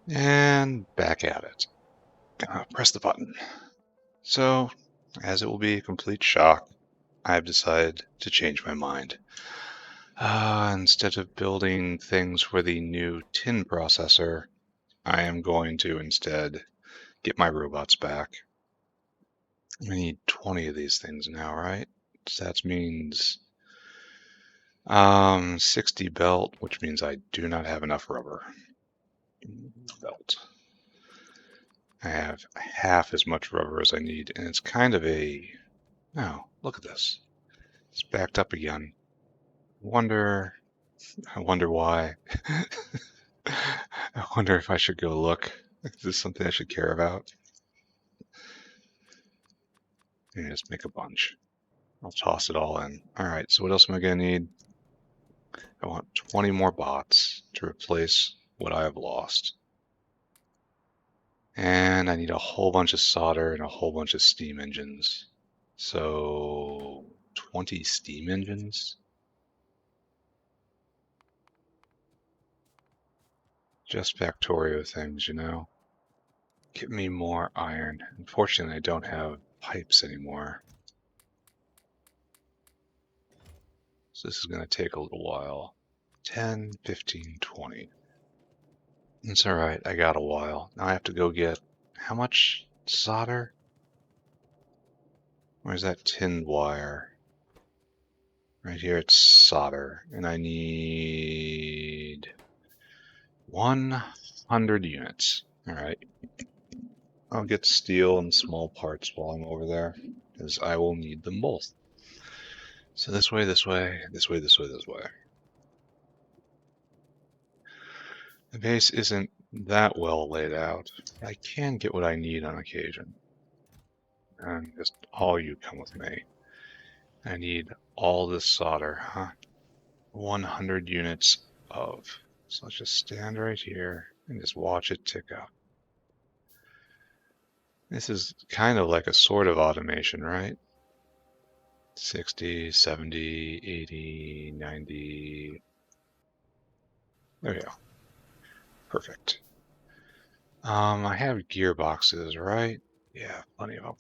And back at it. Press the button. So, as it will be a complete shock, I have decided to change my mind. Instead of building things for the new tin processor, I am going to instead get my robots back. I need 20 of these things now, right? So that means 60 belt, which means I do not have enough rubber. Belt. I have half as much rubber as I need, and it's kind of a... Oh, look at this. It's backed up again. I wonder why. I wonder if I should go look. Is this something I should care about? And just make a bunch. I'll toss it all in. Alright, so what else am I going to need? I want 20 more bots to replace what I have lost. And I need a whole bunch of solder and a whole bunch of steam engines. So 20 steam engines? Just Factorio things, you know? Get me more iron. Unfortunately, I don't have pipes anymore. So this is going to take a little while. 10, 15, 20. It's alright, I got a while. Now I have to go get... How much solder? Where's that tin wire? Right here it's solder. And I need... 100 units. Alright. I'll get steel and small parts while I'm over there, because I will need them both. So this way, this way, this way, this way, this way. The base isn't that well laid out. I can get what I need on occasion. And just all you come with me. I need all this solder, huh? 100 units of. So let's just stand right here and just watch it tick up. This is kind of like a sort of automation, right? 60, 70, 80, 90. There we go. Perfect. I have gearboxes, right? Yeah, plenty of them.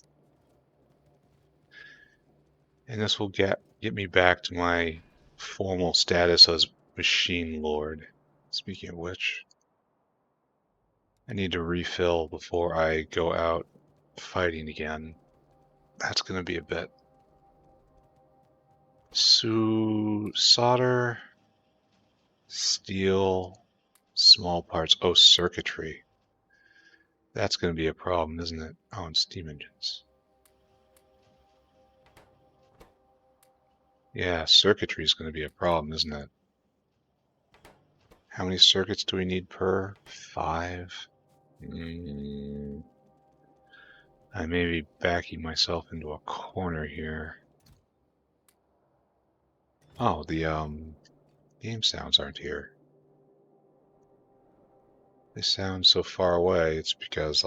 And this will get me back to my formal status as machine lord. Speaking of which, I need to refill before I go out fighting again. That's going to be a bit. Solder, steel, small parts. Oh, circuitry. That's going to be a problem, isn't it? Oh, and steam engines. Yeah, circuitry is going to be a problem, isn't it? How many circuits do we need per? 5? I may be backing myself into a corner here. Oh, the game sounds aren't here. They sound so far away. It's because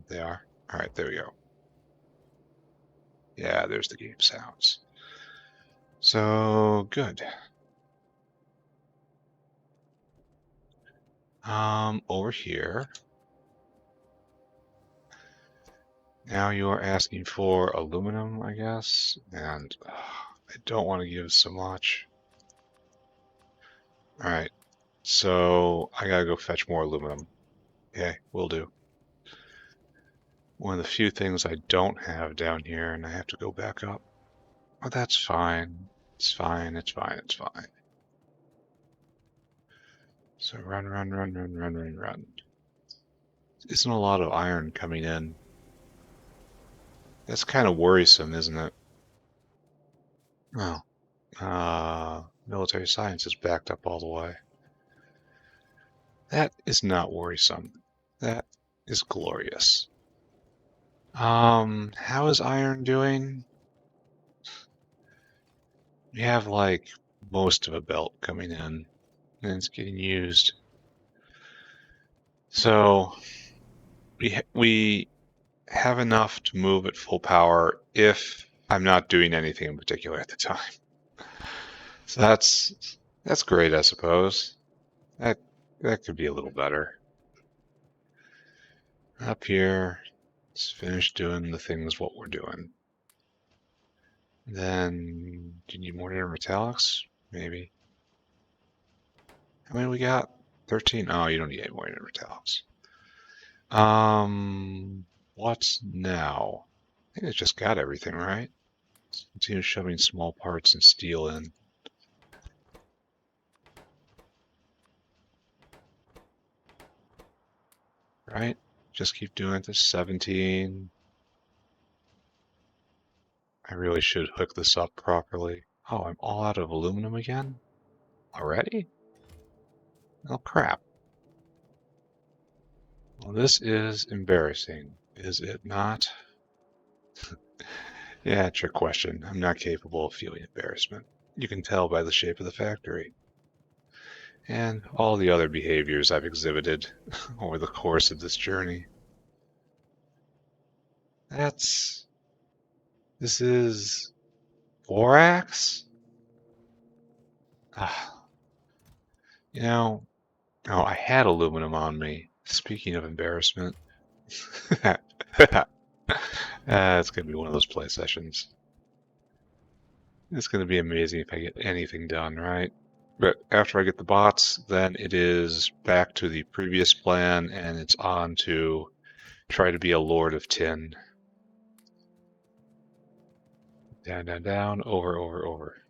they are. All right, there we go. Yeah, there's the game sounds. So good. Over here. Now you are asking for aluminum, I guess, and I don't want to give so much. All right, so I gotta go fetch more aluminum. Okay, will do. One of the few things I don't have down here, and I have to go back up. Oh, that's fine. It's fine, it's fine, it's fine. So run, run, run, run, run, run, run. Isn't a lot of iron coming in. That's kind of worrisome, isn't it? Well, military science is backed up all the way. That is not worrisome. That is glorious. How is iron doing? We have like most of a belt coming in, and it's getting used. So we have enough to move at full power if I'm not doing anything in particular at the time. So that's great, I suppose. That could be a little better. Up here, let's finish doing the things what we're doing. Then, do you need more metallics? Maybe. How many we got? 13? Oh, you don't need any more metallics. What's now? I think it's just got everything, right? Let's continue shoving small parts and steel in. Right? Just keep doing this. 17. I really should hook this up properly. Oh, I'm all out of aluminum again? Already? Oh, crap. Well, this is embarrassing, is it not? Yeah, trick question. I'm not capable of feeling embarrassment. You can tell by the shape of the factory. And all the other behaviors I've exhibited over the course of this journey. This is borax? Ah, you know, oh, I had aluminum on me. Speaking of embarrassment. It's going to be one of those play sessions. It's going to be amazing if I get anything done, right? But after I get the bots, then it is back to the previous plan, and it's on to try to be a Lord of Tin. Down, down, down, over, over, over.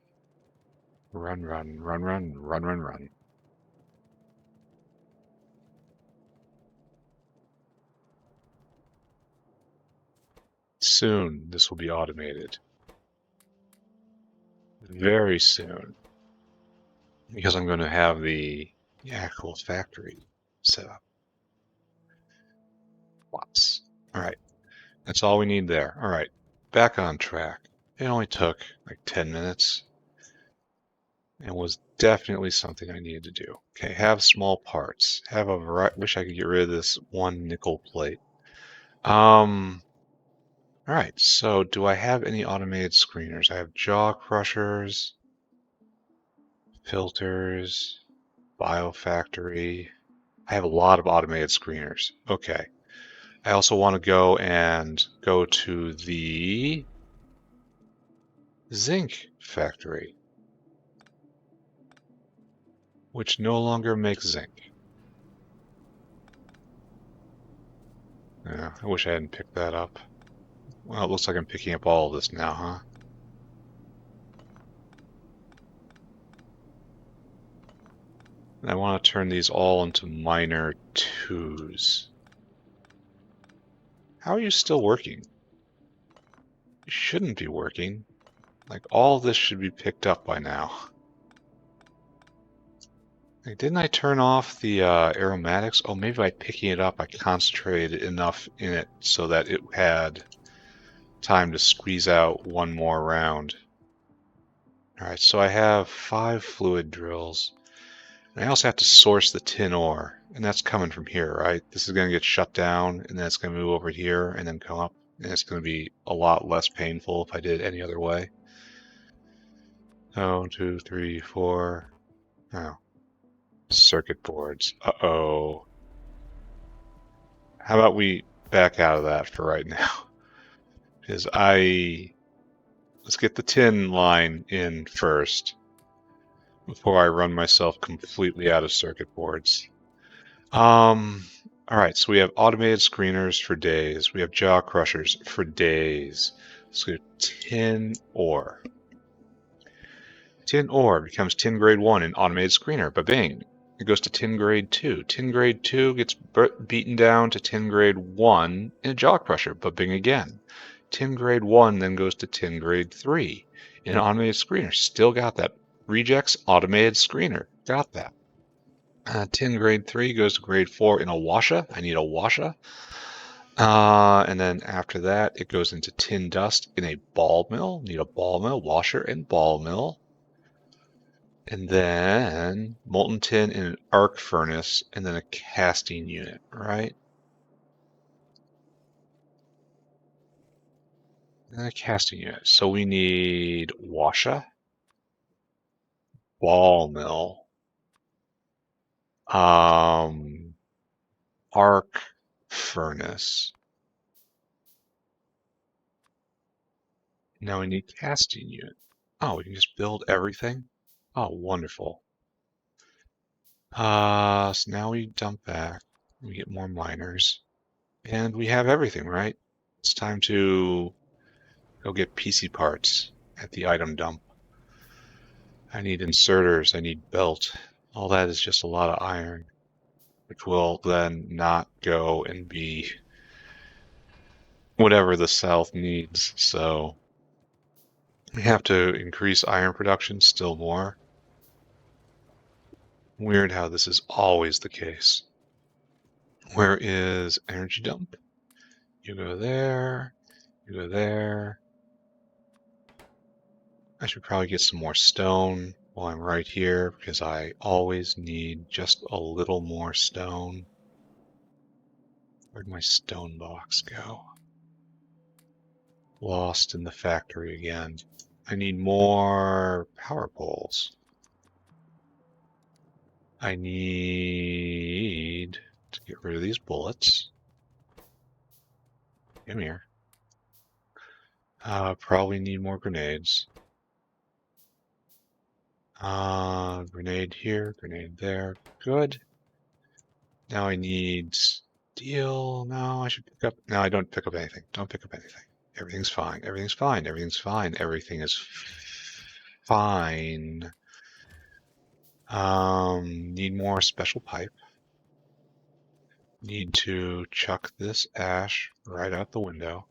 Run, run, run, run, run, run, run. Soon, this will be automated. Very soon. Because I'm going to have the actual factory set up. Lots. All right. That's all we need there. All right. Back on track. It only took like 10 minutes and was definitely something I needed to do. Okay, have small parts. Have a variety. Wish I could get rid of this one nickel plate. All right, so do I have any automated screeners? I have jaw crushers, filters, biofactory. I have a lot of automated screeners. Okay. I also want to go to the zinc factory, which no longer makes zinc. Yeah, I wish I hadn't picked that up. Well, it looks like I'm picking up all of this now, huh? And I want to turn these all into minor 2s. How are you still working? You shouldn't be working. Like, all this should be picked up by now. Like, didn't I turn off the aromatics? Oh, maybe by picking it up, I concentrated enough in it so that it had time to squeeze out one more round. Alright, so I have 5 fluid drills. And I also have to source the tin ore, and that's coming from here, right? This is going to get shut down, and then it's going to move over here, and then come up, and it's going to be a lot less painful if I did it any other way. 1, 2, 3, 4. Oh. Circuit boards. Uh-oh. How about we back out of that for right now? Because let's get the tin line in first before I run myself completely out of circuit boards. All right, so we have automated screeners for days. We have jaw crushers for days. Let's go tin ore. Tin ore becomes tin grade 1 in automated screener. Ba-bing. It goes to tin grade 2. Tin grade 2 gets beaten down to tin grade 1 in a jaw crusher. Ba-bing again. Tin grade 1 then goes to tin grade 3 in an automated screener. Still got that. Rejects automated screener. Got that. Tin grade 3 goes to grade 4 in a washer. I need a washer. And then after that, it goes into tin dust in a ball mill. Need a ball mill, washer, and ball mill. And then molten tin in an arc furnace, and then a casting unit, right? And then a casting unit. So we need washer, ball mill, arc furnace. Now we need casting unit. Oh, we can just build everything? Oh, wonderful. So now we dump back. We get more miners. And we have everything, right? It's time to go get PC parts at the item dump. I need inserters, I need belt. All that is just a lot of iron, which will then not go and be whatever the South needs. So we have to increase iron production still more. Weird how this is always the case. Where is energy dump? You go there, you go there. I should probably get some more stone while I'm right here because I always need just a little more stone. Where'd my stone box go? Lost in the factory again. I need more power poles. I need to get rid of these bullets. Come here. Probably need more grenades. Grenade here, grenade there. Good. Now I need steel. No, I should pick up. No, I don't pick up anything. Don't pick up anything. Everything's fine. Everything's fine. Everything's fine. Everything is fine. Need more special pipe. Need to chuck this ash right out the window.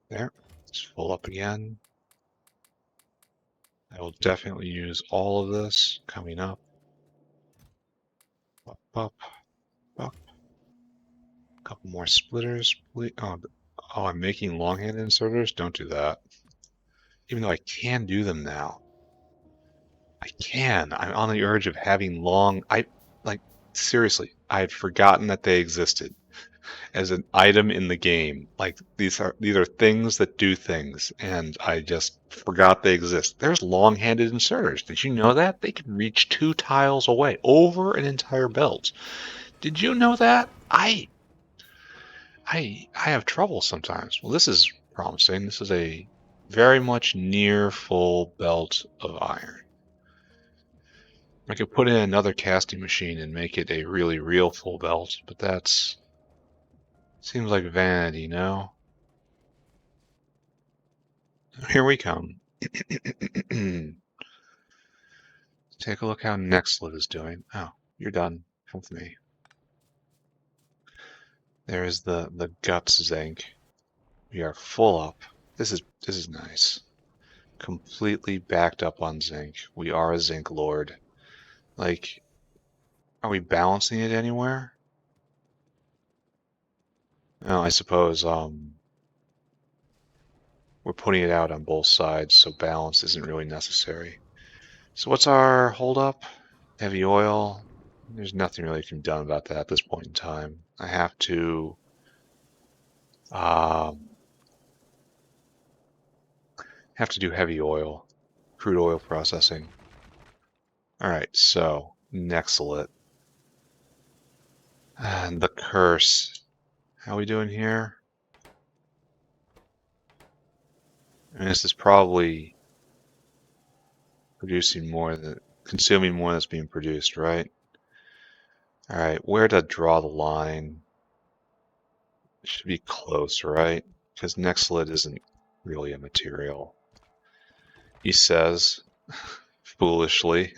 There. It's full up again. I will definitely use all of this coming up. Up, up, up. A couple more splitters, please. Oh, I'm making long-handed inserters? Don't do that. Even though I can do them now. I can. I'm on the urge of having seriously, I had forgotten that they existed as an item in the game. Like these are things that do things, and I just forgot they exist. There's long-handed inserters. Did you know that? They can reach 2 tiles away over an entire belt. Did you know that? I have trouble sometimes. Well, this is promising. This is a very much near full belt of iron. I could put in another casting machine and make it a really real full belt, but that's seems like vanity, no? Here we come. Take a look how Nextlit is doing. Oh, you're done. Come with me. There's the guts zinc. We are full up. This is nice. Completely backed up on zinc. We are a zinc lord. Like, are we balancing it anywhere? No, I suppose we're putting it out on both sides, so balance isn't really necessary. So what's our holdup? Heavy oil. There's nothing really can be done about that at this point in time. I have to do heavy oil, crude oil processing. All right, so Nextlit. And the curse. How are we doing here? I mean, this is probably consuming more than that's being produced, right? All right, where to draw the line? It should be close, right? Because Nextlit isn't really a material. He says, foolishly.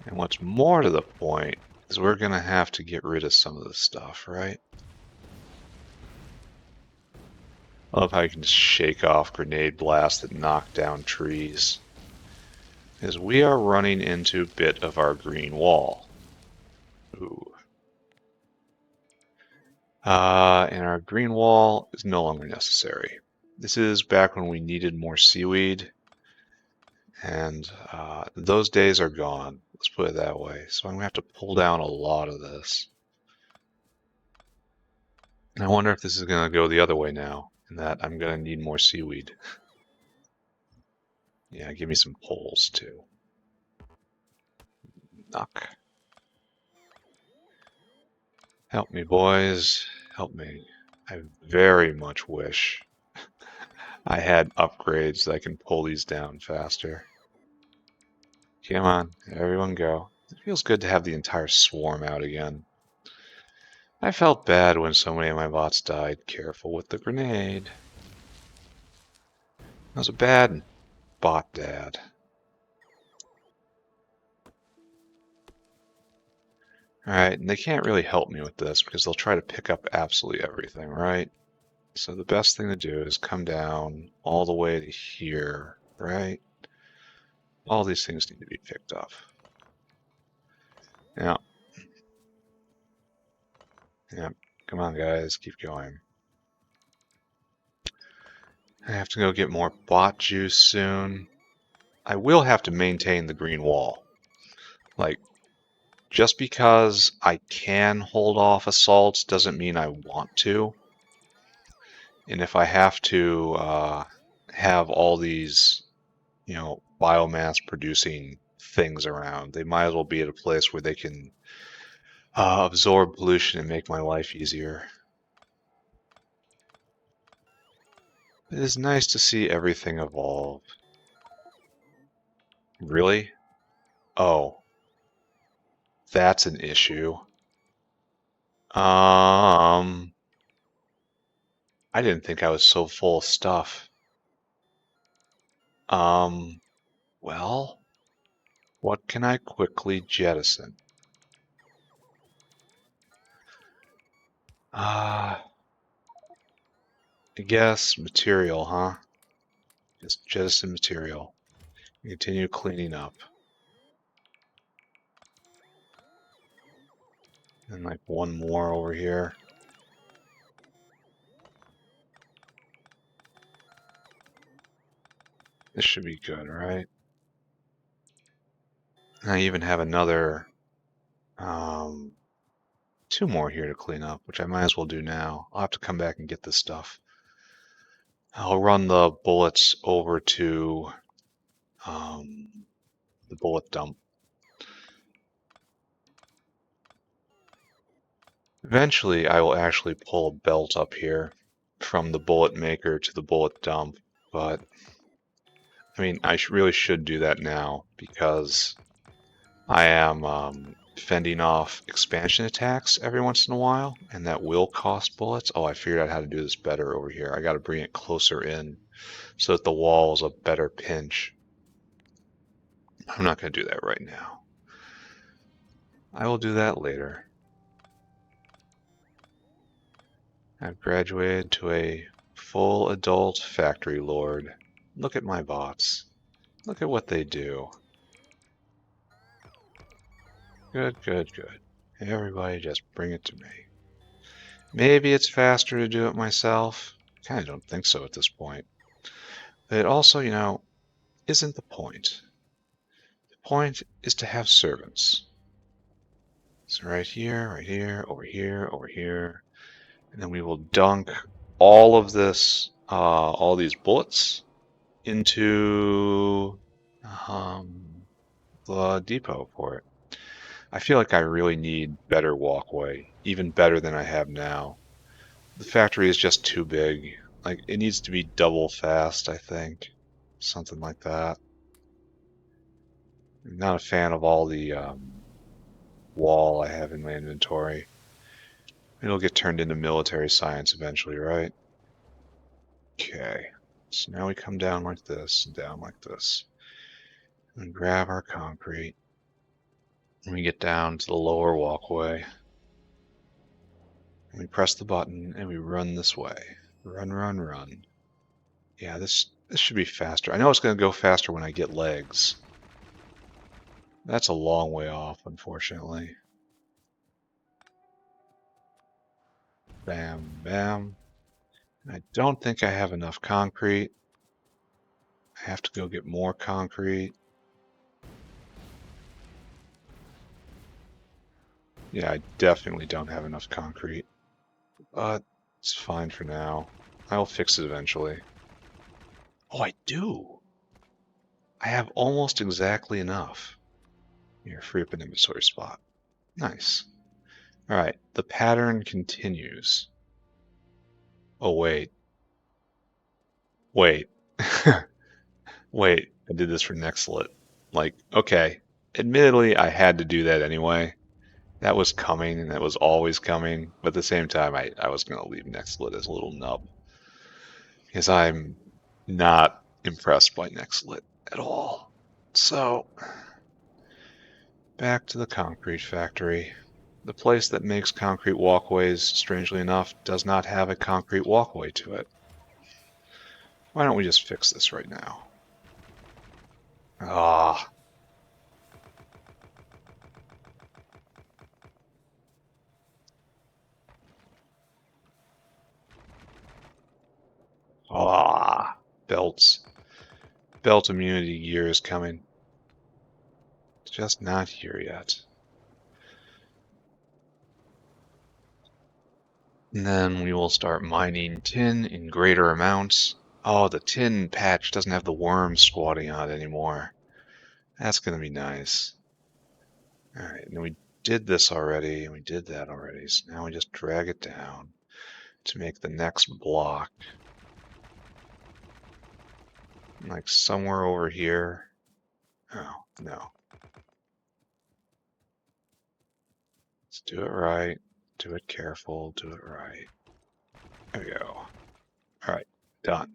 And what's more to the point is we're going to have to get rid of some of this stuff, right? I love how you can just shake off grenade blasts that knock down trees. Because we are running into a bit of our green wall. Ooh. And our green wall is no longer necessary. This is back when we needed more seaweed. And those days are gone. Let's put it that way. So I'm going to have to pull down a lot of this. And I wonder if this is going to go the other way now, and that I'm going to need more seaweed. Yeah, give me some poles too. Knock. Help me, boys. Help me. I very much wish I had upgrades that I can pull these down faster. Come on, everyone go. It feels good to have the entire swarm out again. I felt bad when so many of my bots died. Careful with the grenade. That was a bad bot dad. Alright, and they can't really help me with this because they'll try to pick up absolutely everything, right? So the best thing to do is come down all the way to here, right? All these things need to be picked up. Yeah. Yeah. Come on, guys. Keep going. I have to go get more bot juice soon. I will have to maintain the green wall. Like, just because I can hold off assaults doesn't mean I want to. And if I have to have all these, biomass producing things around, they might as well be at a place where they can absorb pollution and make my life easier. It is nice to see everything evolve. Really? Oh, that's an issue. I didn't think I was so full of stuff. Well, what can I quickly jettison? I guess material, huh? Just jettison material. Continue cleaning up. And like one more over here. This should be good, right? I even have another, two more here to clean up, which I might as well do now. I'll have to come back and get this stuff. I'll run the bullets over to the bullet dump. Eventually, I will actually pull a belt up here from the bullet maker to the bullet dump, but I mean, I really should do that now because I am fending off expansion attacks every once in a while, and that will cost bullets. Oh, I figured out how to do this better over here. I got to bring it closer in so that the wall is a better pinch. I'm not going to do that right now. I will do that later. I've graduated to a full adult factory lord. Look at my bots. Look at what they do. Good, good, good. Everybody just bring it to me. Maybe it's faster to do it myself. I kind of don't think so at this point. But it also, isn't the point. The point is to have servants. So right here, over here, over here. And then we will dunk all of this, all these bullets into the depot for it. I feel like I really need better walkway, even better than I have now. The factory is just too big. Like, it needs to be double fast, I think. Something like that. I'm not a fan of all the wall I have in my inventory. It'll get turned into military science eventually, right? Okay. So now we come down like this, and down like this. And grab our concrete. And we get down to the lower walkway. And we press the button, and we run this way. Run, run, run. Yeah, this should be faster. I know it's going to go faster when I get legs. That's a long way off, unfortunately. Bam, bam. I don't think I have enough concrete. I have to go get more concrete. Yeah, I definitely don't have enough concrete. But it's fine for now. I'll fix it eventually. Oh, I do! I have almost exactly enough. Here, free up an inventory spot. Nice. All right, the pattern continues. Oh, wait. Wait. Wait, I did this for Nextlit. Like, okay. Admittedly, I had to do that anyway. That was coming, and that was always coming. But at the same time, I was going to leave Nextlit as a little nub. Because I'm not impressed by Nextlit at all. So, back to the concrete factory. The place that makes concrete walkways, strangely enough, does not have a concrete walkway to it. Why don't we just fix this right now? Ah. Ah. Belts. Belt immunity gear is coming. It's just not here yet. And then we will start mining tin in greater amounts. Oh, the tin patch doesn't have the worms squatting on it anymore. That's going to be nice. All right, and we did this already, and we did that already. So now we just drag it down to make the next block. Like somewhere over here. Oh, no. Let's do it right. Do it careful. Do it right. There we go. All right, done.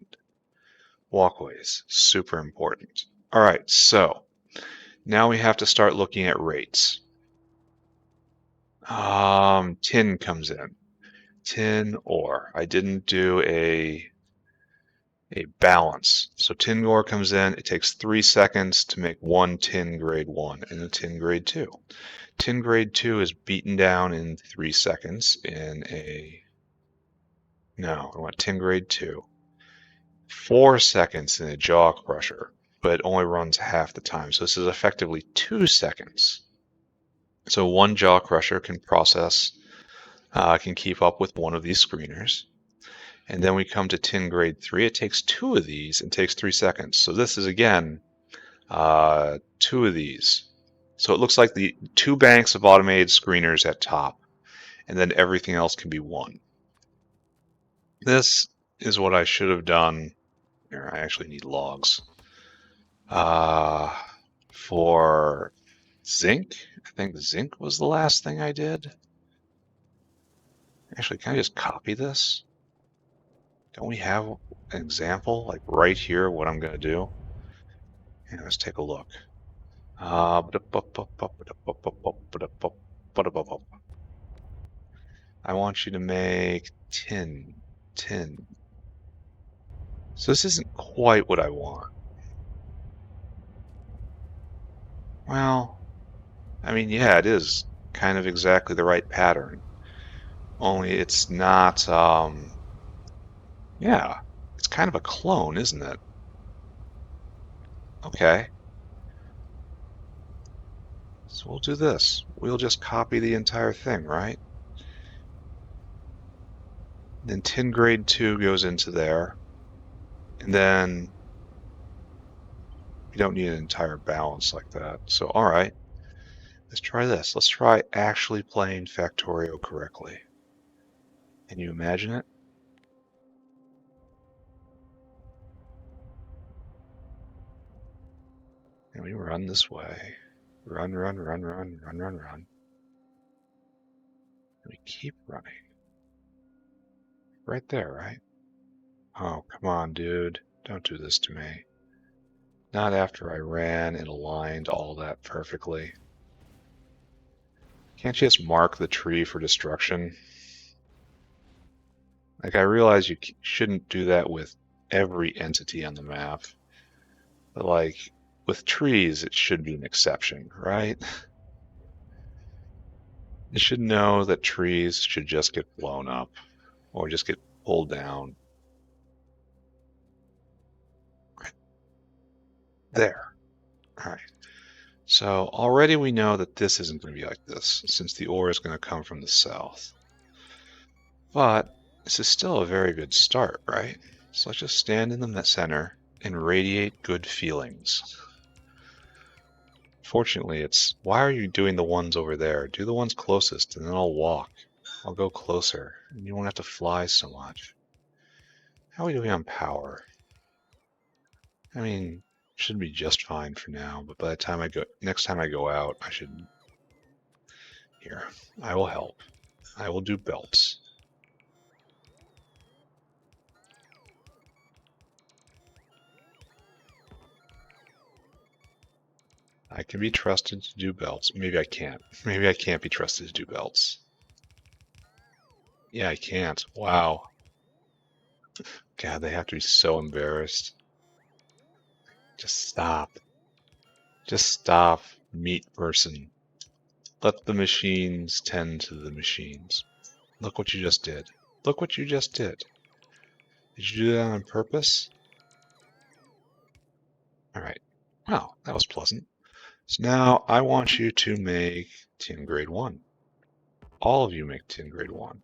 Walkways, super important. All right, so now we have to start looking at rates. Tin comes in. Tin ore. I didn't do a balance. So tin ore comes in. It takes 3 seconds to make one tin grade 1 and a tin grade 2. Tin grade 2 is beaten down in 3 seconds in a... No, I want tin grade 2. 4 seconds in a jaw crusher, but it only runs half the time. So this is effectively 2 seconds. So one jaw crusher can can keep up with one of these screeners. And then we come to tin grade 3. It takes 2 of these and takes 3 seconds. So this is, again, 2 of these. So it looks like the 2 banks of automated screeners at top, and then everything else can be 1. This is what I should have done. Here, I actually need logs. For zinc, I think zinc was the last thing I did. Actually, can I just copy this? Don't we have an example, like right here, what I'm going to do? Yeah, let's take a look. I want you to make tin. So this isn't quite what I want. Well, I mean, yeah, it is kind of exactly the right pattern. Only it's not, yeah, it's kind of a clone, isn't it? Okay. So we'll do this. We'll just copy the entire thing, right? Then tin grade 2 goes into there. And then you don't need an entire balance like that. So, all right, let's try this. Let's try actually playing Factorio correctly. Can you imagine it? And we run this way. Run. And we keep running. Right there, right? Oh, come on, dude. Don't do this to me. Not after I ran and aligned all that perfectly. Can't you just mark the tree for destruction? Like, I realize you shouldn't do that with every entity on the map. But, like, with trees, it should be an exception, right? You should know that trees should just get blown up or just get pulled down. Right there. All right. So already we know that this isn't going to be like this, since the ore is going to come from the south. But this is still a very good start, right? So let's just stand in the center and radiate good feelings. Unfortunately, it's why are you doing the ones over there? Do the ones closest, and then I'll walk. I'll go closer, and you won't have to fly so much. How are we doing on power? I mean, should be just fine for now, but by the time next time I go out, I should. Here, I will help. I will do belts. I can be trusted to do belts. Maybe I can't. Maybe I can't be trusted to do belts. Yeah, I can't. Wow. God, they have to be so embarrassed. Just stop. Just stop, meat person. Let the machines tend to the machines. Look what you just did. Look what you just did. Did you do that on purpose? Alright. Wow, that was pleasant. So now I want you to make tin grade 1. All of you make tin grade 1.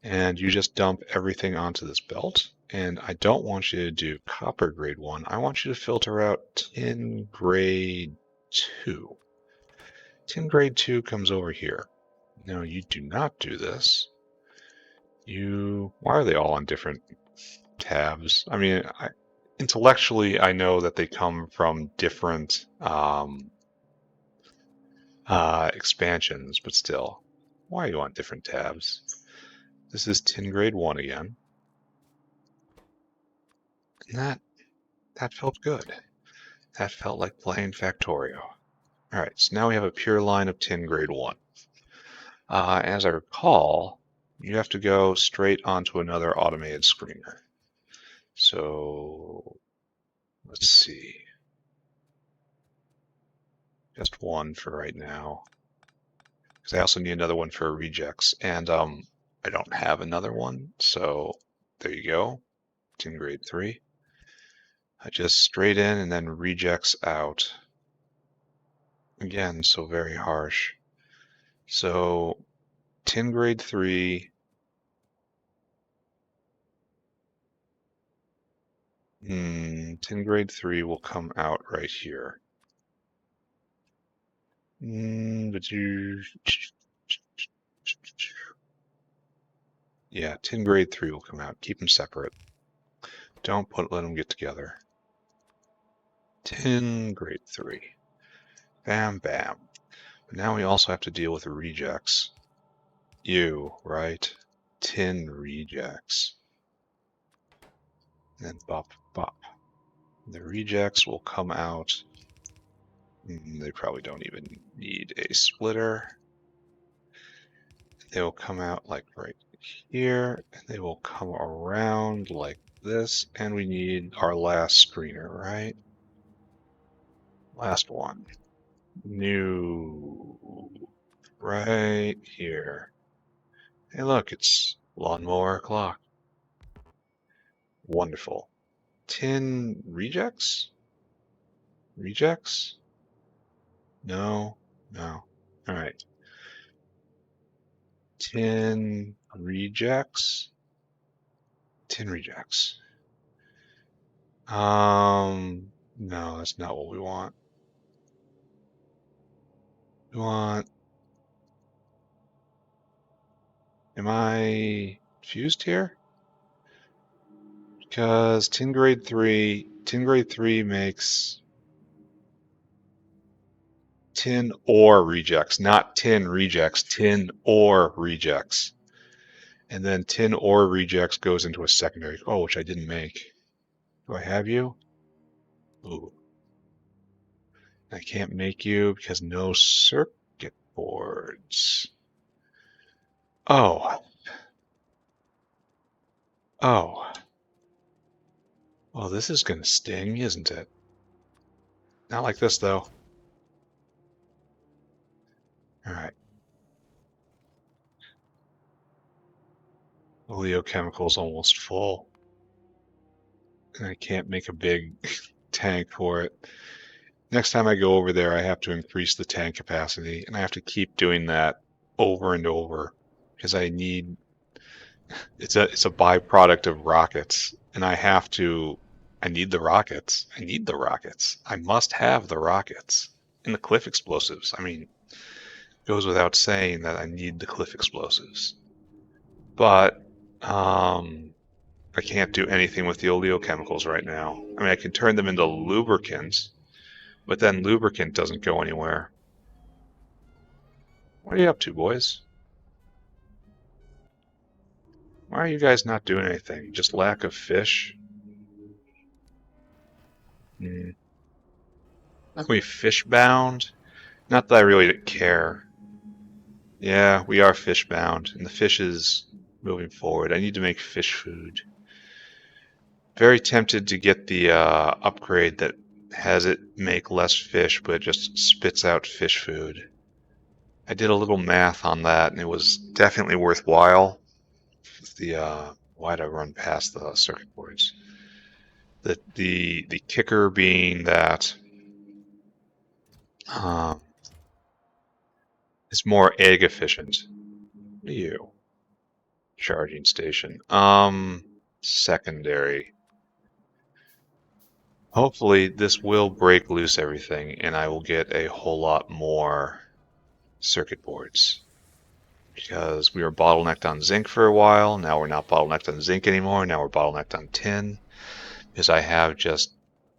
And you just dump everything onto this belt. And I don't want you to do copper grade 1. I want you to filter out tin grade 2. Tin grade 2 comes over here. No, you do not do this. Why are they all on different tabs? I mean, intellectually, I know that they come from different expansions, but still, why are you on different tabs? This is tin grade 1 again. And that felt good. That felt like playing Factorio. Alright, so now we have a pure line of tin grade 1. As I recall, you have to go straight onto another automated screener. So, let's see. Just one for right now. Because I also need another one for rejects. And I don't have another one, so there you go. Tin grade 3. I just straight in and then rejects out. Again, so very harsh. So tin grade 3. Tin grade 3 will come out right here. But yeah, tin grade 3 will come out. Keep them separate. Don't let them get together. Tin grade 3. Bam, bam. But now we also have to deal with rejects. You, right? Tin rejects. And then bop, bop. The rejects will come out. They probably don't even need a splitter. They will come out like right here, and they will come around like this, and we need our last screener, right? Last one. New. Right here. Hey look, it's lawnmower clock. Wonderful. Tin rejects? Rejects? No, no. Alright. Tin rejects? Tin rejects. No, that's not what we want. We want... Am I fused here? Because tin grade 3 makes tin ore rejects, not tin rejects, tin ore rejects. And then tin ore rejects goes into a secondary, which I didn't make. Do I have you? Ooh. I can't make you because no circuit boards. Oh. Oh. Well, this is gonna sting, isn't it? Not like this, though. Alright. Oleochemical's almost full. And I can't make a big tank for it. Next time I go over there, I have to increase the tank capacity, and I have to keep doing that over and over because I need it's a byproduct of rockets, and I have to I need the rockets. I need the rockets. I must have the rockets. And the cliff explosives. I mean, goes without saying that I need the cliff explosives. But I can't do anything with the oleochemicals right now. I mean, I can turn them into lubricant, but then lubricant doesn't go anywhere. What are you up to, boys? Why are you guys not doing anything? Just lack of fish? Hmm. Are we fish bound? Not that I really care. Yeah, we are fish bound, and the fish is moving forward. I need to make fish food. Very tempted to get the upgrade that has it make less fish, but it just spits out fish food. I did a little math on that, and it was definitely worthwhile. The why'd I run past the circuit boards? The kicker being that um, it's more egg efficient. What are you? Charging station. Secondary. Hopefully this will break loose everything and I will get a whole lot more circuit boards. Because we were bottlenecked on zinc for a while, now we're not bottlenecked on zinc anymore, now we're bottlenecked on tin. Because I have just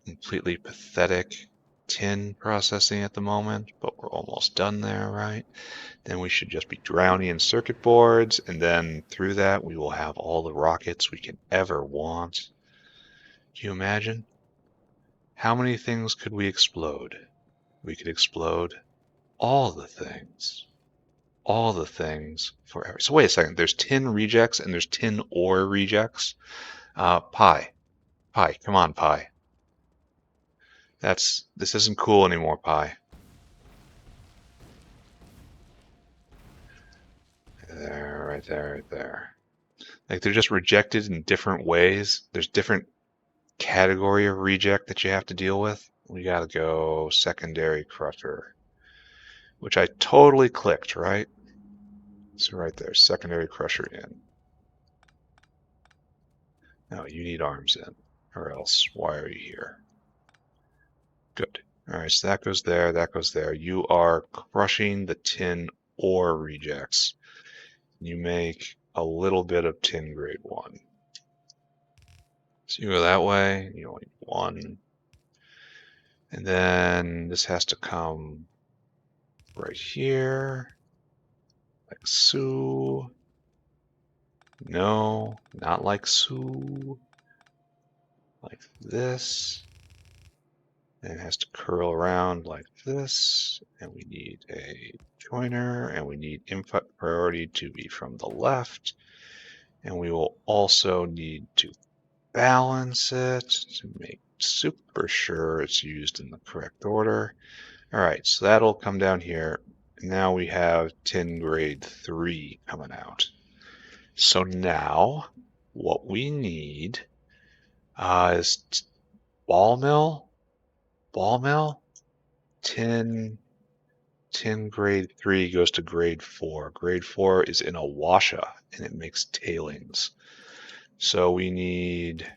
completely pathetic tin processing at the moment, but we're almost done there, right? Then we should just be drowning in circuit boards, and then through that we will have all the rockets we can ever want. Can you imagine? How many things could we explode? We could explode all the things. All the things forever. So wait a second, there's tin rejects and there's tin ore rejects. Pi. Pi, come on, Pi. This isn't cool anymore, Pi. There, right there, right there. Like they're just rejected in different ways. There's different category of reject that you have to deal with. We gotta go secondary crusher, which I totally clicked, right? So right there, secondary crusher in. No, you need arms in, or else why are you here? Good. All right, so that goes there, that goes there. You are crushing the tin ore rejects. You make a little bit of tin grade 1. So you go that way, you only need 1. And then this has to come right here, like so. No, not like so. Like this. And it has to curl around like this. And we need a joiner, and we need input priority to be from the left. And we will also need to balance it to make super sure it's used in the correct order. All right, so that'll come down here. Now we have tin grade 3 coming out. So now what we need is ball mill, tin grade 3 goes to grade 4. Grade 4 is in a washa and it makes tailings. So we need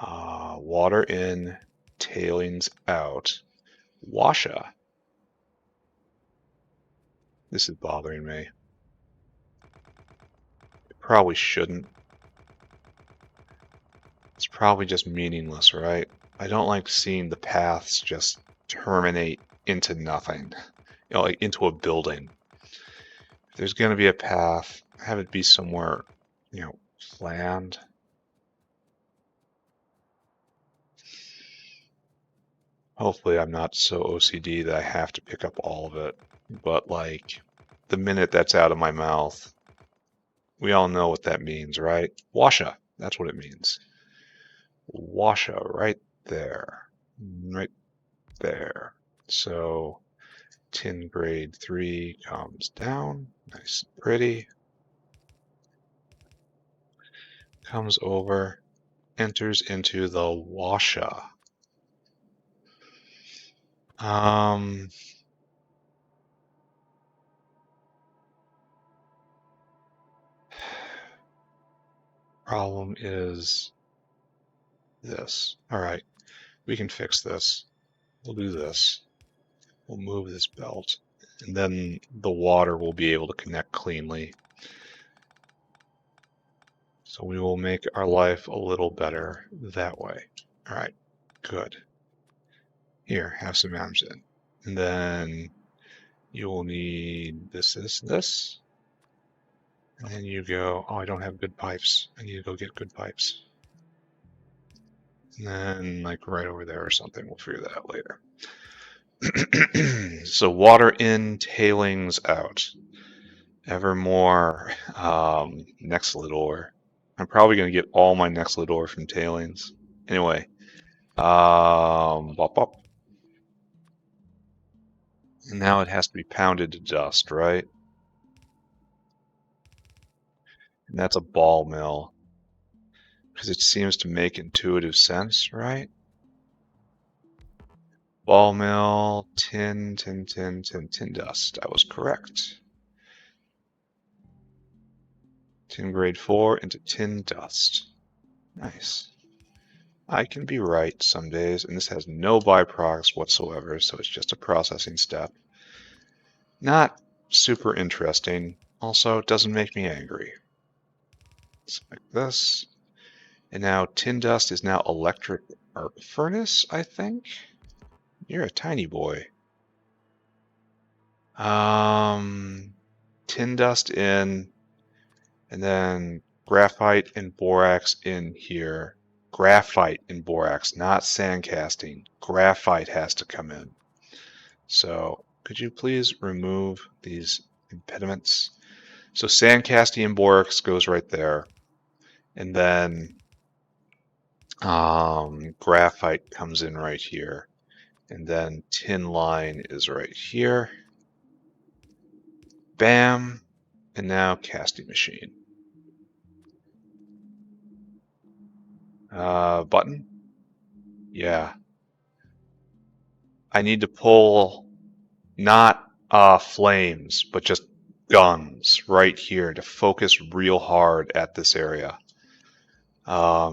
water in, tailings out, washa. This is bothering me. It probably shouldn't. It's probably just meaningless, right? I don't like seeing the paths just terminate into nothing, like into a building. If there's going to be a path, have it be somewhere, planned. Hopefully I'm not so OCD that I have to pick up all of it. But like, the minute that's out of my mouth, we all know what that means, right? Washa, that's what it means. Washa, right there. Right there. So tin grade 3 comes down, nice and pretty. Comes over, enters into the washa. Problem is this. All right, we can fix this. We'll do this. We'll move this belt, and then the water will be able to connect cleanly. So we will make our life a little better that way. All right, good. Here, have some Amgen. And then you will need this. And then you go, oh, I don't have good pipes. I need to go get good pipes. And then like right over there or something. We'll figure that out later. So water in, tailings out. Ever more Nextlit ore. I'm probably going to get all my Nextlit ore from tailings. Anyway, bop, bop. And now it has to be pounded to dust, right? And that's a ball mill. Because it seems to make intuitive sense, right? Ball mill, tin dust. I was correct. Tin grade 4 into tin dust. Nice. I can be right some days, and this has no byproducts whatsoever, so it's just a processing step. Not super interesting. Also, it doesn't make me angry. It's like this. And now tin dust is now electric arc furnace, I think? You're a tiny boy. Tin dust in, and then graphite and borax in here. Graphite and borax, not sand casting. Graphite has to come in. So could you please remove these impediments? So sand casting and borax goes right there. And then graphite comes in right here. And then tin line is right here. Bam. And now casting machine. Button? Yeah. I need to pull not flames, but just guns right here to focus real hard at this area.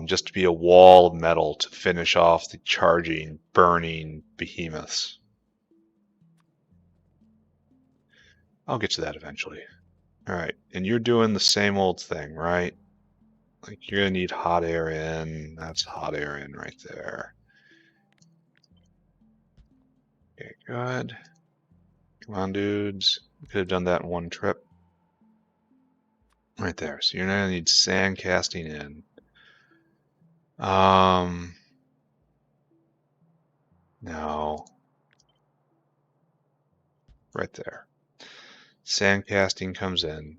Just to be a wall of metal to finish off the charging, burning behemoths. I'll get to that eventually. All right, and you're doing the same old thing, right? Like you're gonna need hot air in. That's hot air in right there. Okay, good. Come on, dudes. Could have done that in one trip. Right there. So you're gonna need sand casting in. No. Right there. Sand casting comes in.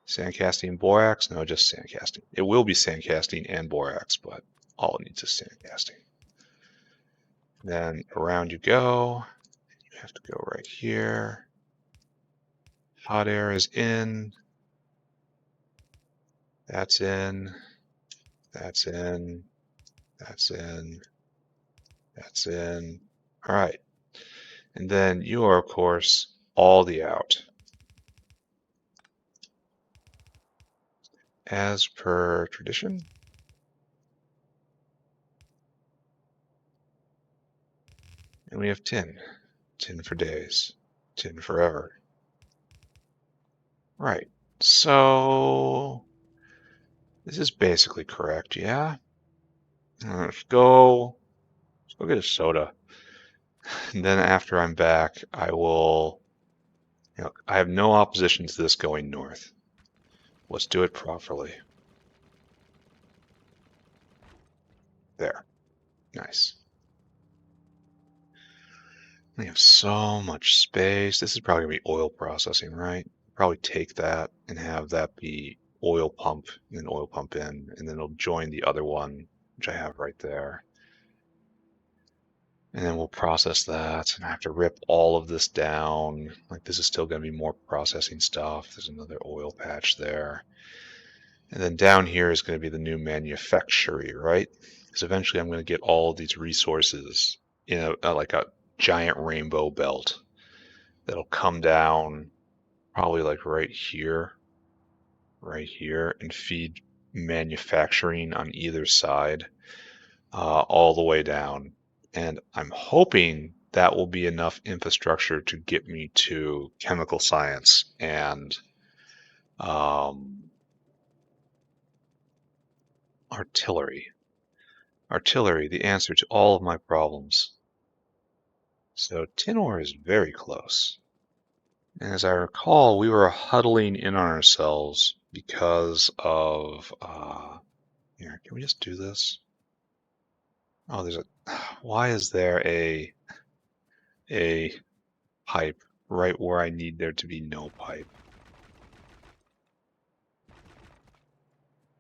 Sand casting borax? No, just sand casting. It will be sand casting and borax, but all it needs is sand casting. Then around you go. You have to go right here. Hot air is in. That's in. That's in. That's in. That's in. All right. And then you are, of course, all the out. As per tradition. And we have tin. Tin for days. Tin forever. Right. So this is basically correct, yeah? Let's go get a soda. And then after I'm back, I will, I have no opposition to this going north. Let's do it properly. There. Nice. We have so much space. This is probably going to be oil processing, right? Probably take that and have that be oil pump and then oil pump in, and then it'll join the other one, which I have right there. And then we'll process that, and I have to rip all of this down. Like this is still going to be more processing stuff. There's another oil patch there. And then down here is going to be the new manufactory, right? Because eventually I'm going to get all of these resources in like a giant rainbow belt that'll come down probably like right here, and feed manufacturing on either side, all the way down. And I'm hoping that will be enough infrastructure to get me to chemical science and artillery. Artillery, the answer to all of my problems. So tin ore is very close. And as I recall, we were huddling in on ourselves because of, here, can we just do this? Oh, why is there a pipe right where I need there to be no pipe?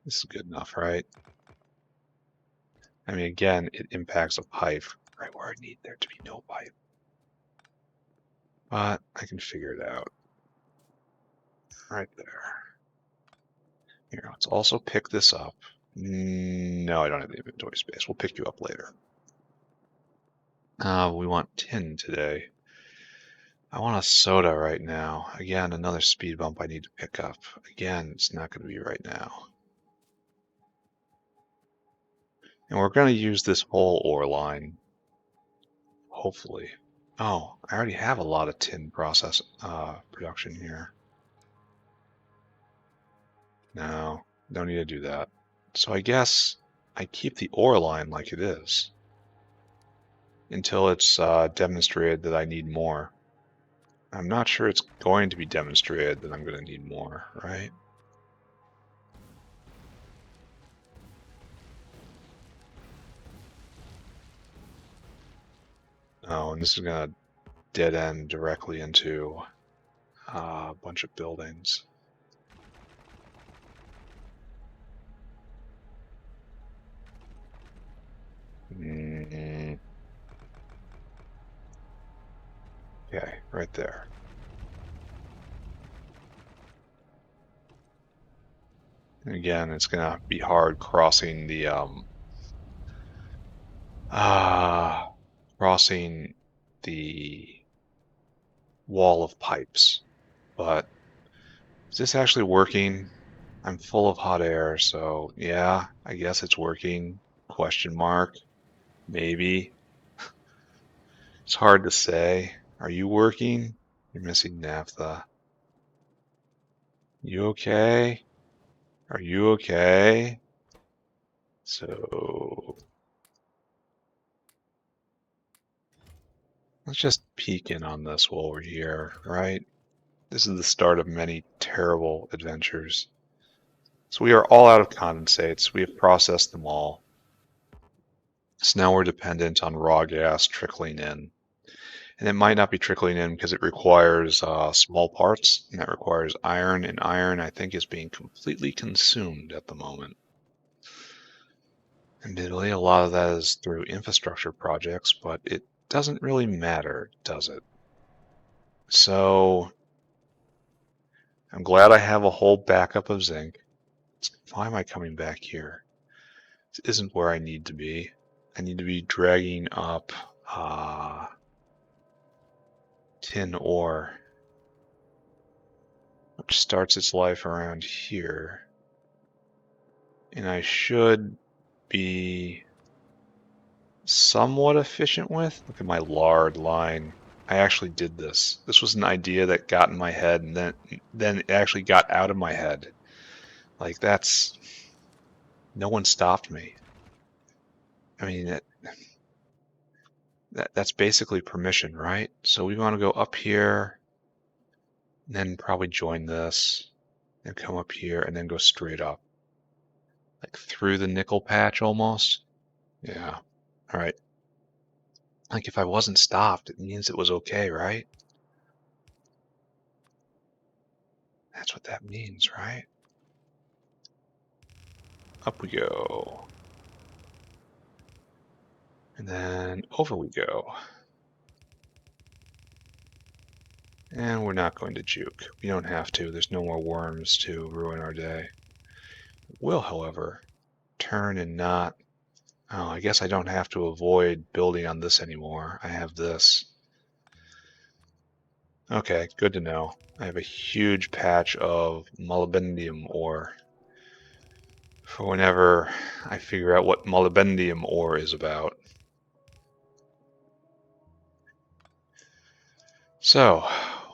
This is good enough, right? I mean, again, it impacts a pipe right where I need there to be no pipe. But I can figure it out. Right there. Here, let's also pick this up. No, I don't have the inventory space. We'll pick you up later. We want tin today. I want a soda right now. Again, another speed bump I need to pick up. Again, it's not going to be right now. And we're going to use this whole ore line. Hopefully. Oh, I already have a lot of tin process production here. No, don't need to do that. So I guess I keep the ore line like it is until it's demonstrated that I need more. I'm not sure it's going to be demonstrated that I'm going to need more, right? Oh, and this is going to dead end directly into a bunch of buildings. Okay, right there. And again, it's going to be hard crossing the wall of pipes. But is this actually working? I'm full of hot air, so yeah, I guess it's working. Question mark. Maybe. It's hard to say. Are you working? You're missing naphtha. You okay? Are you okay? So let's just peek in on this while we're here, right? This is the start of many terrible adventures. So we are all out of condensates. We have processed them all. So now we're dependent on raw gas trickling in. And it might not be trickling in because it requires small parts, and that requires iron, and iron, I think, is being completely consumed at the moment. Admittedly, a lot of that is through infrastructure projects, but it doesn't really matter, does it? So I'm glad I have a whole backup of zinc. Why am I coming back here? This isn't where I need to be. I need to be dragging up tin ore, which starts its life around here. And I should be somewhat efficient with. Look at my lard line. I actually did this. This was an idea that got in my head, and then it actually got out of my head. Like, no one stopped me. I mean, that's basically permission, right? So we want to go up here, and then probably join this, and come up here, and then go straight up. Like through the nickel patch almost. Yeah. All right. Like if I wasn't stopped, it means it was okay, right? That's what that means, right? Up we go. And then over we go. And we're not going to juke. We don't have to. There's no more worms to ruin our day. Will, however, turn and not... Oh, I guess I don't have to avoid building on this anymore. I have this. Okay, good to know. I have a huge patch of molybdenum ore. for whenever I figure out what molybdenum ore is about. So,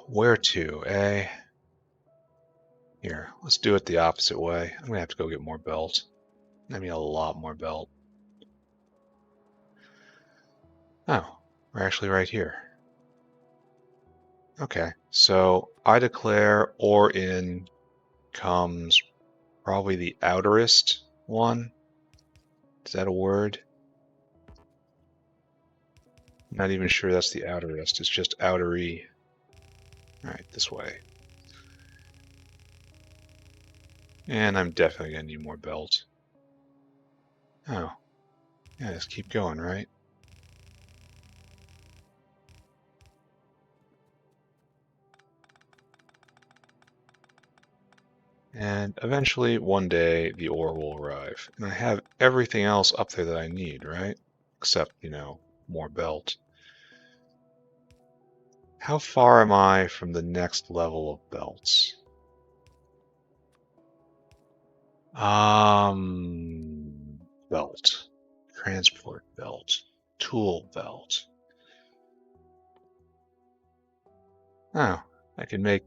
where to, eh? Here, let's do it the opposite way. I'm gonna have to go get more belt. I mean, a lot more belt. Oh, we're actually right here. Okay, so I declare ore in comes probably the outerest one. Is that a word? Not even sure that's the outerest. It's just outery. All right, this way. And I'm definitely gonna need more belt. Oh, yeah, just keep going, right? And eventually, one day, the ore will arrive. And I have everything else up there that I need, right? Except, more belt. How far am I from the next level of belts? Belt. Transport belt. Tool belt. Oh, I can make...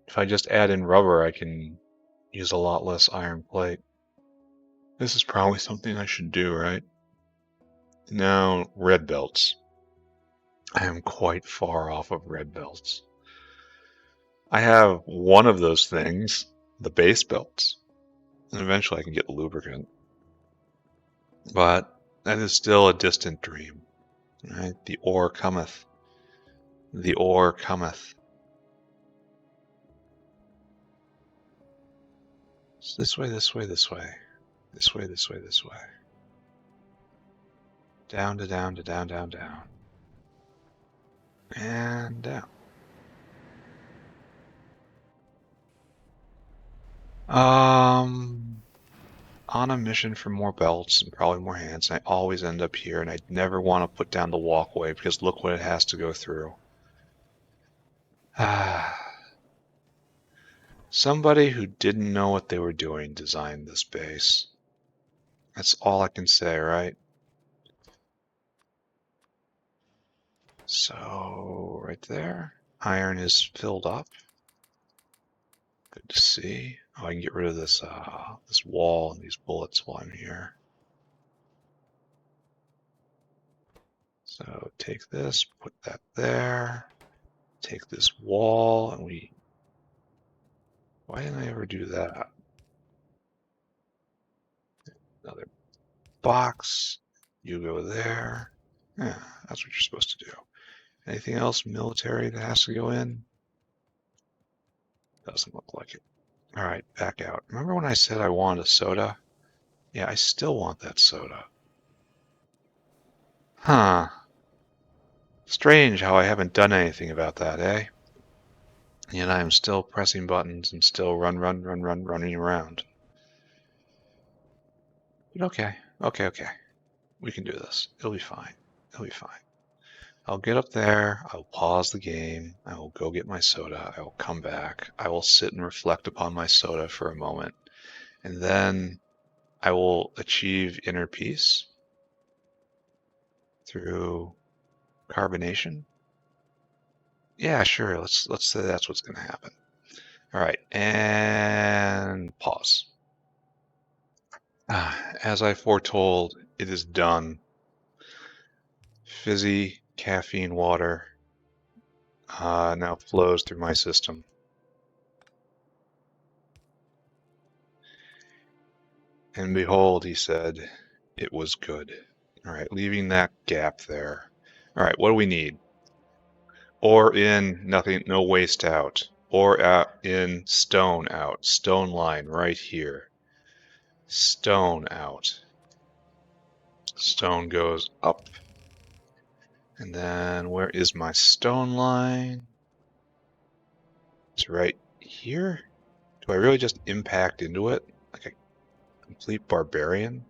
If I just add in rubber, I can use a lot less iron plate. This is probably something I should do, right? Now, red belts. I am quite far off of red belts. I have one of those things, the base belts, and eventually I can get the lubricant. But that is still a distant dream, right? The ore cometh. The ore cometh. It's this way, this way, this way. This way, this way, this way. Down to down to down, down, down. And down. On a mission for more belts and probably more hands. And I always end up here, and I never want to put down the walkway because look what it has to go through. Somebody who didn't know what they were doing designed this base. That's all I can say, right? So, right there, iron is filled up. Good to see. Oh, I can get rid of this this wall and these bullets while I'm here. So take this, put that there. Take this wall, and we... Why didn't I ever do that? Another box. You go there. Yeah, that's what you're supposed to do. Anything else military that has to go in? Doesn't look like it. All right, back out. Remember when I said I wanted a soda? Yeah, I still want that soda. Huh. Strange how I haven't done anything about that, eh? Yet I am still pressing buttons and still running around. But okay. We can do this. It'll be fine. It'll be fine. I'll get up there, I'll pause the game, I will go get my soda, I will come back, I will sit and reflect upon my soda for a moment, and then I will achieve inner peace through carbonation. Yeah, sure, let's say that's what's going to happen. All right, and pause. As I foretold, it is done. Fizzy caffeine water now flows through my system. And behold, he said, it was good. All right, leaving that gap there. All right, what do we need? Ore in, nothing, no waste out. Ore out, in, stone out. Stone line right here. Stone out. Stone goes up. And then where is my stone line? It's right here. Do I really just impact into it like a complete barbarian?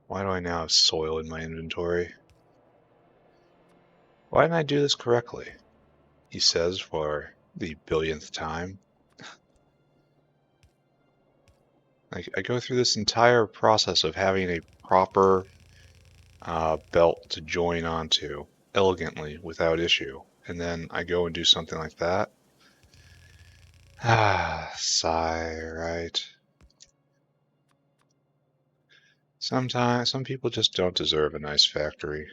Why do I now have soil in my inventory? Why didn't I do this correctly? He says for the billionth time. I go through this entire process of having a proper belt to join onto elegantly without issue, and then I go and do something like that. Ah, sigh, right? Sometimes some people just don't deserve a nice factory.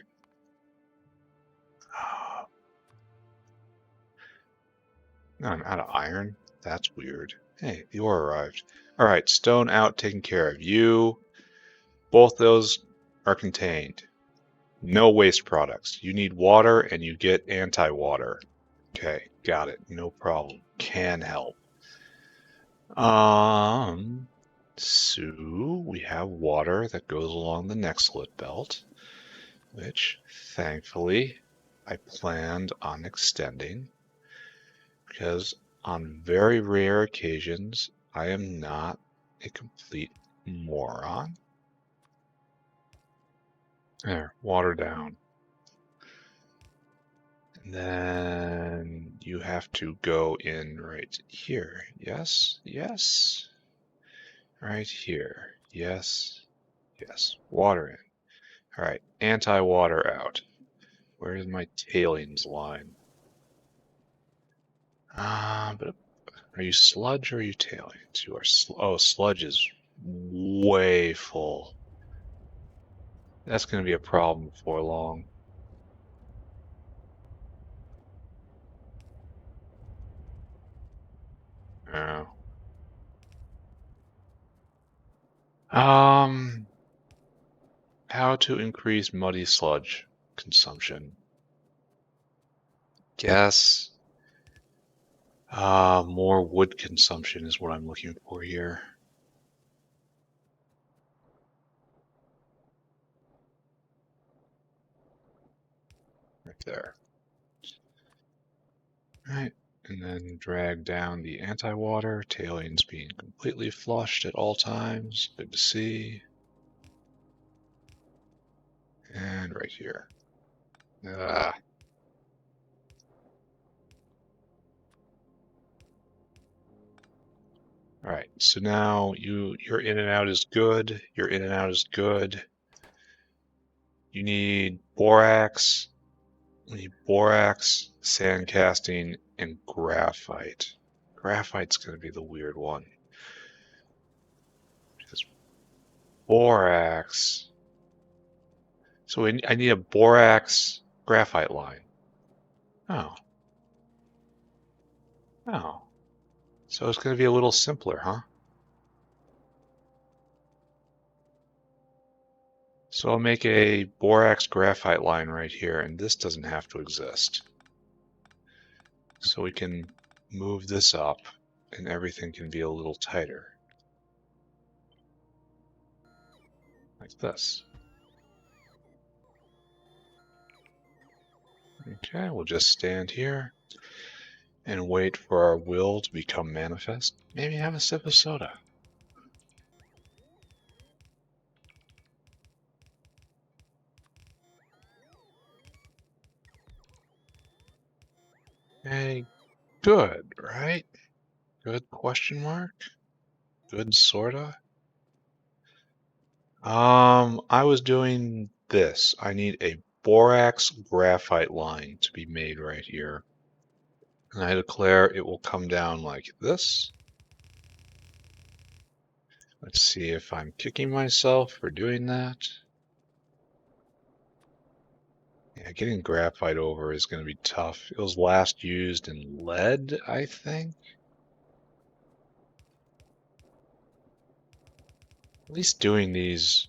Ah, no, I'm out of iron. That's weird. Hey, the ore arrived. All right, stone out, taken care of. Both those are contained. No waste products. You need water and you get anti-water. Okay, got it. No problem. Can help. Um, so we have water that goes along the next slit belt, which thankfully I planned on extending because on very rare occasions I am not a complete moron. There, water down. And then you have to go in right here. Yes, yes. Right here. Yes, yes. Water in. All right, anti-water out. Where is my tailings line? But are you sludge or are you tailings? You are oh, sludge is way full. That's going to be a problem before long. Oh. Um, how to increase muddy sludge consumption? Guess more wood consumption is what I'm looking for here. Right there. All right, and then drag down the anti-water, tailings being completely flushed at all times. Good to see. And right here. Ah. All right, so now your in and out is good. Your in and out is good. You need borax. You need borax, sand casting, and graphite. Graphite's going to be the weird one. Because borax. So I need a borax graphite line. Oh. Oh. So it's going to be a little simpler, huh? So I'll make a borax graphite line right here, and this doesn't have to exist. So we can move this up, and everything can be a little tighter. Like this. Okay, we'll just stand here and wait for our will to become manifest. Maybe have a sip of soda. Hey, good, right? Good question mark? Good sorta? I was doing this. I need a borax graphite line to be made right here. And I declare it will come down like this. Let's see if I'm kicking myself for doing that. Yeah, getting graphite over is going to be tough. It was last used in lead, I think. At least doing these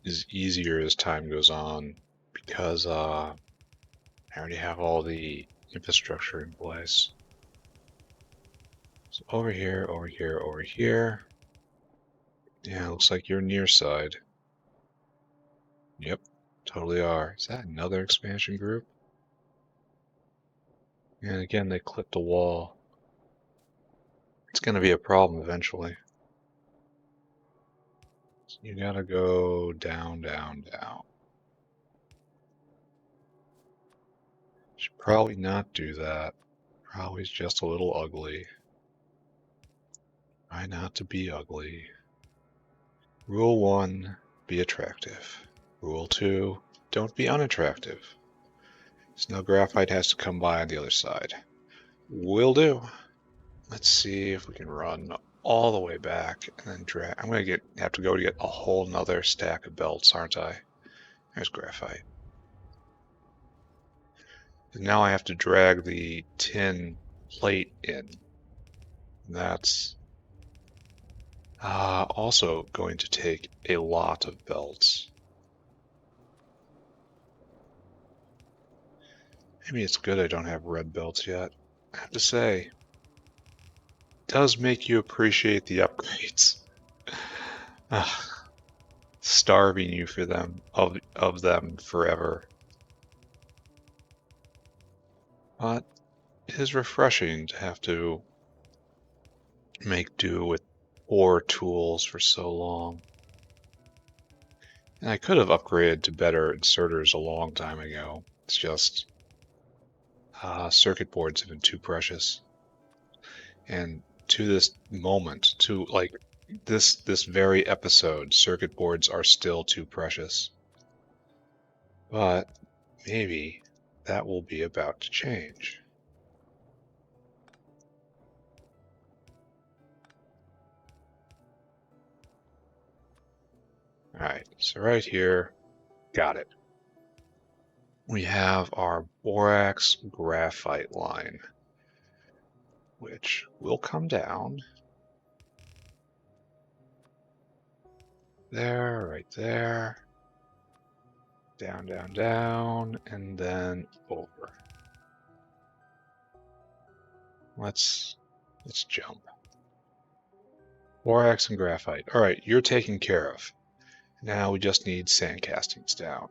is easier as time goes on because I already have all the infrastructure in place. So over here, over here, over here. Yeah, looks like you're near side. Yep, totally are. Is that another expansion group? And again, they clipped the wall. It's going to be a problem eventually. So you gotta go down, down, down. Should probably not do that. Probably just a little ugly. Try not to be ugly. Rule 1, be attractive. Rule 2, don't be unattractive. So now graphite has to come by on the other side. Will do. Let's see if we can run all the way back and then drag. I'm going to have to go to get a whole nother stack of belts, aren't I? There's graphite. And now I have to drag the tin plate in. That's also going to take a lot of belts. Maybe it's good I don't have red belts yet. I have to say, it does make you appreciate the upgrades. Starving you for them of them forever. But it is refreshing to have to make do with poor tools for so long. And I could have upgraded to better inserters a long time ago. It's just circuit boards have been too precious. And to this moment, to like this very episode, circuit boards are still too precious. But maybe that will be about to change. Alright, so right here, got it. We have our borax graphite line, which will come down. There, right there. Down, down, down, and then over. Let's jump. Borax and graphite. Alright, you're taken care of. Now we just need sand castings down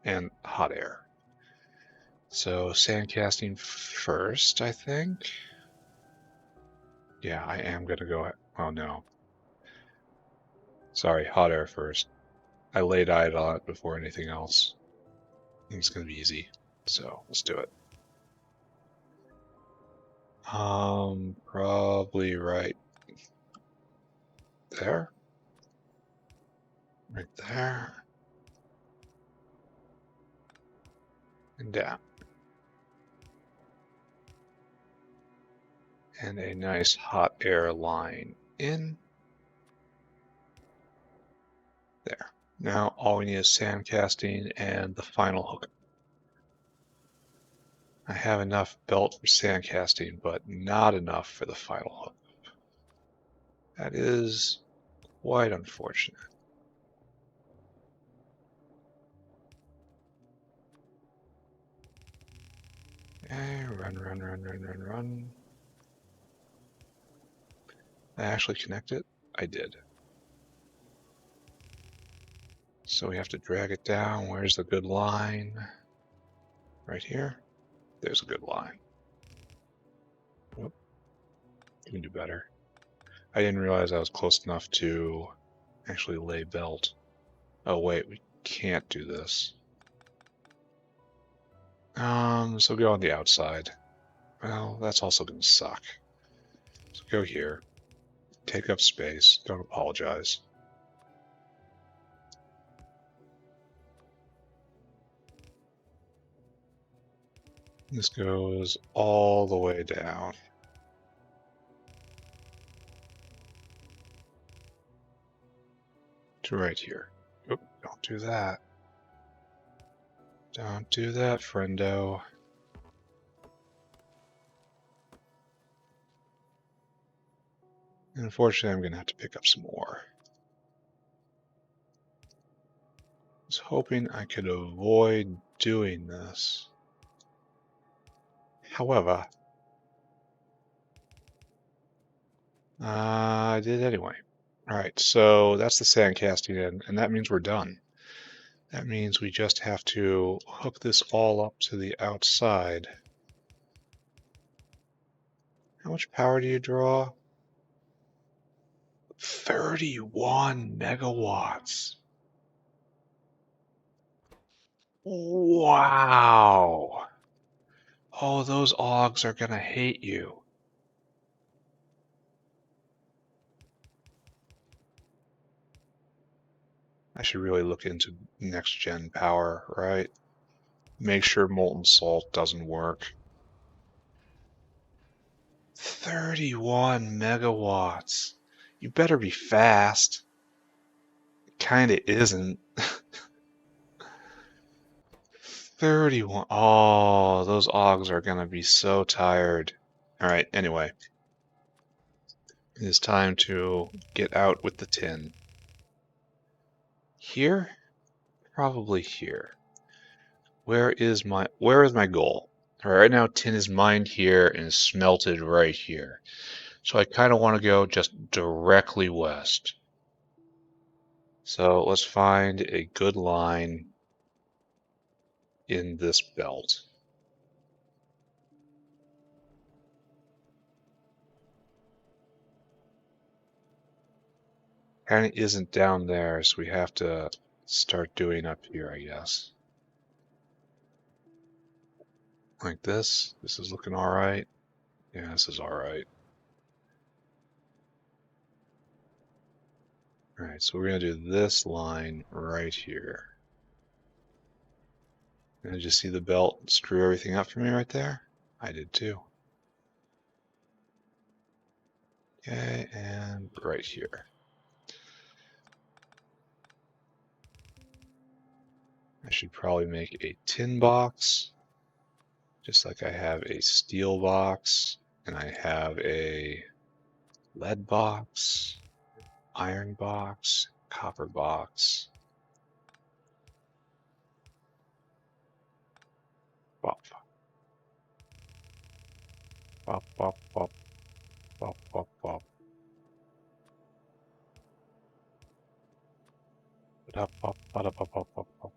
and hot air. So sand casting first, I think. Yeah, I am gonna go. Oh no. Sorry, hot air first. I laid eyed on it before anything else. I think it's gonna be easy. So let's do it. Probably right there. Right there. And down. And a nice hot air line in. There. Now all we need is sand casting and the final hook. I have enough belt for sand casting, but not enough for the final hook. That is quite unfortunate. Okay, run, run, run, run, run, run. I actually connect it? I did. So we have to drag it down. Where's the good line? Right here. There's a good line. Whoop. You can do better. I didn't realize I was close enough to actually lay belt. Oh wait, we can't do this. So go on the outside. Well, that's also gonna suck. So go here. Take up space. Don't apologize. This goes all the way down. To right here. Oop, don't do that. Don't do that, friendo. And unfortunately, I'm going to have to pick up some more. I was hoping I could avoid doing this. However, I did anyway. Alright, so that's the sand casting in, and that means we're done. That means we just have to hook this all up to the outside. How much power do you draw? 31 megawatts. Wow. Oh, those augs are gonna hate you. I should really look into next-gen power, right? Make sure molten salt doesn't work. 31 megawatts. You better be fast. Kinda isn't. 31. Oh, those Augs are gonna be so tired. Alright, anyway. It is time to get out with the tin. Here? Probably here. Where is my goal? All right now tin is mined here and is smelted right here. So I kind of want to go just directly west. So let's find a good line in this belt. Kind of isn't down there, so we have to start doing up here, I guess. Like this. This is looking all right. Yeah, this is all right. All right, so we're going to do this line right here. Did you see the belt screw everything up for me right there? I did too. Okay, and right here. I should probably make a tin box, just like I have a steel box, and I have a lead box, iron box, copper box. Bop, bop, bop, bop, bop, bop, bop. Bop, bop, bop, bop, bop, bop, bop.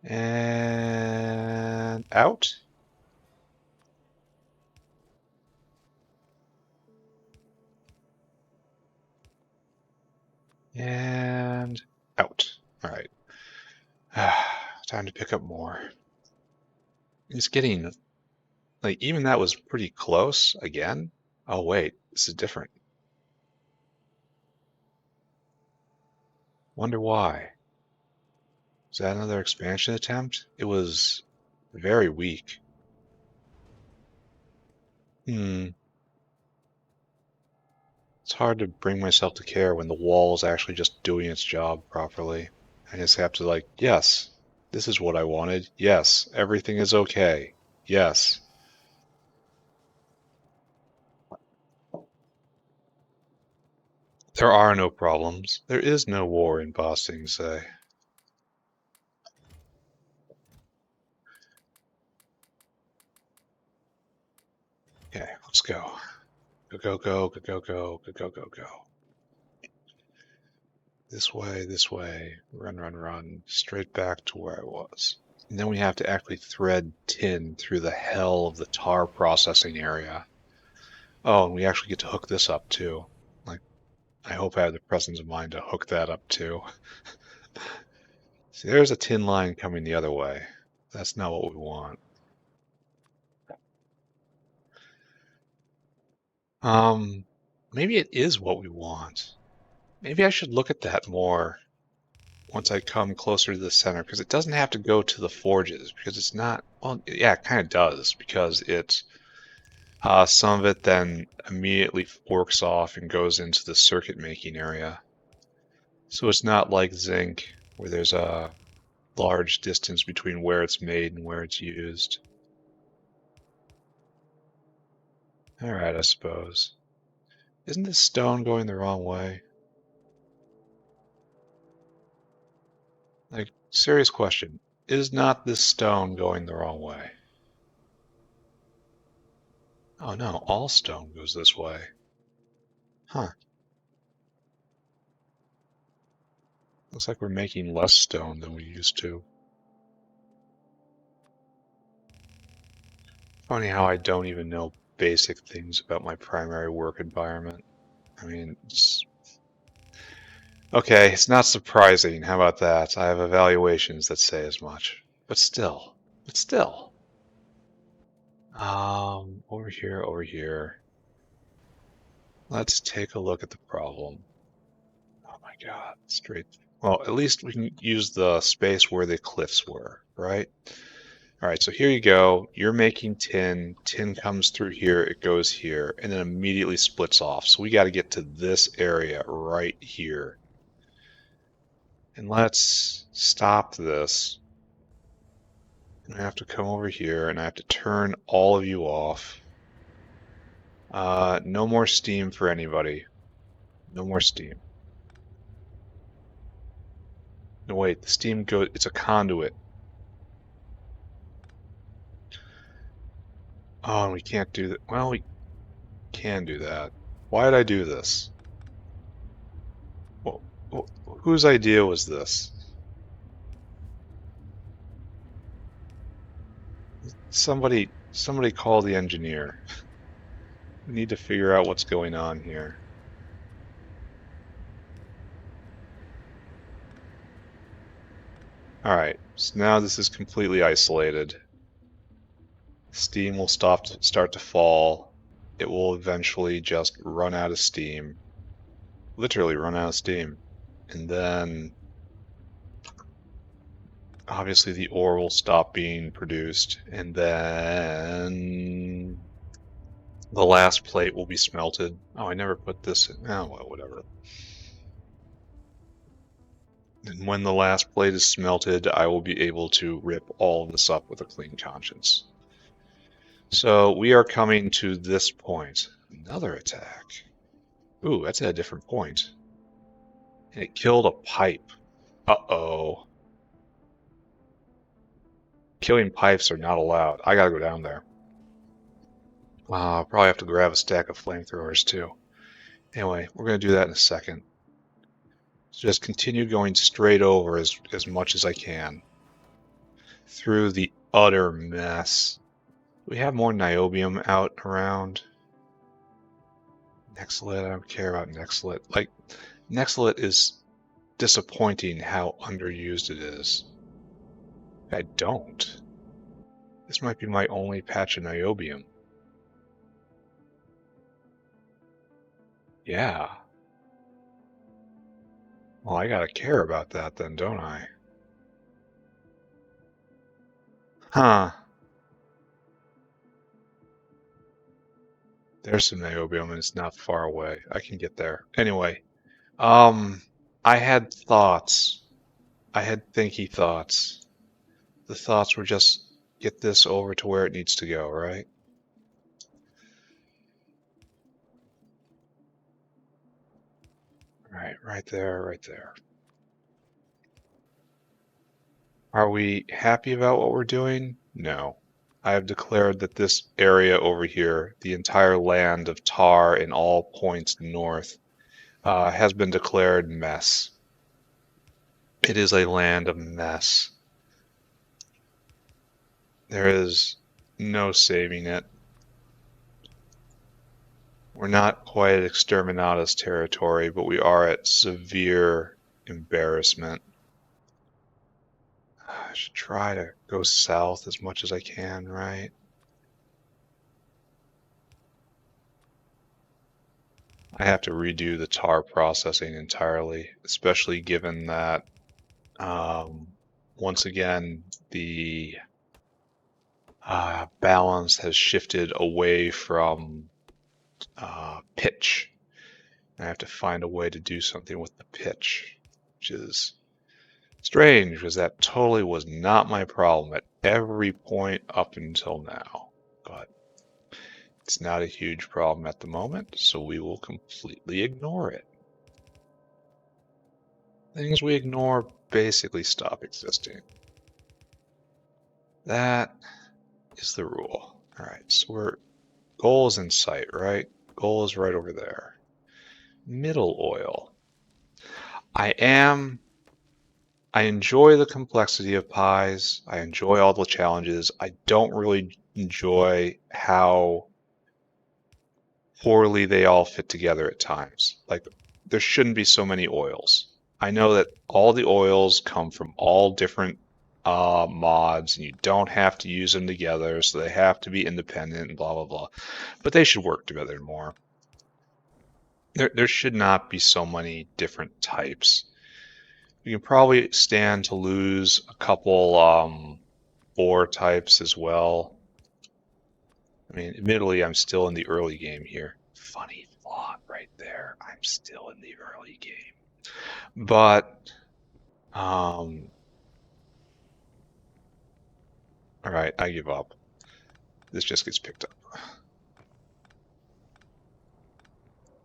And out. And out. All right. Time to pick up more. It's getting, like, even that was pretty close again. Oh, wait, this is different. Wonder why. Is that another expansion attempt? It was very weak. It's hard to bring myself to care when the wall's actually just doing its job properly. I just have to, like, yes, this is what I wanted. Yes, everything is okay. Yes. There are no problems. There is no war in Ba Sing Se. Okay, let's go. Go, go, go, go, go, go, go, go, go, go. This way, run, run, run, straight back to where I was. And then we have to actually thread tin through the hell of the tar processing area. Oh, and we actually get to hook this up too. Like, I hope I have the presence of mind to hook that up too. See, there's a tin line coming the other way. That's not what we want. Maybe it is what we want. Maybe I should look at that more once I come closer to the center, because it doesn't have to go to the forges, because it's not, well, yeah, it kind of does, because it, some of it then immediately forks off and goes into the circuit making area. So it's not like zinc, where there's a large distance between where it's made and where it's used. Alright, I suppose. Isn't this stone going the wrong way? Like, serious question. Is not this stone going the wrong way? Oh no, all stone goes this way. Huh. Looks like we're making less stone than we used to. Funny how I don't even know basic things about my primary work environment. I mean, okay, it's not surprising. How about that? I have evaluations that say as much. But still. But still. Over here, over here. Let's take a look at the problem. my God, straight. Well, at least we can use the space where the cliffs were, right? All right, so here you go. You're making tin. Tin comes through here, it goes here, and then immediately splits off. So we got to get to this area right here. And let's stop this. I have to come over here, and I have to turn all of you off. No more steam for anybody. No more steam. No, wait, the steam goes, it's a conduit. Oh, and we can't do that. Well, we can do that. Why did I do this? Well, whose idea was this? Somebody call the engineer. We need to figure out what's going on here. Alright, so now this is completely isolated. Steam will start to fall. It will eventually just run out of steam. Literally run out of steam. And then obviously the ore will stop being produced, and then the last plate will be smelted. Oh, I never put this in. Oh, well, whatever. And when the last plate is smelted, I will be able to rip all of this up with a clean conscience. So we are coming to this point. Another attack. Ooh, that's at a different point. And it killed a pipe. Uh-oh. Killing pipes are not allowed. I gotta go down there. I'll probably have to grab a stack of flamethrowers too. Anyway, we're gonna do that in a second. So just continue going straight over as much as I can through the utter mess. We have more niobium out around. Nexalit, I don't care about Nexalit. Like, Nexalit is disappointing how underused it is. I don't. This might be my only patch of niobium. Yeah. Well, I gotta care about that then, don't I? Huh. There's some niobium and it's not far away. I can get there. Anyway, I had thoughts. I had thinky thoughts. The thoughts were just get this over to where it needs to go, right? Right there, right there. Are we happy about what we're doing? No. I have declared that this area over here, the entire land of tar in all points north, has been declared mess. It is a land of mess. There is no saving it. We're not quite at exterminatus territory, but we are at severe embarrassment. I should try to go south as much as I can, right? I have to redo the tar processing entirely, especially given that, once again, the balance has shifted away from pitch. I have to find a way to do something with the pitch, which is strange because that totally was not my problem at every point up until now. But it's not a huge problem at the moment, so we will completely ignore it. Things we ignore basically stop existing. That is the rule. All right, so goal is in sight, right? Goal is right over there. Middle oil. I enjoy the complexity of pies. I enjoy all the challenges. I don't really enjoy how poorly they all fit together at times. Like, there shouldn't be so many oils. I know that all the oils come from all different mods, and you don't have to use them together, so they have to be independent and blah, blah, blah. But they should work together more. There should not be so many different types. You can probably stand to lose a couple ore types as well. I mean, admittedly, I'm still in the early game here. Funny thought right there. I'm still in the early game. But, all right, I give up. This just gets picked up.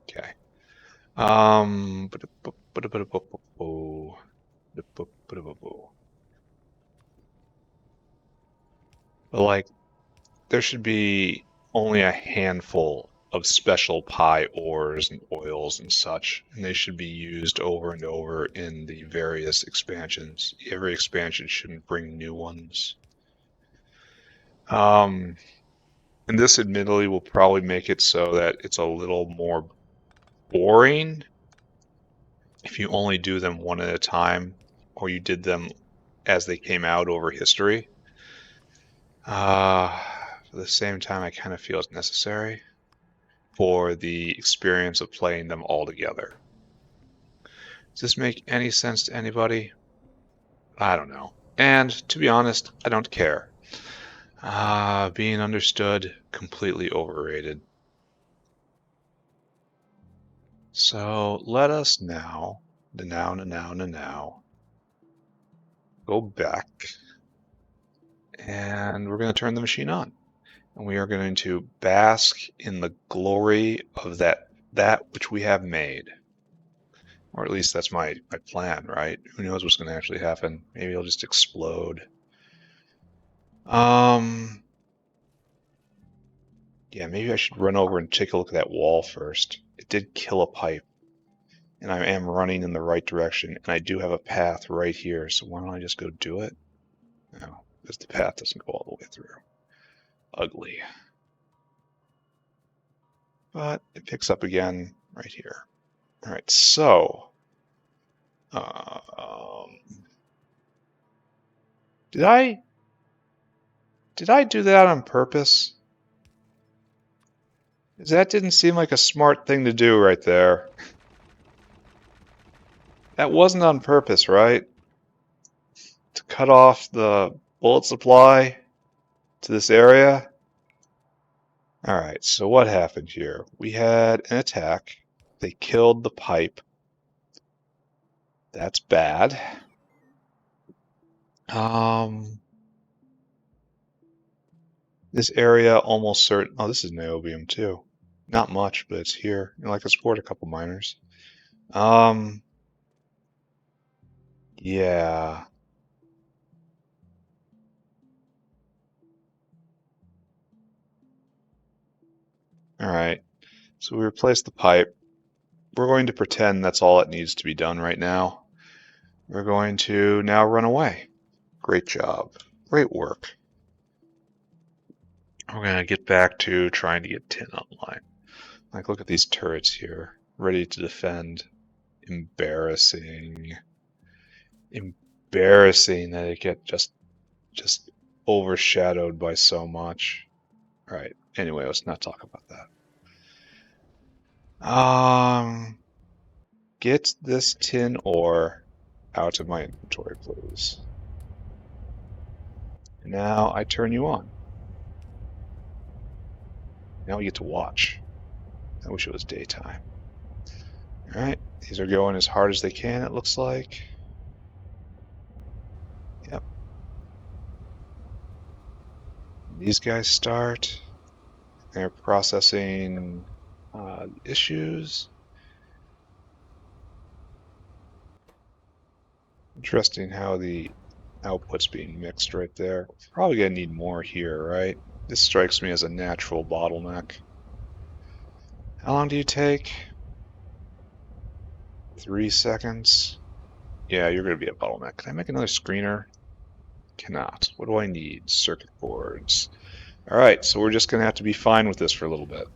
Okay. But like, there should be only a handful of special pi ores and oils and such, and they should be used over and over in the various expansions. Every expansion shouldn't bring new ones. And this admittedly will probably make it so that it's a little more boring if you only do them one at a time, or you did them as they came out over history. At the same time, I kind of feel it's necessary for the experience of playing them all together. Does this make any sense to anybody? I don't know. And to be honest, I don't care. Being understood, completely overrated. So let us now go back, and we're going to turn the machine on. And we are going to bask in the glory of that which we have made. Or at least that's my plan, right? Who knows what's going to actually happen? Maybe it'll just explode. Yeah, maybe I should run over and take a look at that wall first. It did kill a pipe, and I am running in the right direction, and I do have a path right here, so why don't I just go do it? No, because the path doesn't go all the way through. Ugly. But it picks up again right here. All right, so did I do that on purpose? Because that didn't seem like a smart thing to do right there. That wasn't on purpose, right? To cut off the bullet supply to this area? Alright, so what happened here? We had an attack. They killed the pipe. That's bad. This area almost certain. Oh, this is niobium too. Not much, but it's here. You know, I can support a couple miners. Yeah. Alright, so we replaced the pipe. We're going to pretend that's all that needs to be done right now. We're going to now run away. Great job. Great work. We're going to get back to trying to get tin online. Like, look at these turrets here. Ready to defend. Embarrassing. Embarrassing that it get just overshadowed by so much. All right. Anyway, let's not talk about that. Get this tin ore out of my inventory, please. And now I turn you on. Now we get to watch. I wish it was daytime. All right, these are going as hard as they can, it looks like. Yep. These guys start. They're processing issues. Interesting how the output's being mixed right there. Probably gonna need more here, right? This strikes me as a natural bottleneck. How long do you take? 3 seconds? Yeah, you're gonna be a bottleneck. Can I make another screener? Cannot. What do I need? Circuit boards. Alright, so we're just gonna have to be fine with this for a little bit.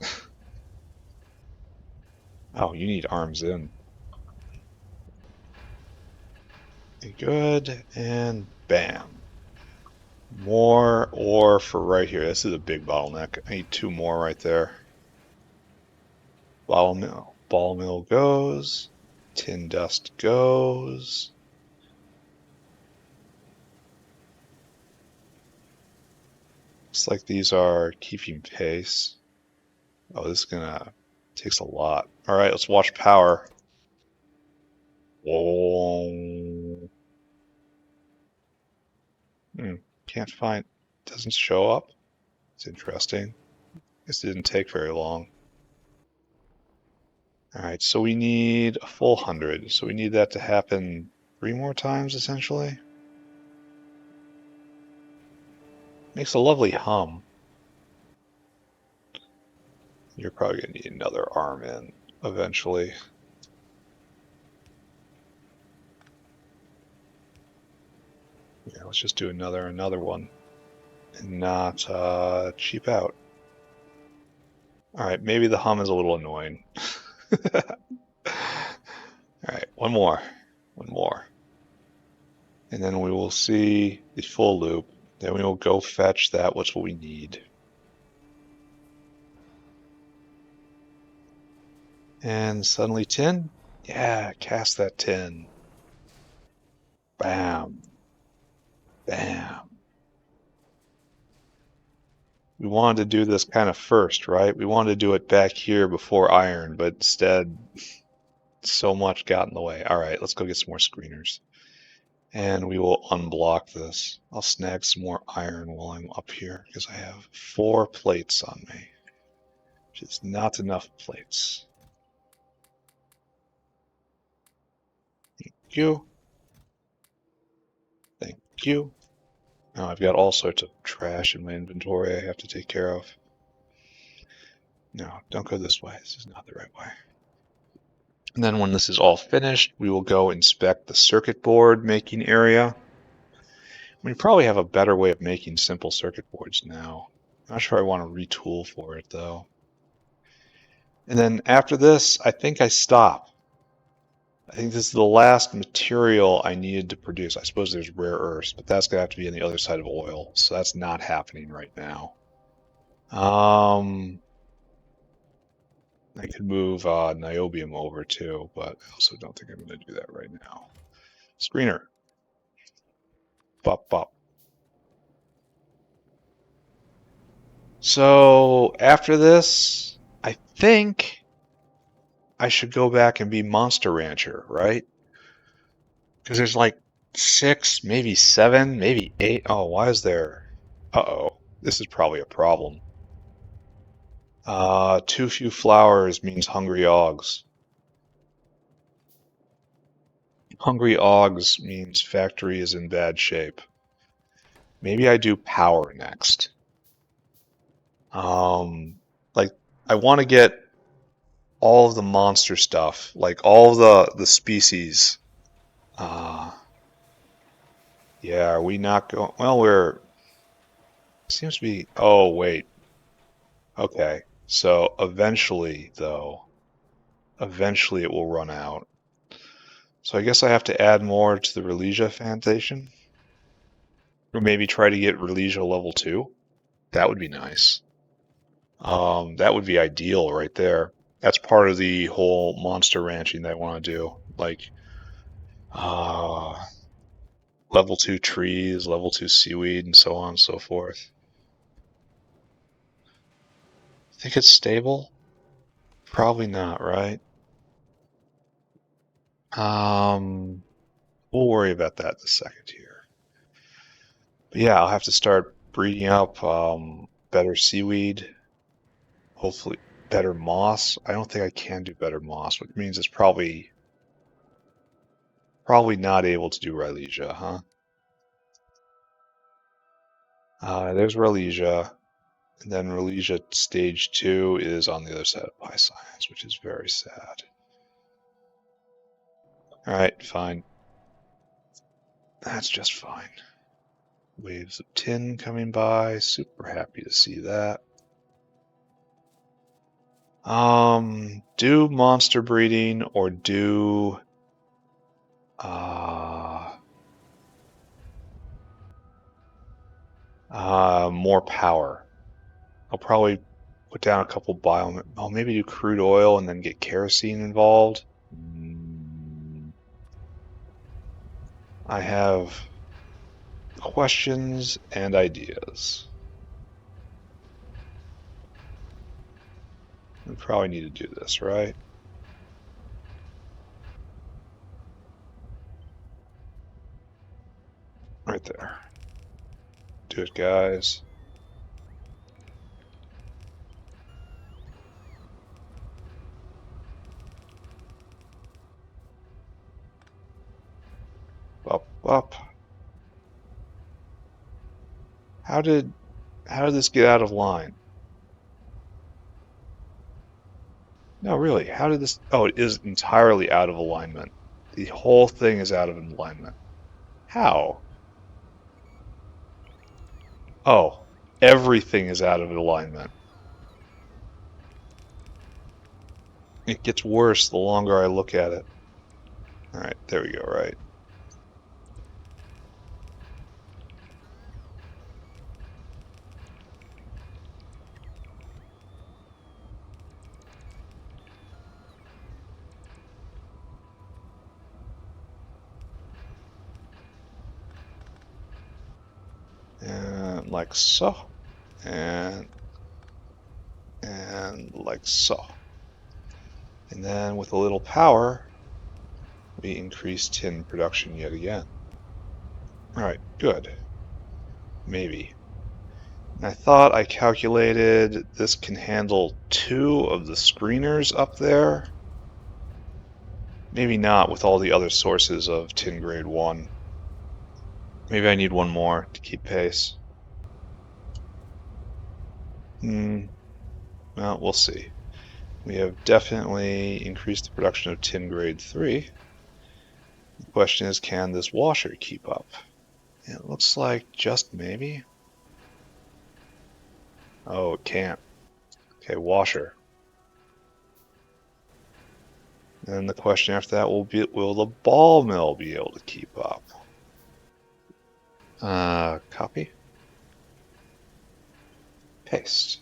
Oh, you need arms in. Good, and bam. More ore for right here. This is a big bottleneck. I need 2 more right there. Bottleneck. Ball mill goes. Tin dust goes. Looks like these are keeping pace. Oh, this is gonna takes a lot. All right, let's watch power. Whoa. Can't find. Doesn't show up. It's interesting. This didn't take very long. All right, so we need a full 100. So we need that to happen 3 more times, essentially. Makes a lovely hum. You're probably going to need another arm in eventually. Yeah, let's just do another one and not cheap out. All right, maybe the hum is a little annoying. All right, one more. And then we will see the full loop. Then we will go fetch that, what's what we need. And suddenly tin? Yeah, cast that tin. Bam. Bam. We wanted to do this kind of first, right? We wanted to do it back here before iron, but instead so much got in the way. All right, let's go get some more screeners. And we will unblock this. I'll snag some more iron while I'm up here because I have 4 plates on me, which is not enough plates. Thank you. Thank you. Now I've got all sorts of trash in my inventory I have to take care of. No, don't go this way. This is not the right way. And then when this is all finished, we will go inspect the circuit board making area. We probably have a better way of making simple circuit boards now. I'm not sure I want to retool for it though. And then after this, I think I stop. I think this is the last material I needed to produce. I suppose there's rare earths, but that's going to have to be on the other side of oil, so that's not happening right now. I could move niobium over too, but I also don't think I'm going to do that right now. Screener. Bop, bop. So after this, I think I should go back and be Monster Rancher, right? Because there's like 6, maybe 7, maybe 8. Oh, why is there? Uh-oh. This is probably a problem. Too few flowers means hungry augs. Hungry augs means factory is in bad shape. Maybe I do power next. Like I want to get all of the monster stuff, like all the species. Yeah, are we not going? Well, we're seems to be. Oh wait. Okay. So eventually, though, eventually it will run out. So I guess I have to add more to the Relesia Foundation. Or maybe try to get Relesia level 2. That would be nice. That would be ideal right there. That's part of the whole monster ranching that I want to do. Like, level 2 trees, level 2 seaweed, and so on and so forth. Think it's stable? Probably not, right? We'll worry about that in a second here. But yeah, I'll have to start breeding up better seaweed. Hopefully better moss. I don't think I can do better moss, which means it's probably not able to do Rhylesia, huh? There's Rhylesia, and then Rhylesia stage 2 is on the other side of Piscience, which is very sad. Alright, fine. That's just fine. Waves of tin coming by, super happy to see that. Do monster breeding or do more power. I'll probably put down a couple maybe do crude oil and then get kerosene involved. I have questions and ideas. We probably need to do this, right? Right there. Do it, guys. Up, up. How did this get out of line? No, really. How did this? Oh, it is entirely out of alignment. The whole thing is out of alignment. How? Oh, everything is out of alignment. It gets worse the longer I look at it. All right, there we go, right? And like so. And like so. And then with a little power, we increase tin production yet again. All right, good. Maybe. I thought I calculated this can handle 2 of the screeners up there. Maybe not with all the other sources of tin grade 1. Maybe I need one more to keep pace. Well, we'll see. We have definitely increased the production of tin grade 3. The question is, can this washer keep up? It looks like just maybe. Oh, it can't. Okay, washer. And the question after that will be, will the ball mill be able to keep up? Copy. Paste.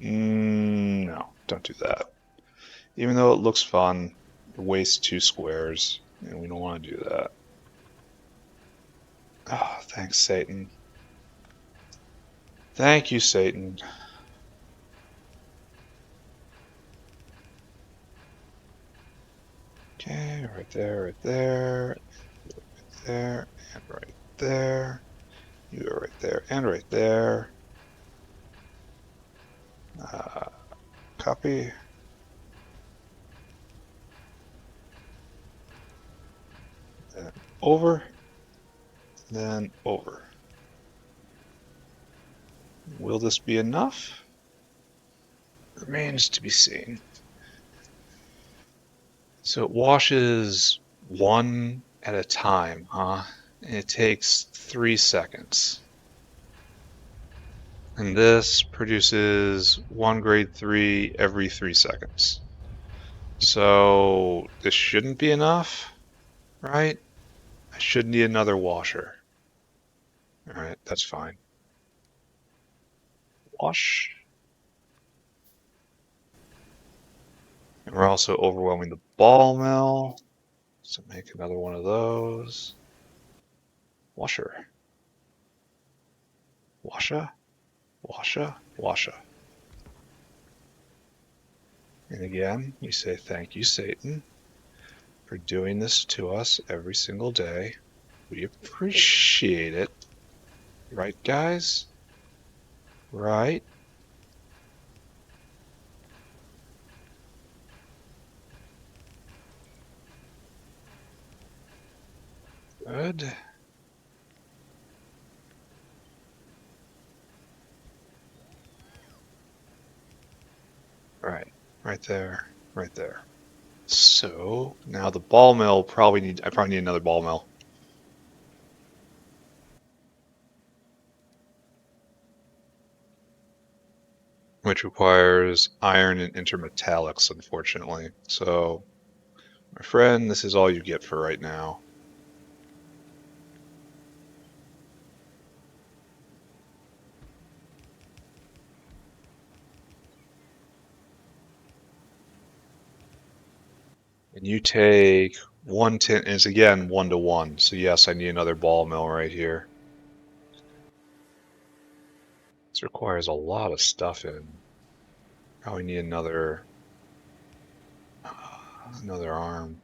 No, don't do that. Even though it looks fun, it wastes 2 squares, and we don't want to do that. Oh, thanks, Satan. Thank you, Satan. Okay, right there, right there, right there, and right there. You are right there, and right there. Copy. Then over. Then over. Will this be enough? Remains to be seen. So it washes 1 at a time, huh? And it takes 3 seconds. And this produces 1 grade 3 every 3 seconds. So this shouldn't be enough, right? I should need another washer. All right, that's fine. Wash. And we're also overwhelming the ball mill. So make another one of those. Washer. Washa. Washa. Washa. And again, we say thank you, Satan, for doing this to us every single day. We appreciate it. Right, guys? Right? Good. Right. Right there. Right there. So now the ball mill I probably need another ball mill. Which requires iron and intermetallics, unfortunately. So, my friend, this is all you get for right now. And you take 1 tin, and it's again 1 to 1. So yes, I need another ball mill right here. This requires a lot of stuff in. Probably need another arm.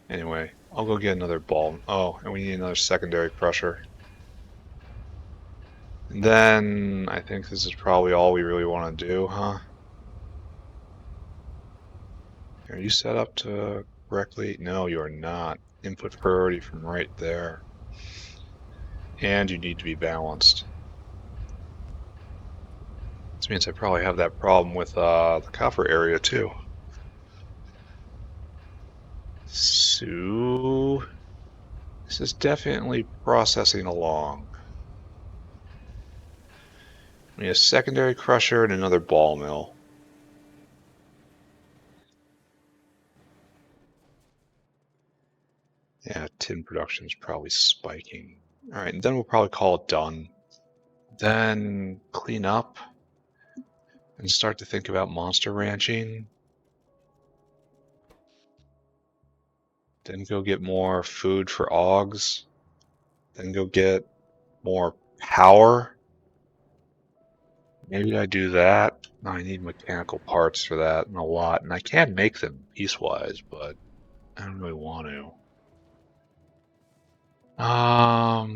Anyway, I'll go get another ball. Oh, and we need another secondary crusher. And then I think this is probably all we really want to do, huh? Are you set up to correctly? No, you are not. Input priority from right there. And you need to be balanced. This means I probably have that problem with the copper area too. So this is definitely processing along. We need a secondary crusher and another ball mill. Yeah, tin production is probably spiking. All right, and then we'll probably call it done. Then clean up and start to think about monster ranching. Then go get more food for Augs. Then go get more power. Maybe I do that. No, I need mechanical parts for that and a lot. And I can make them piecewise, but I don't really want to. I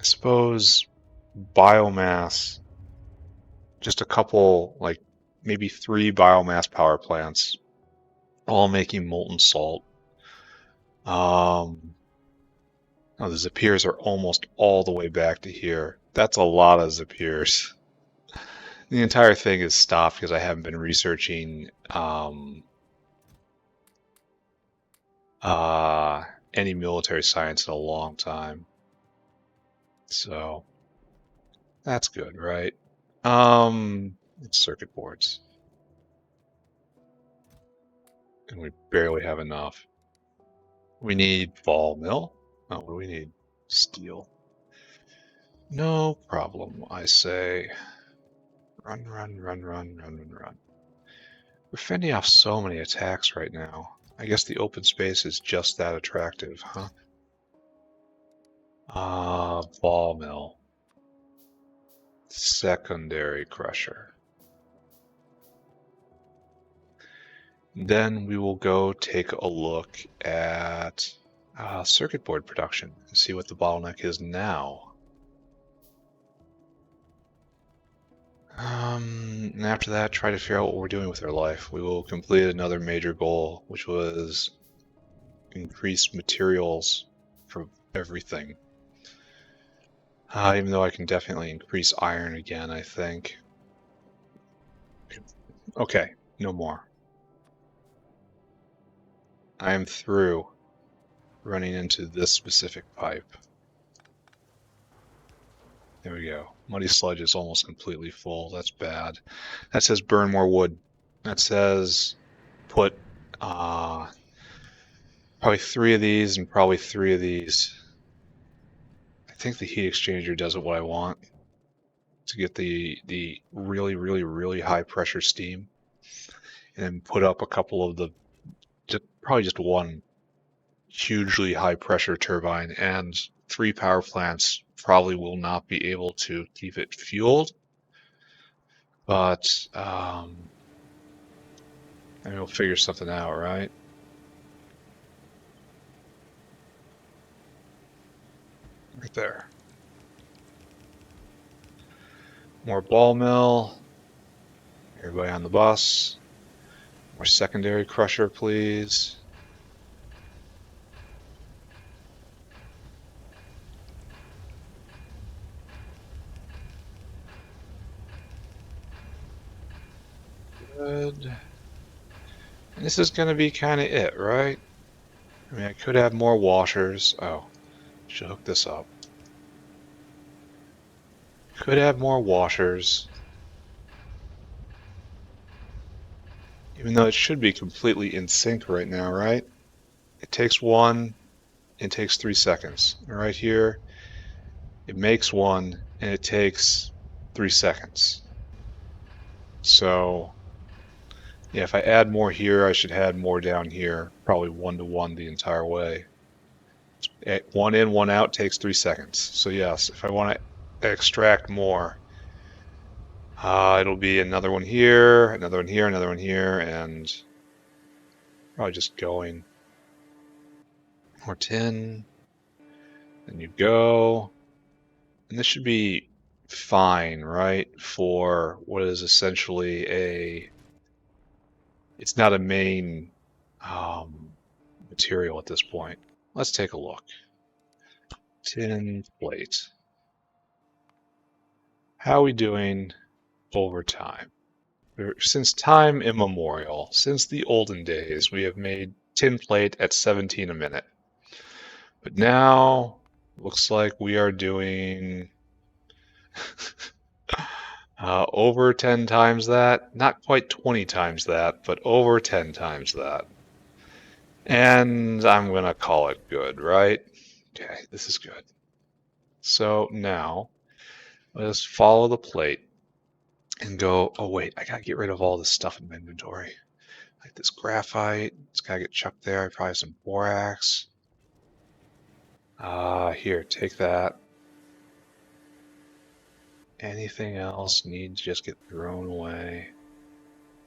suppose biomass, just a couple, like maybe 3 biomass power plants, all making molten salt. Oh, the Zapirs are almost all the way back to here. That's a lot of Zapirs. The entire thing is stopped because I haven't been researching any military science in a long time. So that's good, right? It's circuit boards. And we barely have enough. We need ball mill. Oh, what do we need? Steel. No problem, I say. Run, run, run, run, run, run, run. We're fending off so many attacks right now. I guess the open space is just that attractive, huh? Ball mill. Secondary crusher. Then we will go take a look at circuit board production and see what the bottleneck is now. And after that, try to figure out what we're doing with our life. We will complete another major goal, which was increase materials for everything. Even though I can definitely increase iron again, I think. Okay, no more. I am through running into this specific pipe. There we go. Muddy sludge is almost completely full. That's bad. That says burn more wood. That says put probably 3 of these and probably 3 of these. I think the heat exchanger does what I want to get the really, really, really high pressure steam, and then put up a couple of the probably just one hugely high pressure turbine, and 3 power plants probably will not be able to keep it fueled, but maybe we'll figure something out, right? Right there. More ball mill. Everybody on the bus. More secondary crusher, please. Good. And this is going to be kind of it, right? I mean, I could have more washers. Oh, should hook this up. Could have more washers. Even though it should be completely in sync right now, right? It takes 1, it takes 3 seconds. And right here, it makes 1, and it takes 3 seconds. So yeah, if I add more here, I should add more down here, probably 1-to-1 the entire way. One in, one out takes 3 seconds. So yes, if I want to extract more, it'll be another one here, another one here, another one here, and probably just going. More tin, and you go. And this should be fine, right? For what is essentially it's not a main material at this point. Let's take a look. Tin plate. How are we doing over time? Since time immemorial, since the olden days, we have made tin plate at 17 a minute. But now, looks like we are doing over 10 times that. Not quite 20 times that, but over 10 times that. And I'm going to call it good, right? Okay, this is good. So now, let's follow the plate and go, oh wait, I gotta get rid of all this stuff in my inventory. Like this graphite, it's gotta get chucked there. I probably have some borax. Here, take that. Anything else need to just get thrown away.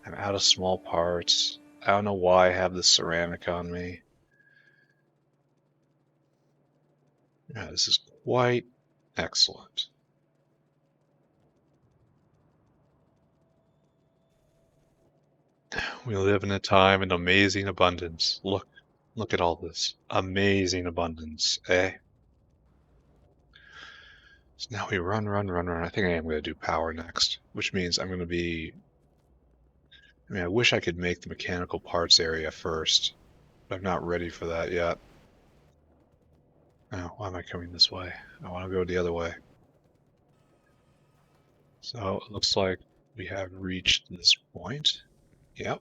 I'm out of small parts. I don't know why I have this ceramic on me. Yeah, this is quite excellent. We live in a time in amazing abundance. Look at all this. Amazing abundance, eh? So now we run. I think I am going to do power next, which means I'm going to be... I mean, I wish I could make the mechanical parts area first, but I'm not ready for that yet. Oh, why am I coming this way? I want to go the other way. So it looks like we have reached this point. Yep.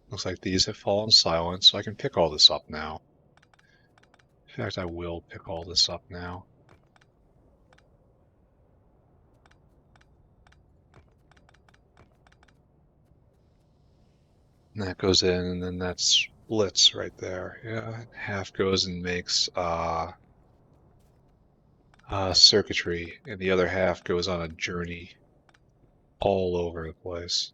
Looks like these have fallen silent, so I can pick all this up now. In fact, I will pick all this up now. And that goes in, and then that splits right there. Yeah, half goes and makes circuitry, and the other half goes on a journey all over the place.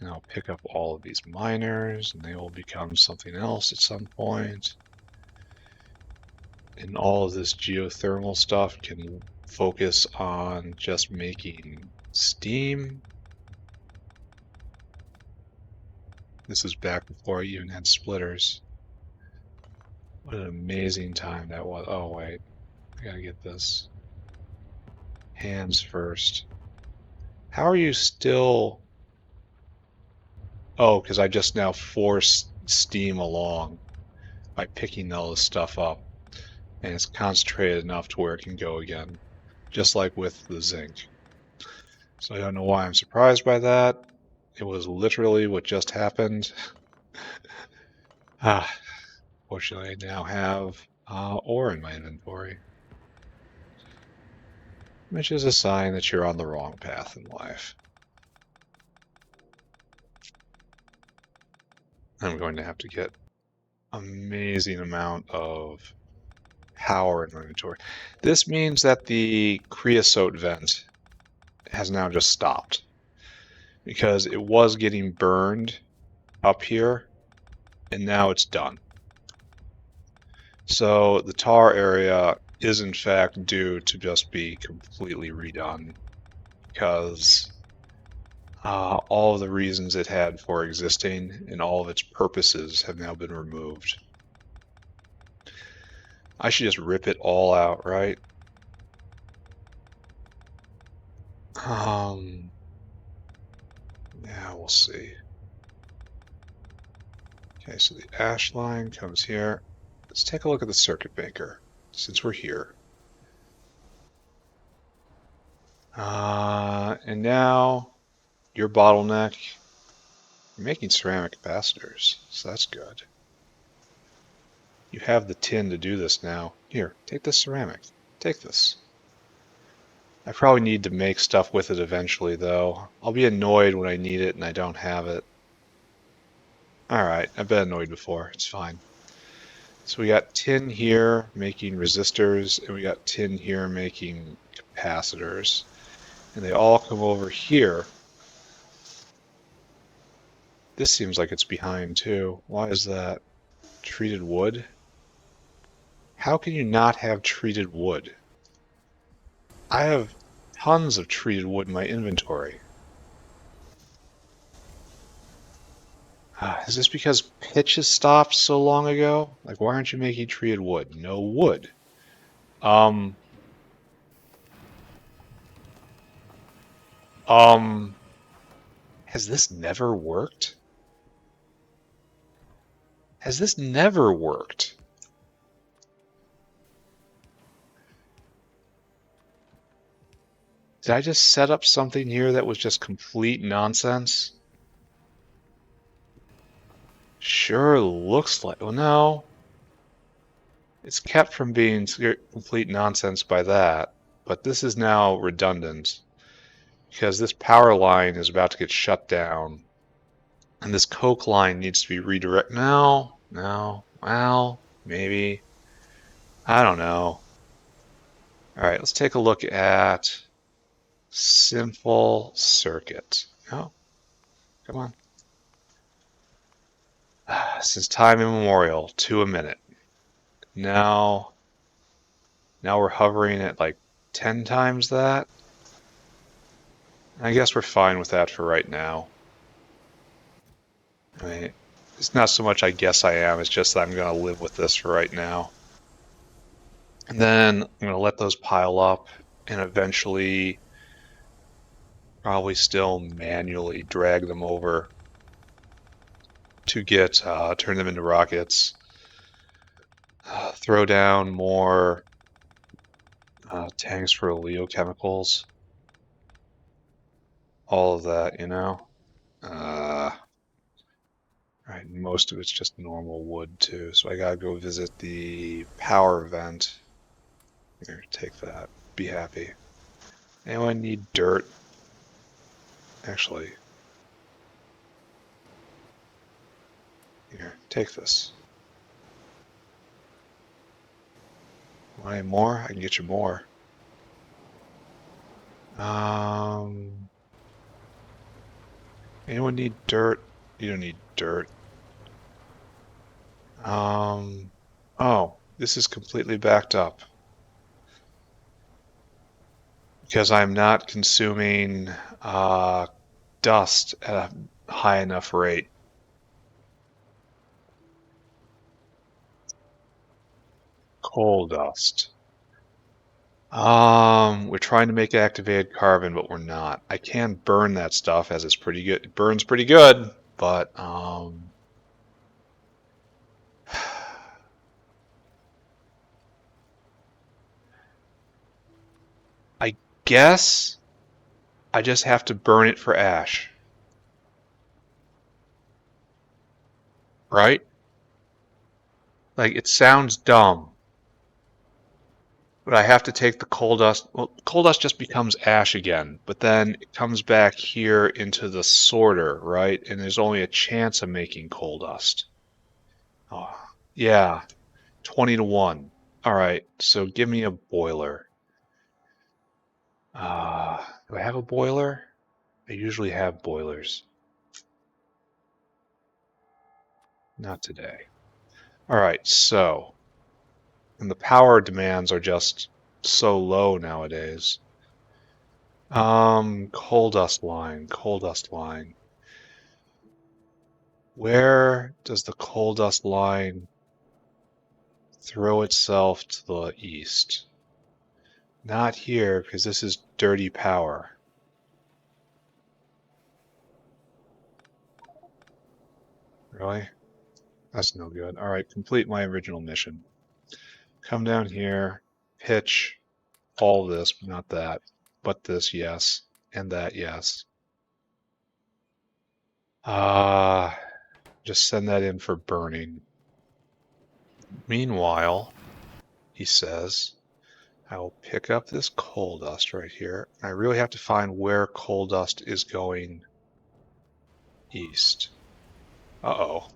And I'll pick up all of these miners, and they will become something else at some point. And all of this geothermal stuff can focus on just making steam. This is back before I even had splitters. What an amazing time that was. Oh, wait. I gotta get this. Hands first. How are you still... Oh, because I just now force steam along by picking all this stuff up. And it's concentrated enough to where it can go again. Just like with the zinc. So I don't know why I'm surprised by that. It was literally what just happened. Fortunately, I now have ore in my inventory, which is a sign that you're on the wrong path in life. I'm going to have to get amazing amount of power in my inventory. This means that the creosote vent has now just stopped because it was getting burned up here and now it's done. So the tar area is in fact due to just be completely redone because all of the reasons it had for existing and all of its purposes have now been removed. I should just rip it all out, right? Yeah, we'll see. Okay, so the ash line comes here. Let's take a look at the circuit breaker, since we're here. And now, your bottleneck, you're making ceramic capacitors, so that's good. You have the tin to do this now. Here, take this ceramic. Take this. I probably need to make stuff with it eventually, though. I'll be annoyed when I need it and I don't have it. Alright, I've been annoyed before. It's fine. So we got tin here making resistors, and we got tin here making capacitors. And they all come over here. This seems like it's behind, too. Why is that? Treated wood? How can you not have treated wood? I have tons of treated wood in my inventory. Is this because pitch has stopped so long ago? Like, why aren't you making treated wood? No wood. Um, has this never worked? Has this never worked? Did I just set up something here that was just complete nonsense? Sure looks like, well, no. It's kept from being complete nonsense by that, but this is now redundant because this power line is about to get shut down and this coke line needs to be redirected. No, well, maybe. I don't know. All right, let's take a look at simple circuit. Oh, come on. Since time immemorial, 2 a minute. Now we're hovering at like 10 times that. I guess we're fine with that for right now. I mean, it's not so much I guess I am, it's just that I'm going to live with this for right now. And then I'm going to let those pile up and eventually probably still manually drag them over to get turn them into rockets. Throw down more tanks for oleochemicals. All of that, you know. Right, most of it's just normal wood too, so I gotta go visit the power vent. Here, take that. Be happy. Anyone need dirt? Actually, here, take this. Want any more? I can get you more. Anyone need dirt? You don't need dirt. Oh, this is completely backed up. Because I'm not consuming dust at a high enough rate. Coal dust. We're trying to make activated carbon, but we're not. I can burn that stuff as it's pretty good. It burns pretty good, but I guess I just have to burn it for ash. Right? Like, it sounds dumb, but I have to take the coal dust. Well, coal dust just becomes ash again, but then it comes back here into the sorter, right? And there's only a chance of making coal dust. Oh, yeah, 20 to 1. All right, so give me a boiler. Do I have a boiler? I usually have boilers. Not today. All right, so, and the power demands are just so low nowadays. Coal dust line, coal dust line. Where does the coal dust line throw itself to the east? Not here, because this is dirty power. Really? That's no good. All right, complete my original mission. Come down here, pitch all this, but not that. But this, yes. And that, yes. Just send that in for burning. Meanwhile, he says, I will pick up this coal dust right here. I really have to find where coal dust is going east. Uh-oh.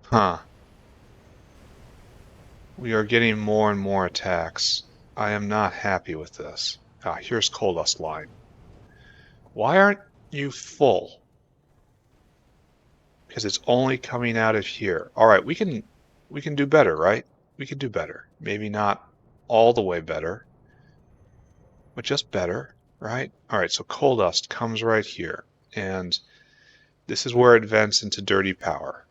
Huh. We are getting more and more attacks. I am not happy with this. Ah, here's coal dust line. Why aren't you full? Because it's only coming out of here. All right, we can do better, right? We can do better. Maybe not all the way better, but just better, right? All right, so coal dust comes right here, and this is where it vents into dirty power.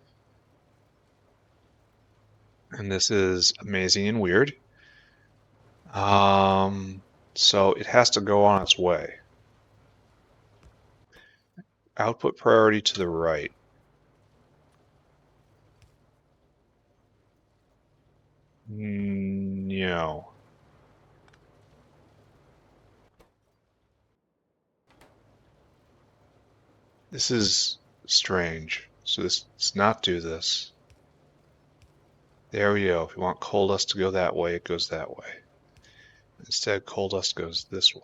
And this is amazing and weird. So it has to go on its way. Output priority to the right. No. This is strange. So let's not do this. There we go. If you want coal dust to go that way, it goes that way. Instead, coal dust goes this way.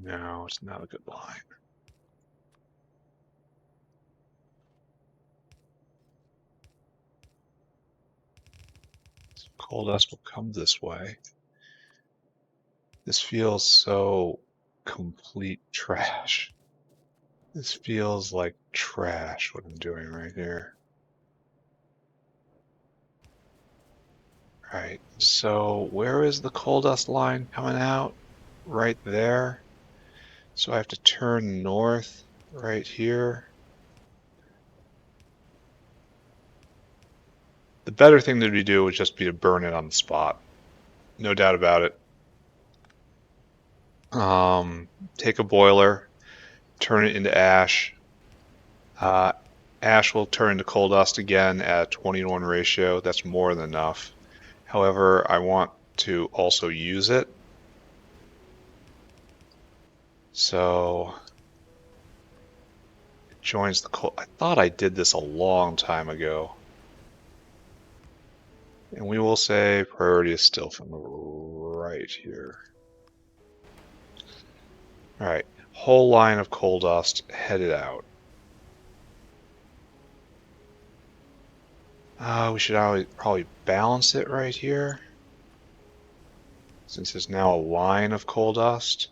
No, it's not a good line. So coal dust will come this way. This feels so complete trash. This feels like trash, what I'm doing right here. Right, so where is the coal dust line coming out? Right there. So I have to turn north right here. The better thing to do would just be to burn it on the spot. No doubt about it. Take a boiler, turn it into ash. Ash will turn into coal dust again at 20-to-1 ratio. That's more than enough. However, I want to also use it. So it joins the coal. I thought I did this a long time ago. And we will say priority is still from the right here. All right, whole line of coal dust headed out. We should probably balance it right here, since there's now a line of coal dust.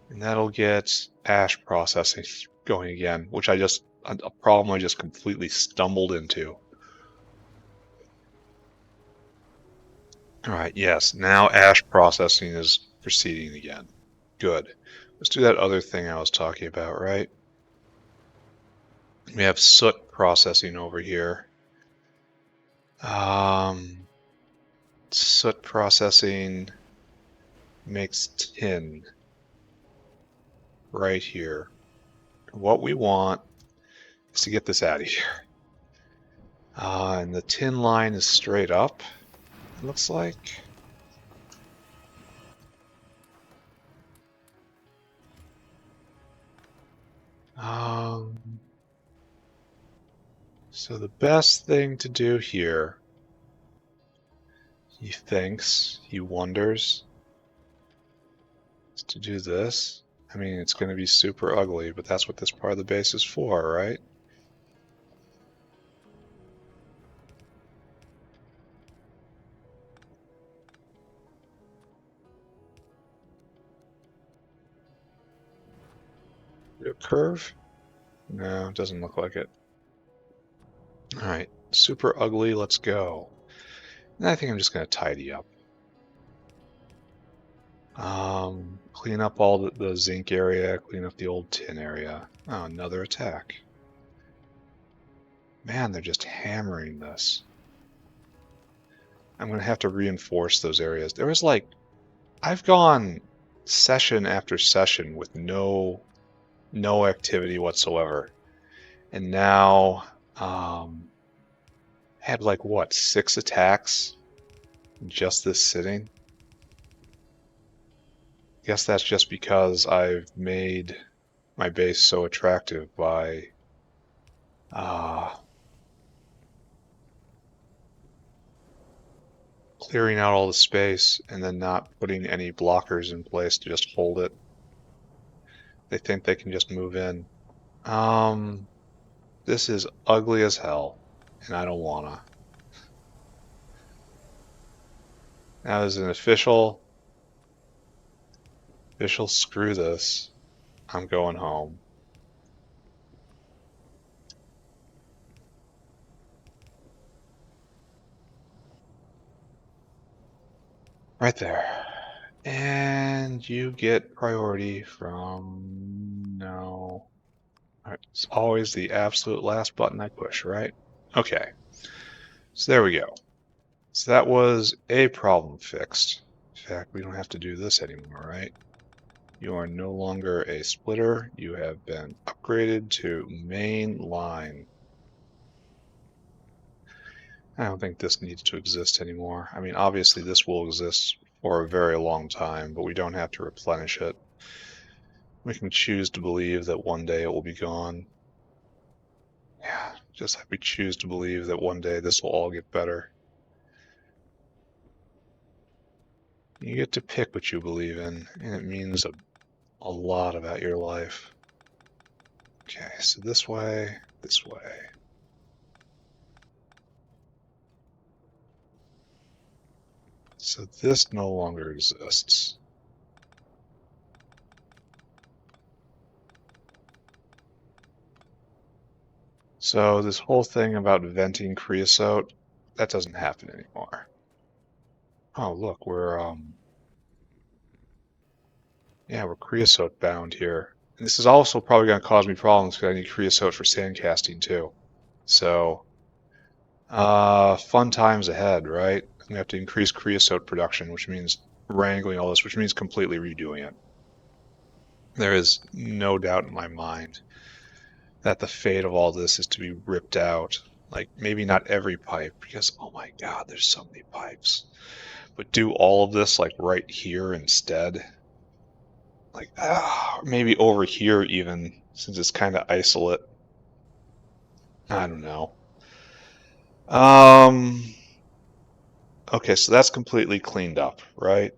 And that'll get ash processing going again, which a problem I just completely stumbled into. All right, yes, now ash processing is proceeding again. Good. Let's do that other thing I was talking about, right? We have soot processing over here. Soot processing makes tin right here. What we want is to get this out of here. And the tin line is straight up, it looks like. So the best thing to do here, he thinks, he wonders, is to do this. I mean, it's going to be super ugly, but that's what this part of the base is for, right? A curve? No, it doesn't look like it. Alright, super ugly, let's go. And I think I'm just going to tidy up. Clean up all the zinc area, clean up the old tin area. Oh, another attack. Man, they're just hammering this. I'm going to have to reinforce those areas. There was like, I've gone session after session with no activity whatsoever. And now, had like what, 6 attacks? Just this sitting? guess that's just because I've made my base so attractive by clearing out all the space and then not putting any blockers in place to just hold it. They think they can just move in. This is ugly as hell, and I don't wanna. Now as an official screw this. I'm going home. Right there. And you get priority from no. It's always the absolute last button I push, right? Okay. So there we go. So that was a problem fixed. In fact, we don't have to do this anymore, right? You are no longer a splitter. You have been upgraded to main line. I don't think this needs to exist anymore. I mean, obviously this will exist for a very long time, but we don't have to replenish it. We can choose to believe that one day it will be gone. Yeah, just like we choose to believe that one day this will all get better. You get to pick what you believe in, and it means a lot about your life. Okay, so this way, this way. So this no longer exists. So this whole thing about venting creosote, that doesn't happen anymore. Oh, look, we're creosote bound here. And this is also probably going to cause me problems because I need creosote for sand casting too. So, fun times ahead, right? I'm gonna have to increase creosote production, which means wrangling all this, which means completely redoing it. There is no doubt in my mind that the fate of all this is to be ripped out. Like, maybe not every pipe, because, oh my god, there's so many pipes. But do all of this, like, right here instead. Like, maybe over here even, since it's kind of isolate. I don't know. Okay, so that's completely cleaned up, right?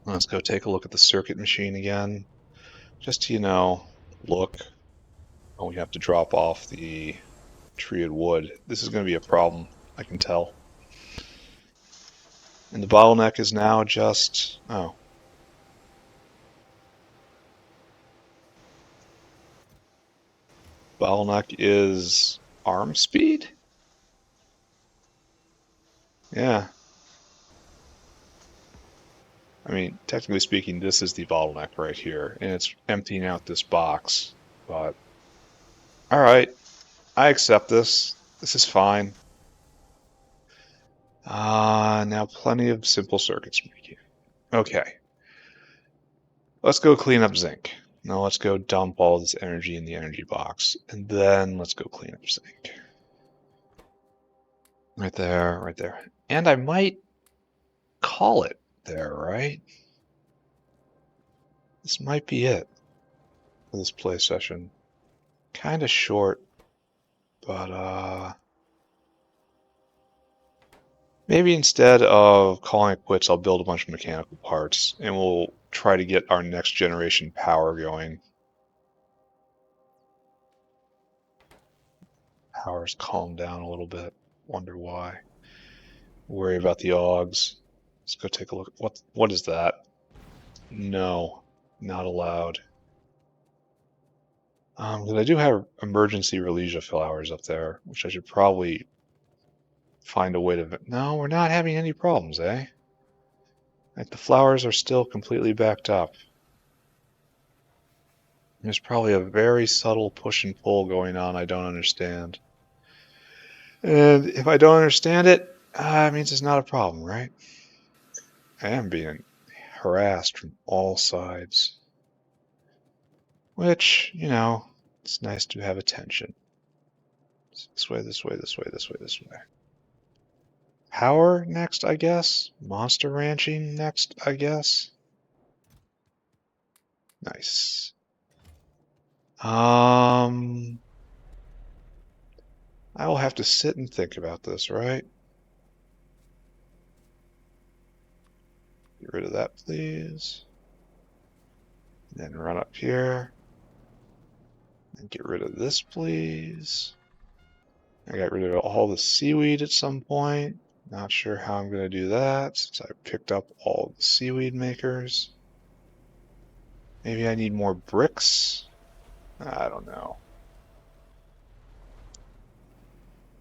Let's go take a look at the circuit machine again. Just to, look. Oh, we have to drop off the treated wood. This is going to be a problem, I can tell. And the bottleneck is now just, oh. Bottleneck is arm speed? Yeah. I mean, technically speaking, this is the bottleneck right here, and it's emptying out this box. But, alright, I accept this. This is fine. Now plenty of simple circuits making. Okay. Let's go clean up zinc. Now let's go dump all this energy in the energy box. And then let's go clean up zinc. Right there, right there. And I might call it there, right? This might be it for this play session. Kind of short, but maybe instead of calling it quits, I'll build a bunch of mechanical parts and we'll try to get our next generation power going. Power's calmed down a little bit. Wonder why. Worry about the augs. Let's go take a look. What is that? No, not allowed. Because I do have emergency Relesia flowers up there, which I should probably find a way to. No, we're not having any problems, eh? Like the flowers are still completely backed up. There's probably a very subtle push and pull going on I don't understand. And if I don't understand it, it means it's not a problem, right? I am being harassed from all sides. Which, it's nice to have attention. This way, this way, this way, this way, this way. Power next, I guess. Monster ranching next, I guess. Nice. I will have to sit and think about this, right? Get rid of that, please. Then run up here. And get rid of this, please. I got rid of all the seaweed at some point. Not sure how I'm going to do that since I picked up all the seaweed makers. Maybe I need more bricks? I don't know.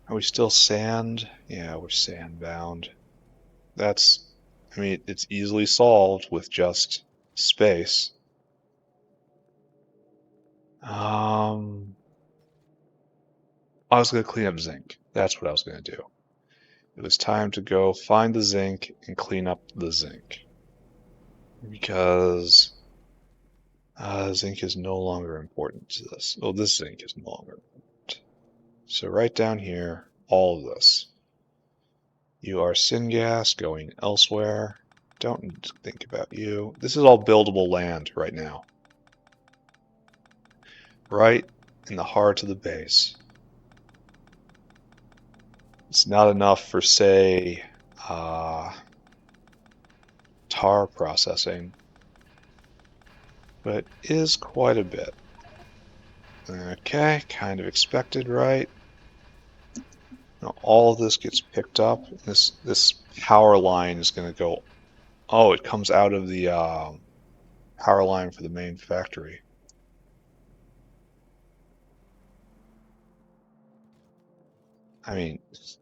Are we still sand? Yeah, we're sand bound. I mean, it's easily solved with just space. I was going to clean up zinc. That's what I was going to do. It was time to go find the zinc and clean up the zinc. Because zinc is no longer important to this. Well, this zinc is no longer important. So right down here, all of this. You are syngas going elsewhere. Don't think about you. This is all buildable land right now. Right in the heart of the base. It's not enough for, say, tar processing, but it is quite a bit. Okay, kind of expected, right? Now all of this gets picked up. This power line is going to go. Oh, it comes out of the power line for the main factory. I mean,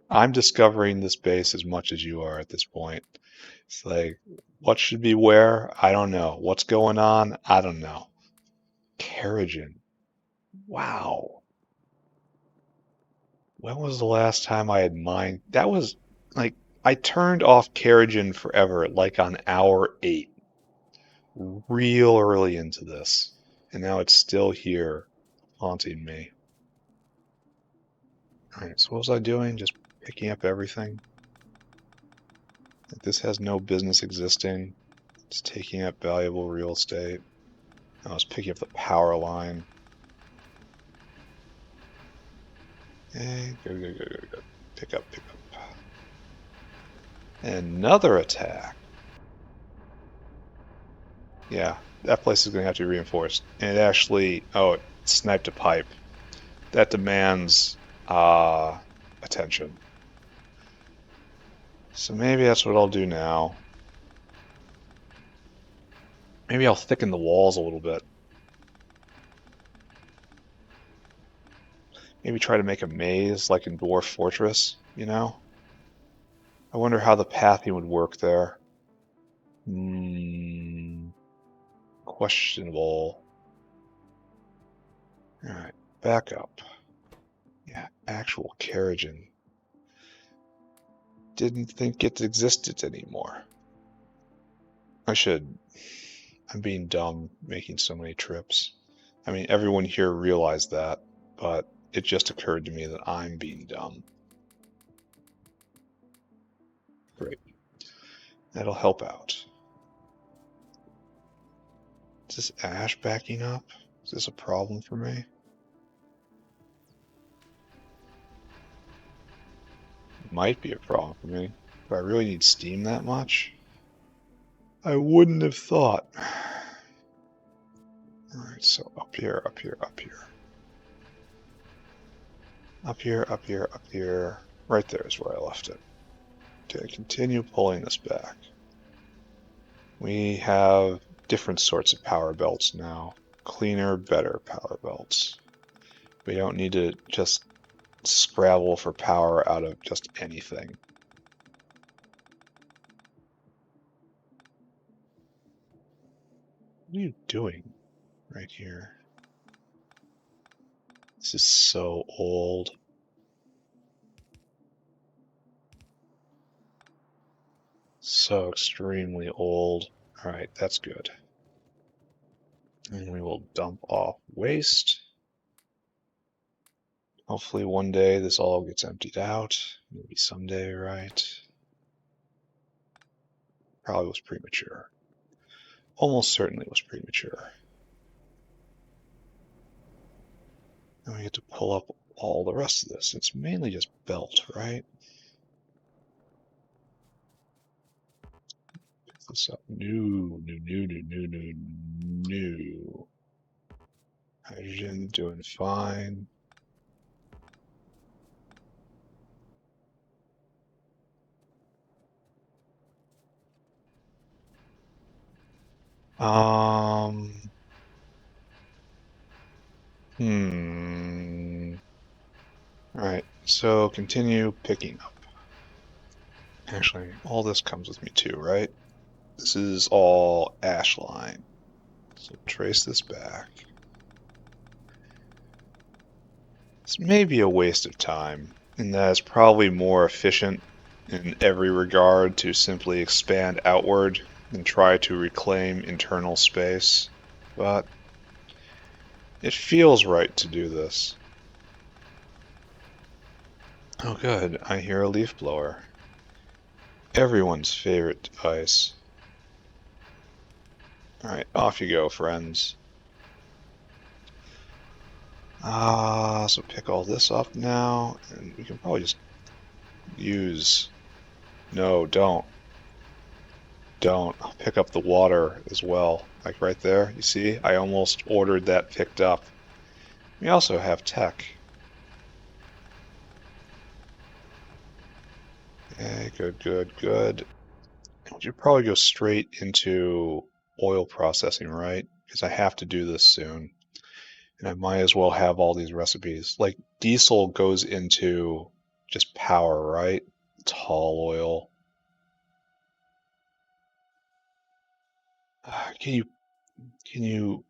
I'm discovering this base as much as you are at this point. It's like, what should be where? I don't know. What's going on? I don't know. Kerogen. Wow. When was the last time I had mined? That was like, I turned off Kerogen forever, like on hour 8. Real early into this. And now it's still here, haunting me. Alright, so what was I doing? Just picking up everything? This has no business existing. It's taking up valuable real estate. I was picking up the power line. Okay, good. Pick up. Another attack. Yeah, that place is going to have to be reinforced. And it actually, oh, it sniped a pipe. That demands attention. So maybe that's what I'll do now. Maybe I'll thicken the walls a little bit. Maybe try to make a maze like in Dwarf Fortress, you know? I wonder how the pathing would work there. Questionable. Alright, back up. Yeah, actual Kerogen. Didn't think it existed anymore. I'm being dumb making so many trips. I mean, everyone here realized that, but it just occurred to me that I'm being dumb. Great. That'll help out. Is this ash backing up? Is this a problem for me? It might be a problem for me. Do I really need steam that much? I wouldn't have thought. Alright, so up here. Up here. Right there is where I left it. Okay, continue pulling this back. We have different sorts of power belts now. Cleaner, better power belts. We don't need to just scrabble for power out of just anything. What are you doing right here? This is so old. So extremely old. Alright, that's good. And we will dump off waste. Hopefully one day this all gets emptied out. Maybe someday, right? Probably was premature. Almost certainly was premature. And we get to pull up all the rest of this. It's mainly just belt, right? Pick this up. New. Hydrogen doing fine. Alright, so continue picking up. Actually, all this comes with me too, right? This is all ash line. So trace this back. This may be a waste of time, and that it's probably more efficient in every regard to simply expand outward and try to reclaim internal space, but it feels right to do this. Oh good, I hear a leaf blower. Everyone's favorite device. Alright, off you go, friends. So pick all this up now, and we can probably just use... No, don't. Don't. I'll pick up the water as well. Like right there, you see? I almost ordered that picked up. We also have tech. Okay, good. We should probably go straight into oil processing, right? Because I have to do this soon. And I might as well have all these recipes. Like, diesel goes into just power, right? Tall oil. Can you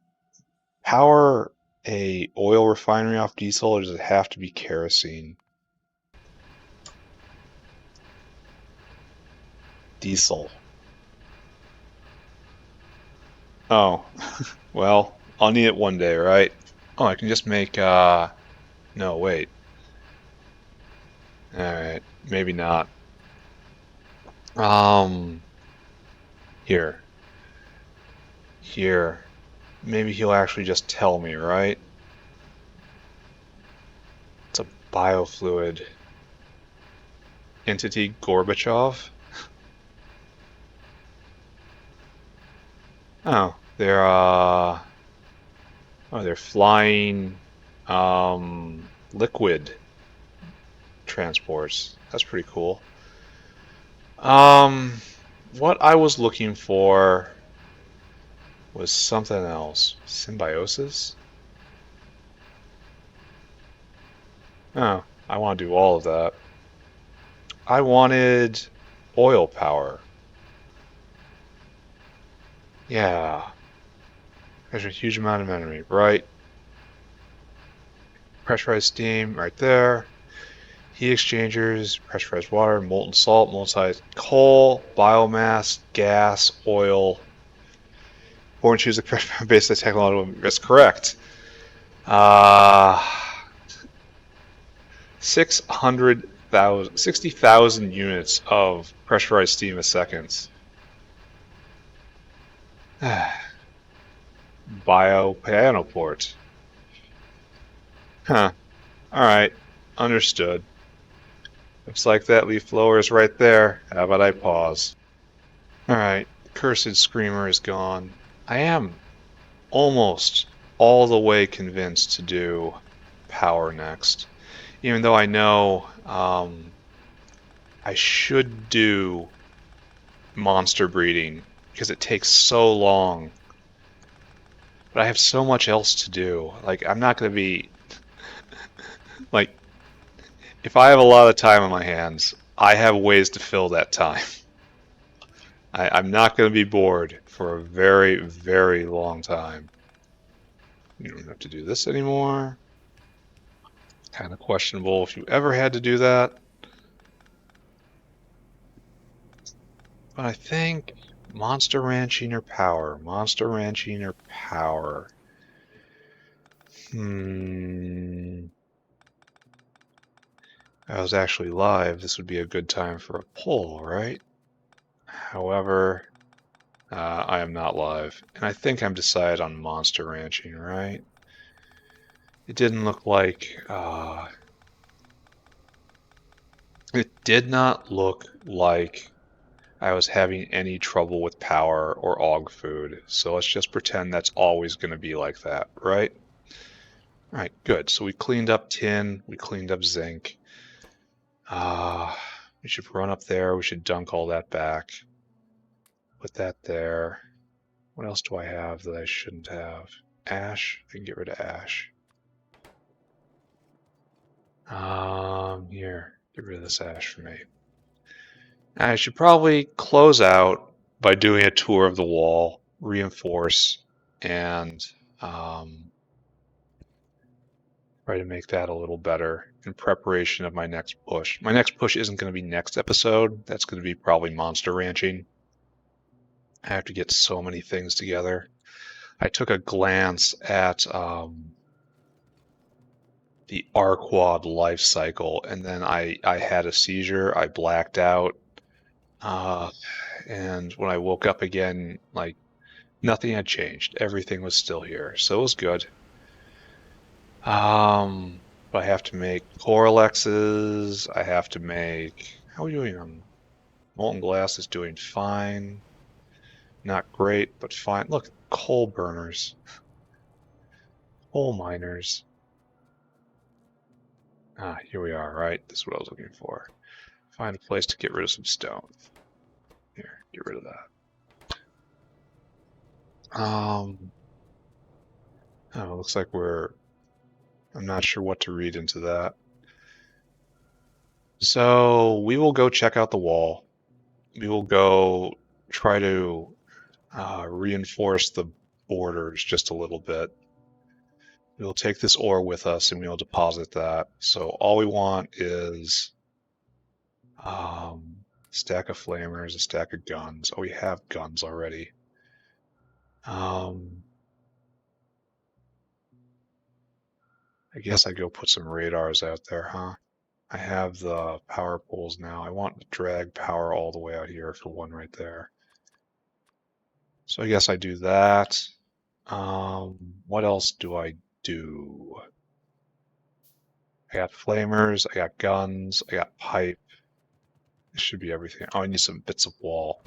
power a oil refinery off diesel, or does it have to be kerosene? Diesel. Oh, well, I'll need it one day, right? Oh, I can just make, no, wait. Alright, maybe not. Um, here. Here. Maybe he'll actually just tell me, right? It's a biofluid. Entity Gorbachev? Oh, they're flying, liquid transports. That's pretty cool. What I was looking for was something else. Symbiosis? Oh, I want to do all of that. I wanted oil power. Yeah. There's a huge amount of energy, right? Pressurized steam right there. Heat exchangers, pressurized water, molten salt, molten coal, biomass, gas, oil. Born choose a basic technological. That's correct. 60,000 units of pressurized steam a second. Pyanoport. Huh. Alright. Understood. Looks like that leaf blower is right there. How about I pause? Alright. Cursed Screamer is gone. I am almost all the way convinced to do power next. Even though I know I should do monster breeding because it takes so long. But I have so much else to do. Like, I'm not going to be... Like, if I have a lot of time on my hands, I have ways to fill that time. I'm not going to be bored for a very, very long time. You don't have to do this anymore. Kind of questionable if you ever had to do that. But I think Monster Ranching or Power. Monster Ranching or Power. If I was actually live, this would be a good time for a poll, right? However, I am not live. And I think I'm decided on Monster Ranching, right? it didn't look like, it did not look like I was having any trouble with power or aug food. So let's just pretend that's always going to be like that, right? All right, good. So we cleaned up tin, we cleaned up zinc. We should run up there. We should dunk all that back. Put that there. What else do I have that I shouldn't have? Ash. I can get rid of ash. Here. Get rid of this ash for me. I should probably close out by doing a tour of the wall, reinforce, and try to make that a little better in preparation of my next push. My next push isn't going to be next episode. That's going to be probably monster ranching. I have to get so many things together. I took a glance at the Arquad life cycle, and then I had a seizure. I blacked out. And when I woke up again, like, nothing had changed. Everything was still here. So it was good. But I have to make Coralexes. I have to make... How are we doing on... Molten Glass is doing fine. Not great, but fine. Look, coal burners. Coal miners. Here we are, right? This is what I was looking for. Find a place to get rid of some stone. Here, get rid of that. Oh, looks like I'm not sure what to read into that. So we will go check out the wall. We will go try to reinforce the borders just a little bit. We'll take this ore with us and we'll deposit that. So all we want is a stack of flamers, a stack of guns. Oh, we have guns already. I guess I go put some radars out there, huh? I have the power poles now. I want to drag power all the way out here for one right there. So I guess I do that. What else do I do? I got flamers, I got guns, I got pipe. This should be everything. Oh, I need some bits of wall.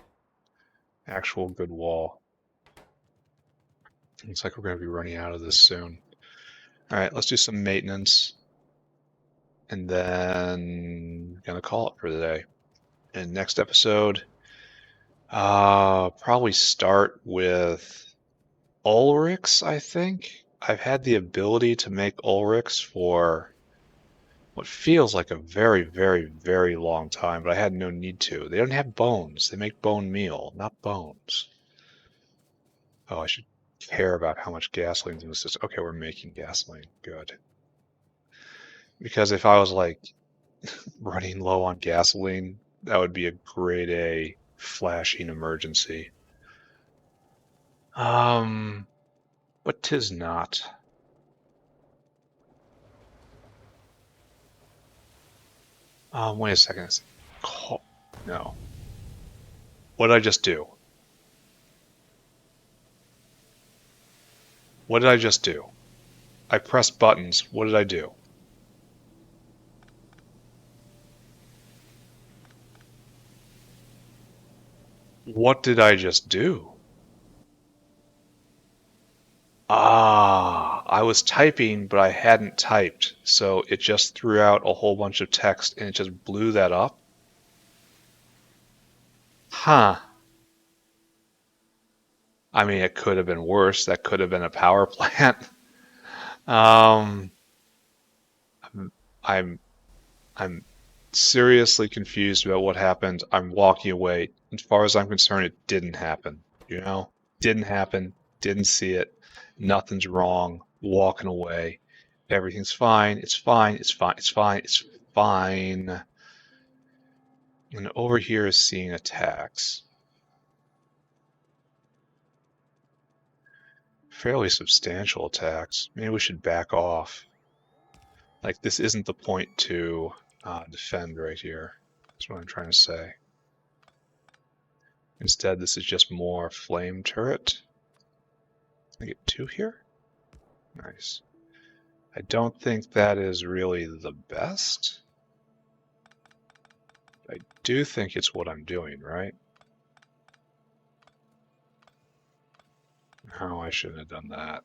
Actual good wall. Looks like we're going to be running out of this soon. All right, let's do some maintenance. And then going to call it for the day. And next episode, probably start with Ulrichs, I think. I've had the ability to make Ulrichs for what feels like a very, very, very long time, but I had no need to. They don't have bones. They make bone meal, not bones. Oh, I should care about how much gasoline's in the system. Okay, we're making gasoline. Good. Because if I was like running low on gasoline, that would be a grade A flashing emergency. But 'tis not. Wait a second. No. What did I just do? What did I just do? I pressed buttons. What did I do? What did I just do? I was typing, but I hadn't typed, so it just threw out a whole bunch of text and it just blew that up. Huh. I mean, it could have been worse. That could have been a power plant. Um, I'm I'm seriously confused about what happened. I'm walking away. As far as I'm concerned, it didn't happen. You know, didn't happen. Didn't see it. Nothing's wrong. Walking away. Everything's fine. It's fine. It's fine. It's fine. It's fine. And over here is seeing attacks. Fairly substantial attacks. Maybe we should back off. Like, this isn't the point to defend right here. That's what I'm trying to say. Instead, this is just more flame turret. Can I get two here? Nice. I don't think that is really the best. I do think it's what I'm doing, right? Oh, I shouldn't have done that.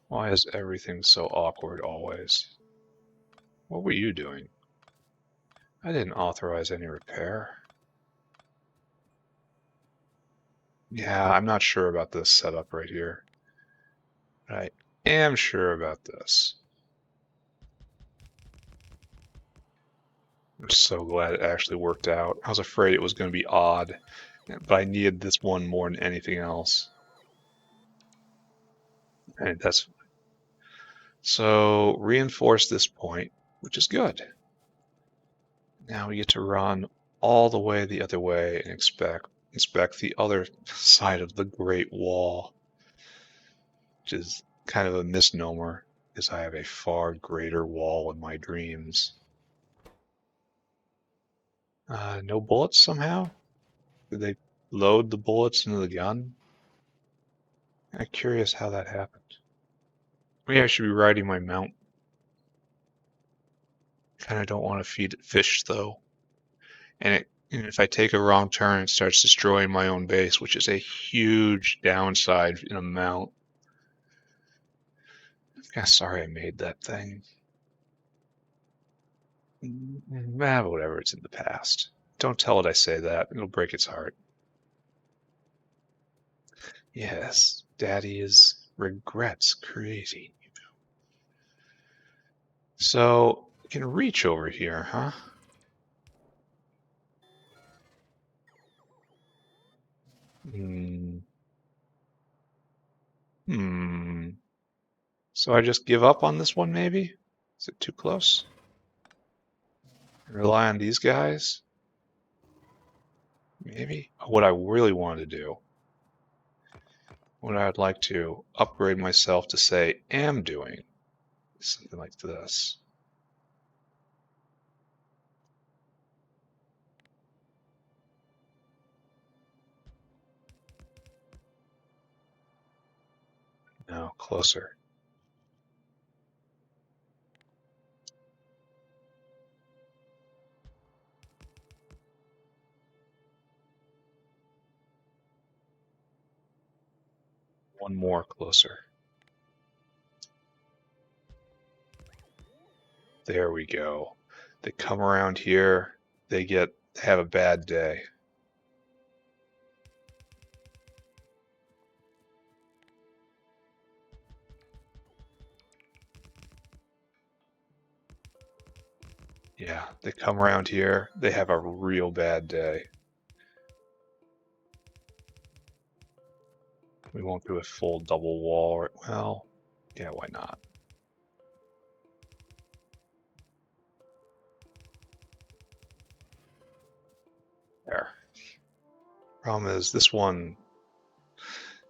Why is everything so awkward always? What were you doing? I didn't authorize any repair. Yeah, I'm not sure about this setup right here. But I am sure about this. I'm so glad it actually worked out. I was afraid it was going to be odd, but I needed this one more than anything else. And that's so reinforce this point, which is good. Now we get to run all the way the other way and inspect the other side of the Great Wall, which is kind of a misnomer, because I have a far greater wall in my dreams. No bullets somehow? Did they load the bullets into the gun? I'm curious how that happened. Maybe I should be riding my mount. Kind of don't want to feed it fish though. And if I take a wrong turn, it starts destroying my own base, which is a huge downside in a mount. I'm kind of sorry I made that thing. Whatever, it's in the past. Don't tell it I say that. It'll break its heart. Yes, Daddy regrets creating you. So, you can reach over here, huh? So I just give up on this one, maybe? Is it too close? Rely on these guys? Maybe? What I really want to do, what I'd like to upgrade myself to say am doing, is something like this. No, closer. One more closer. There we go. They come around here, they have a bad day. Yeah, they come around here, they have a real bad day. We won't do a full double wall. Well, yeah, why not? There. Problem is, this one,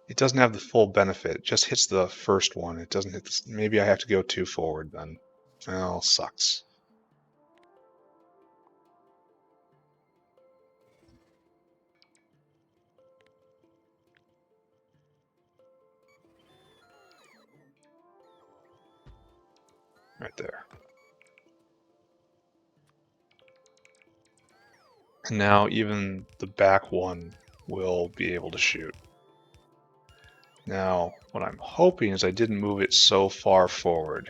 it doesn't have the full benefit. It just hits the first one. It doesn't hit this. Maybe I have to go too forward then. Well, sucks. Right there. And now even the back one will be able to shoot. Now, what I'm hoping is I didn't move it so far forward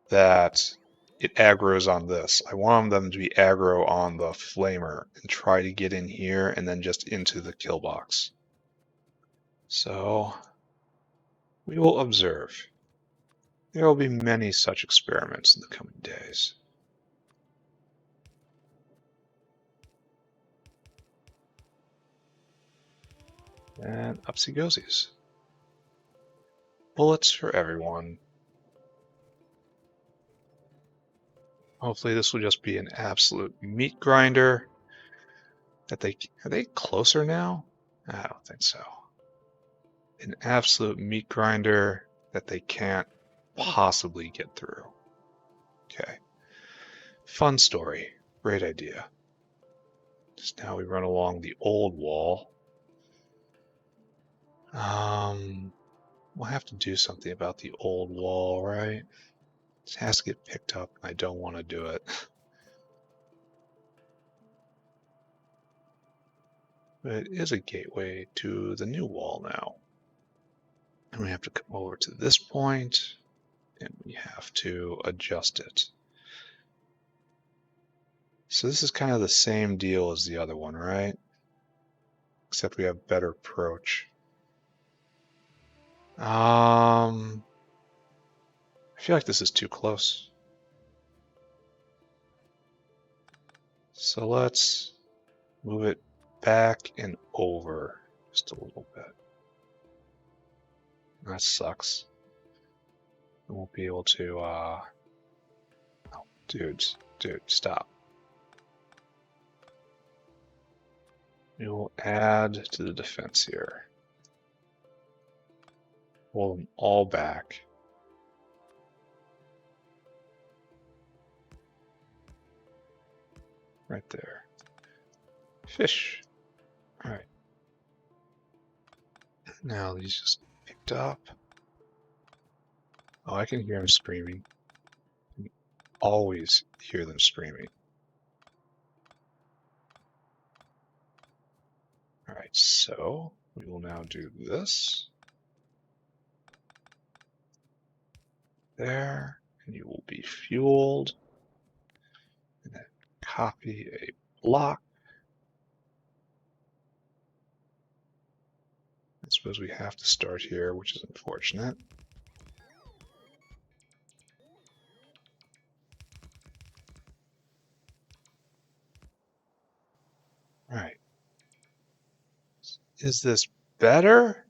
that it aggroes on this. I want them to be aggro on the flamer and try to get in here and then just into the kill box. So we will observe. There will be many such experiments in the coming days. And upsy goesies. Bullets for everyone. Hopefully this will just be an absolute meat grinder. Are they closer now? I don't think so. An absolute meat grinder that they can't possibly get through. Okay. Fun story. Great idea. Just now we run along the old wall. we'll have to do something about the old wall, right? It has to get picked up, and I don't want to do it. But it is a gateway to the new wall now. And we have to come over to this point, and we have to adjust it. So this is kind of the same deal as the other one, right? Except we have better approach. I feel like this is too close. So let's move it back and over just a little bit. That sucks. We won't be able to, oh, dude, stop. We will add to the defense here. Pull them all back. Right there. Fish. All right. Now these just picked up. Oh, I can hear them screaming. I can always hear them screaming. All right, so we will now do this. There, and you will be fueled. And then copy a block. I suppose we have to start here, which is unfortunate. All right. Is this better?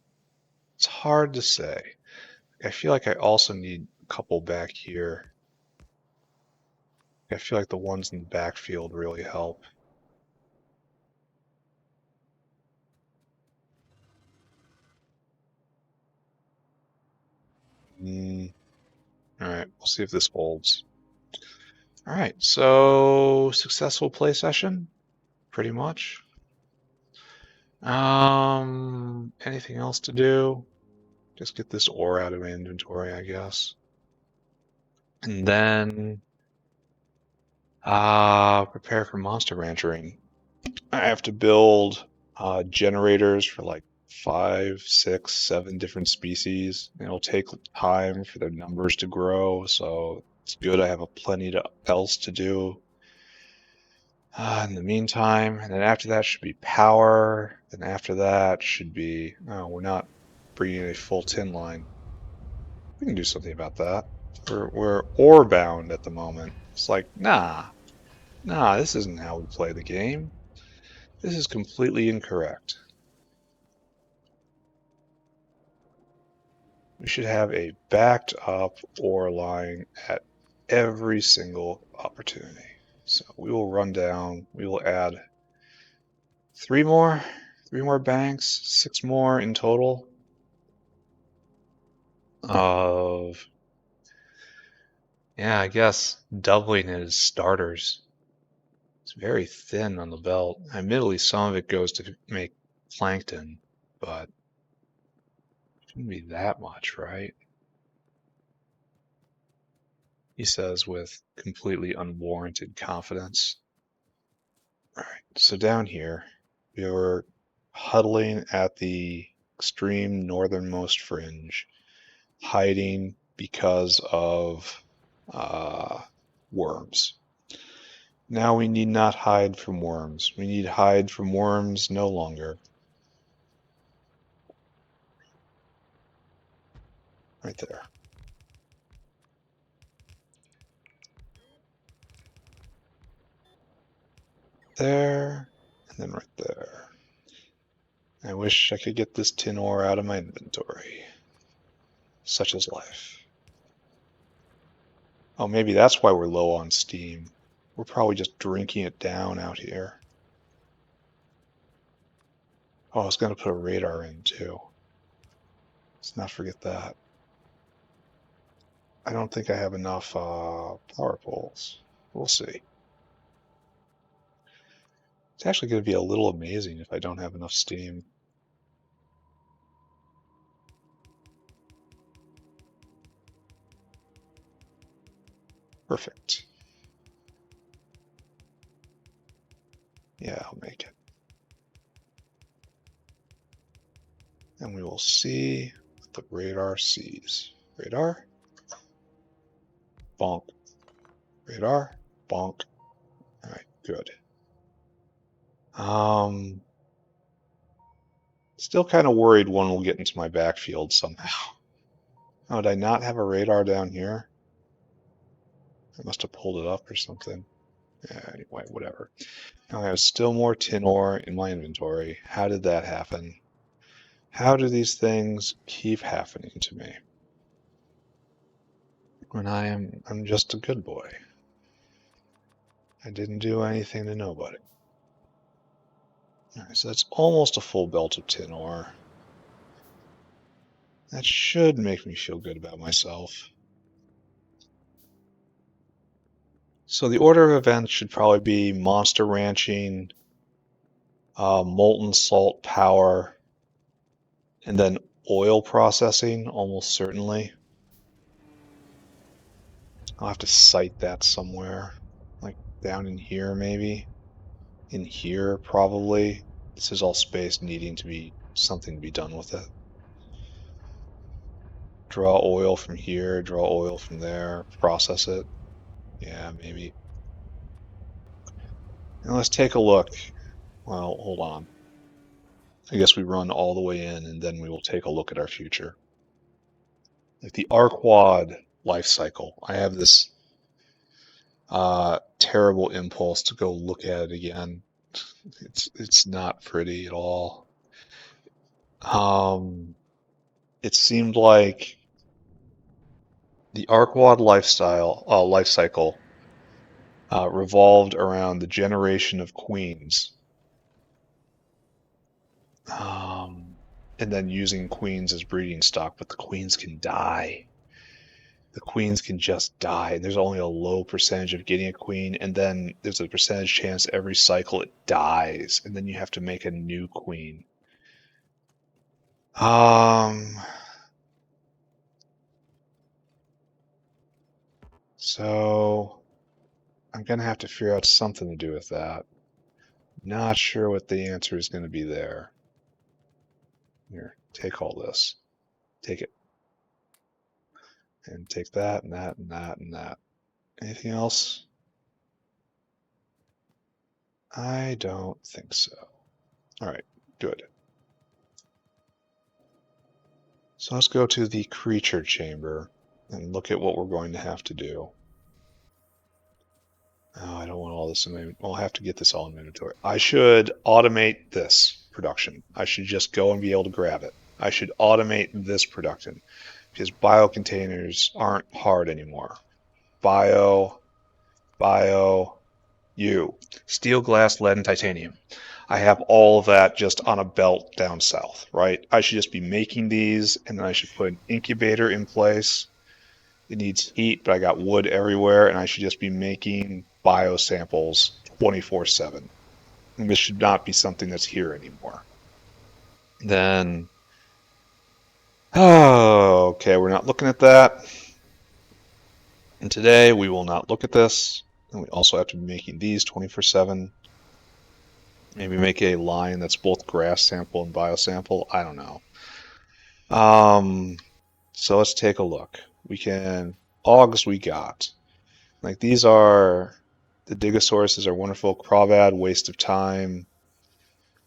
It's hard to say. I feel like I also need a couple back here. I feel like the ones in the backfield really help. All right, we'll see if this holds. All right, so successful play session, pretty much. Anything else to do? Just get this ore out of my inventory, I guess. And then prepare for monster ranchering. I have to build generators for like 5, 6, 7 different species. It'll take time for their numbers to grow, so it's good I have plenty else to do in the meantime. And then after that should be power. And after that should be, oh, we're not bringing a full tin line. We can do something about that. We're ore bound at the moment. It's like, nah, this isn't how we play the game. This is completely incorrect. We should have a backed up ore line at every single opportunity. So we will run down, we will add 3 more banks, 6 more in total of, yeah, I guess doubling it as starters. It's very thin on the belt. Admittedly, some of it goes to make plankton, but it shouldn't be that much, right? He says with completely unwarranted confidence. All right, so down here, we were huddling at the extreme northernmost fringe, hiding because of worms. Now we need not hide from worms. We need hide from worms no longer. Right there. There, and then right there. I wish I could get this tin ore out of my inventory. Such is life. Oh, maybe that's why we're low on steam. We're probably just drinking it down out here. Oh, I was going to put a radar in too. Let's not forget that. I don't think I have enough power poles. We'll see. It's actually going to be a little amazing if I don't have enough steam. Perfect. Yeah, I'll make it. And we will see what the radar sees. Radar? Bonk. Radar? Bonk. Alright, good. Still kind of worried one will get into my backfield somehow. Oh, did I not have a radar down here? I must have pulled it up or something. Yeah, anyway, whatever. Now I have still more tin ore in my inventory. How did that happen? How do these things keep happening to me? When I'm just a good boy. I didn't do anything to nobody. Alright, so that's almost a full belt of tin ore. That should make me feel good about myself. So the order of events should probably be monster ranching, molten salt power, and then oil processing, almost certainly. I'll have to cite that somewhere, like down in here maybe. In here, probably. This is all space needing to be something to be done with it. Draw oil from here, draw oil from there, process it. Yeah, maybe. Now let's take a look. Well, hold on. I guess we run all the way in and then we will take a look at our future. Like the R-Quad life cycle. I have this terrible impulse to go look at it again. It's not pretty at all. It seemed like the R-Quad life cycle revolved around the generation of queens, and then using queens as breeding stock. But the queens can die. The queens can just die. There's only a low percentage of getting a queen, and then there's a percentage chance every cycle it dies, and then you have to make a new queen. So I'm gonna have to figure out something to do with that. Not sure what the answer is going to be there. Here, take all this. Take it. And take that and that and that and that. Anything else? I don't think so. All right, good. So let's go to the creature chamber and look at what we're going to have to do. Oh, I don't want all this in my... I'll have to get this all in inventory. I should automate this production. I should just go and be able to grab it. I should automate this production because bio containers aren't hard anymore. Bio, U. Steel, glass, lead, and titanium. I have all of that just on a belt down south, right? I should just be making these, and then I should put an incubator in place. It needs heat, but I got wood everywhere, and I should just be making bio samples 24/7. And this should not be something that's here anymore. Then, oh, okay, we're not looking at that. And today we will not look at this. And we also have to be making these 24/7. Maybe make a line that's both grass sample and bio sample. I don't know. So let's take a look. We can Augs we got. Like these are the Digosauruses are wonderful. Crawvad, waste of time.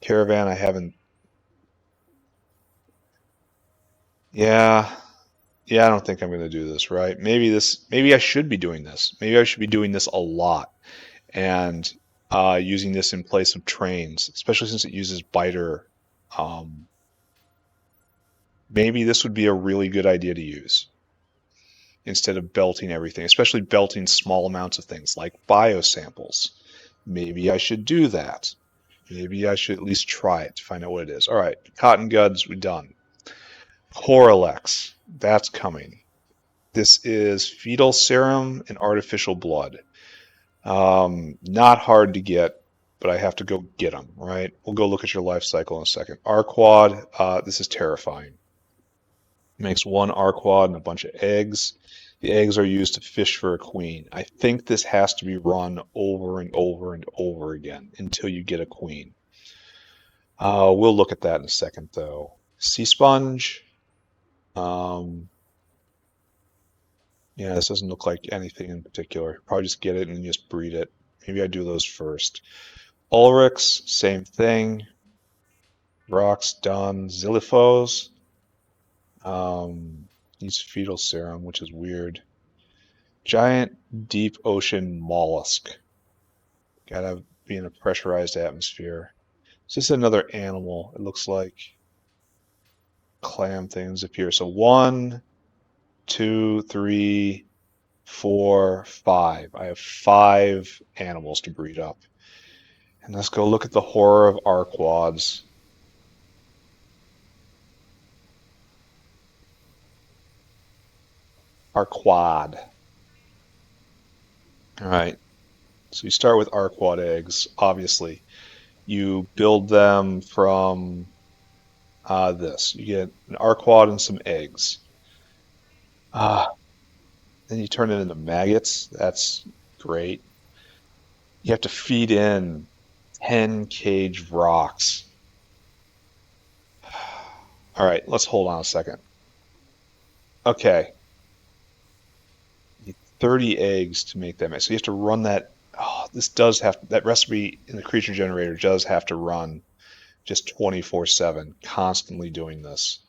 Caravan, I haven't. Yeah, I don't think I'm going to do this, right? Maybe I should be doing this. Maybe I should be doing this a lot and using this in place of trains, especially since it uses biter. Maybe this would be a really good idea to use instead of belting everything, especially belting small amounts of things like biosamples. Maybe I should do that. Maybe I should at least try it to find out what it is. All right, cotton guds, we're done. Coralex, that's coming. This is fetal serum and artificial blood. Not hard to get, but I have to go get them, right? We'll go look at your life cycle in a second. R-Quad, this is terrifying. Makes one R-Quad and a bunch of eggs. The eggs are used to fish for a queen. I think this has to be run over and over and over again until you get a queen. We'll look at that in a second, though. Sea sponge. Um, yeah, this doesn't look like anything in particular. Probably just get it and just breed it. Maybe I do those first. Ulrichs, same thing. Rocks, done. Zilliphos. Needs fetal serum, which is weird. Giant deep ocean mollusk. Gotta be in a pressurized atmosphere. It's just another animal. It looks like clam things appear. So 1, 2, 3, 4, 5. I have 5 animals to breed up. And let's go look at the horror of arquads. Arquad. All right. So you start with arquad eggs, obviously. You build them from this. You get an arquad and some eggs. Uh, then you turn it into maggots. That's great. You have to feed in 10 cage rocks. All right, let's hold on a second. Okay, you need 30 eggs to make that mix. So you have to run that. Oh, this does have that recipe in the creature generator does have to run just 24/7, constantly doing this.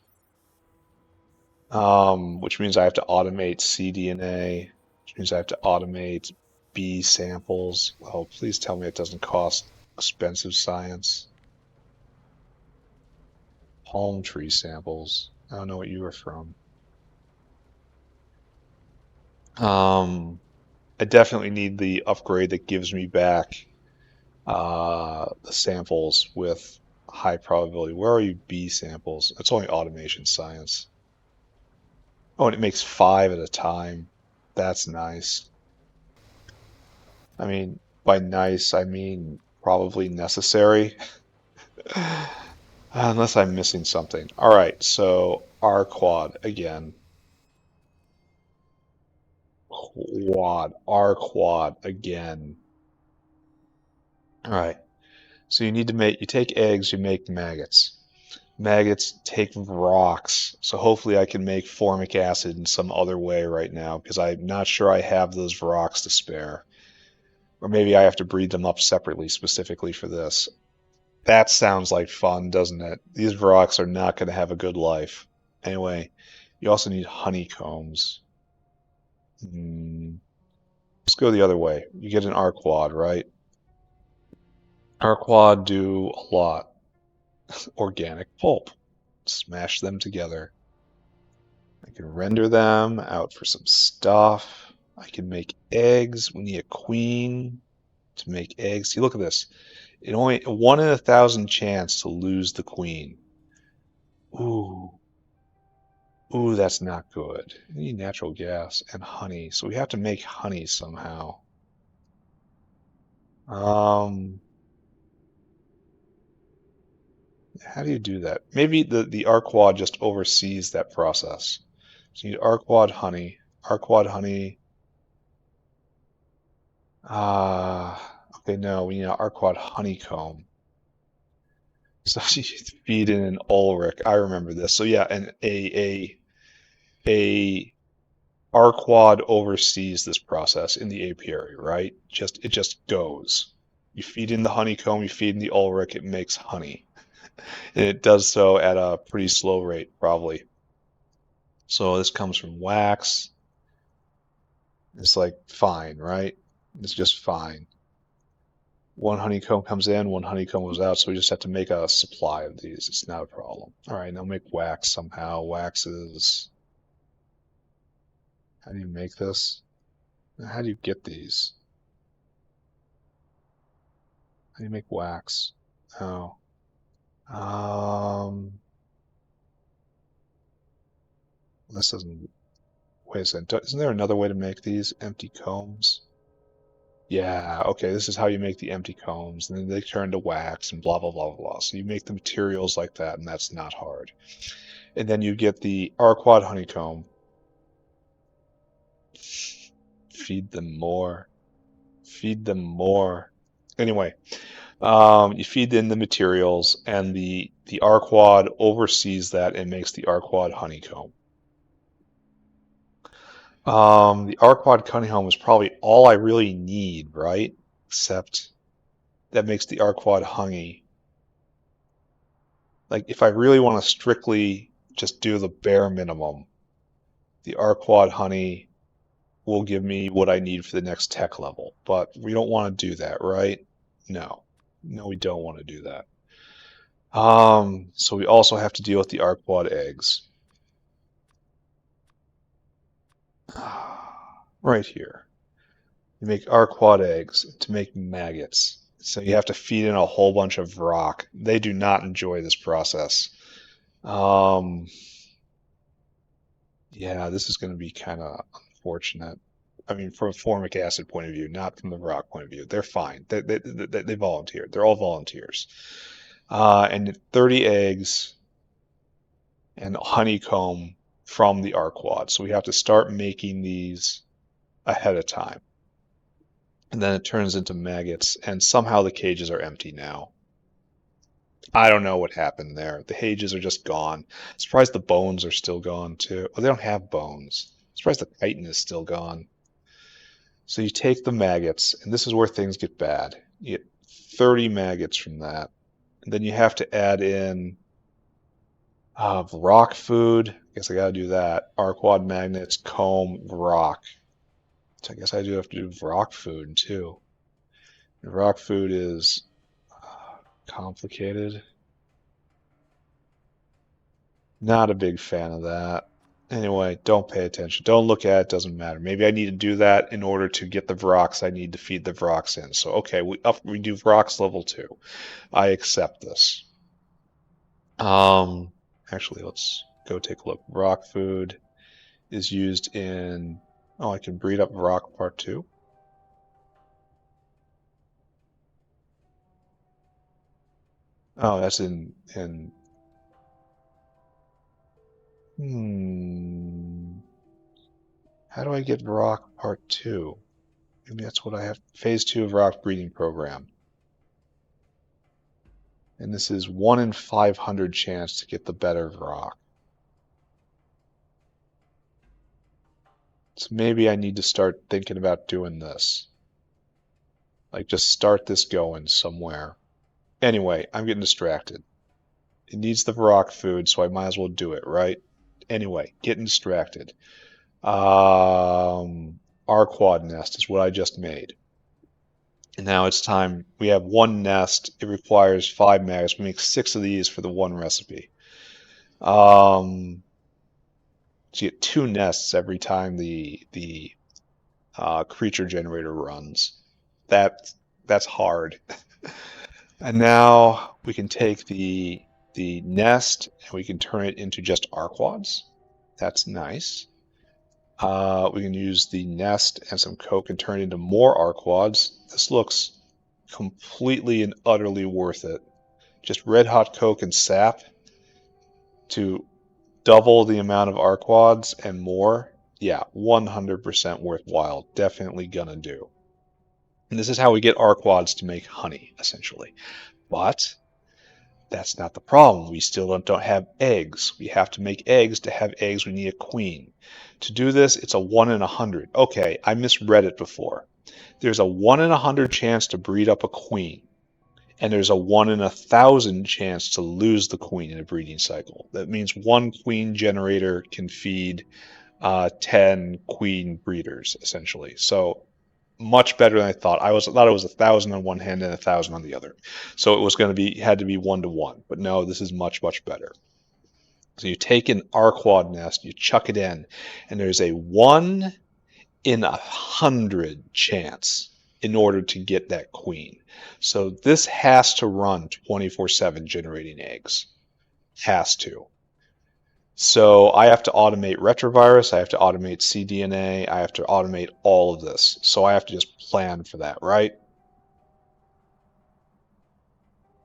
Which means I have to automate cDNA, which means I have to automate B samples. Oh, please tell me it doesn't cost expensive science. Palm tree samples. I don't know what you were from. Um, I definitely need the upgrade that gives me back the samples with high probability. Where are you, B samples? It's only automation science. Oh, and it makes 5 at a time. That's nice. I mean, by nice, I mean probably necessary. Unless I'm missing something. All right, so R quad again. R quad again. All right. So you take eggs, you make maggots. Maggots take rocks. So hopefully I can make formic acid in some other way right now because I'm not sure I have those rocks to spare. Or maybe I have to breed them up separately specifically for this. That sounds like fun, doesn't it? These rocks are not going to have a good life. Anyway, you also need honeycombs. Hmm. Let's go the other way. You get an arquad, right? Arquad do a lot. Organic pulp. Smash them together. I can render them out for some stuff. I can make eggs. We need a queen to make eggs. See, look at this. It only 1 in 1,000 chance to lose the queen. Ooh, ooh, that's not good. We need natural gas and honey, so we have to make honey somehow. Um, how do you do that? Maybe the Arquad just oversees that process. So you need Arquad honey. Arquad honey. Okay, no, we need an Arquad honeycomb. So you feed in an Ulrich. I remember this. So yeah, and a Arquad oversees this process in the apiary, right? It just goes. You feed in the honeycomb, you feed in the Ulrich, it makes honey. And it does so at a pretty slow rate, probably. So this comes from wax. It's like fine, right? It's just fine. One honeycomb comes in, one honeycomb goes out, so we just have to make a supply of these. It's not a problem. All right, now make wax somehow. Wax is... How do you make this? How do you get these? How do you make wax? Oh. This doesn't... Wait a second. Isn't there another way to make these empty combs? Yeah, okay, this is how you make the empty combs, and then they turn to wax and blah, blah, blah, blah. So you make the materials like that, and that's not hard. And then you get the Arquad honeycomb. Feed them more. Feed them more. Anyway, you feed in the materials, and the arquad oversees that and makes the arquad honeycomb. The arquad honeycomb is probably all I really need, right? Except that makes the arquad honey. Like, if I really want to strictly just do the bare minimum, the arquad honey will give me what I need for the next tech level. But we don't want to do that, right? No. No, we don't want to do that. So we also have to deal with the arquad eggs. Right here. You make arquad eggs to make maggots. So you have to feed in a whole bunch of rock. They do not enjoy this process. Um, yeah, this is going to be kind of unfortunate. I mean, from a formic acid point of view, not from the rock point of view. They're fine. They volunteered. They're all volunteers. And 30 eggs and honeycomb from the arquad. So we have to start making these ahead of time. And then it turns into maggots, and somehow the cages are empty now. I don't know what happened there. The cages are just gone. I'm surprised the bones are still gone too. Oh, they don't have bones. I'm surprised the chitin is still gone. So you take the maggots, and this is where things get bad. You get 30 maggots from that. And then you have to add in rock food. I guess I gotta do that. Arquad magnets, comb, rock. So I guess I do have to do rock food too. And rock food is complicated. Not a big fan of that. Anyway, don't pay attention. Don't look at it. Doesn't matter. Maybe I need to do that in order to get the Vrox. I need to feed the Vrox in. So okay, we do Vrox level 2. I accept this. Actually, let's go take a look. Rock food is used in. Oh, I can breed up Vrock part 2. Oh, that's in. Hmm. How do I get Vrock part 2? Maybe that's what I have. Phase 2 of Rock breeding program. And this is 1 in 500 chance to get the better rock. So maybe I need to start thinking about doing this. Like, just start this going somewhere. Anyway, I'm getting distracted. It needs the rock food, so I might as well do it, right? Anyway, getting distracted. Arquad nest is what I just made. And now it's time. We have 1 nest. It requires 5 maggots. We make 6 of these for the 1 recipe. So you get 2 nests every time the creature generator runs. That's hard. And now we can take the nest and we can turn it into just arquads. That's nice. We can use the nest and some coke and turn it into more arquads. This looks completely and utterly worth it. Just red hot coke and sap to double the amount of arquads and more. Yeah, 100% worthwhile. Definitely gonna do. And this is how we get arquads to make honey, essentially. But that's not the problem. We still don't have eggs. We have to make eggs. To have eggs, we need a queen. To do this, it's a 1 in 100. Okay, I misread it before. There's a 1 in 100 chance to breed up a queen, and there's a 1 in 1,000 chance to lose the queen in a breeding cycle. That means 1 queen generator can feed 10 queen breeders, essentially. So much better than I thought. I thought it was 1,000 on one hand and 1,000 on the other. So it was going to be had to be 1 to 1. But no, this is much, much better. So you take an arquad nest, you chuck it in, and there's a 1 in 100 chance in order to get that queen. So this has to run 24/7 generating eggs. Has to. So I have to automate retrovirus, I have to automate cDNA, I have to automate all of this. So I have to just plan for that, right?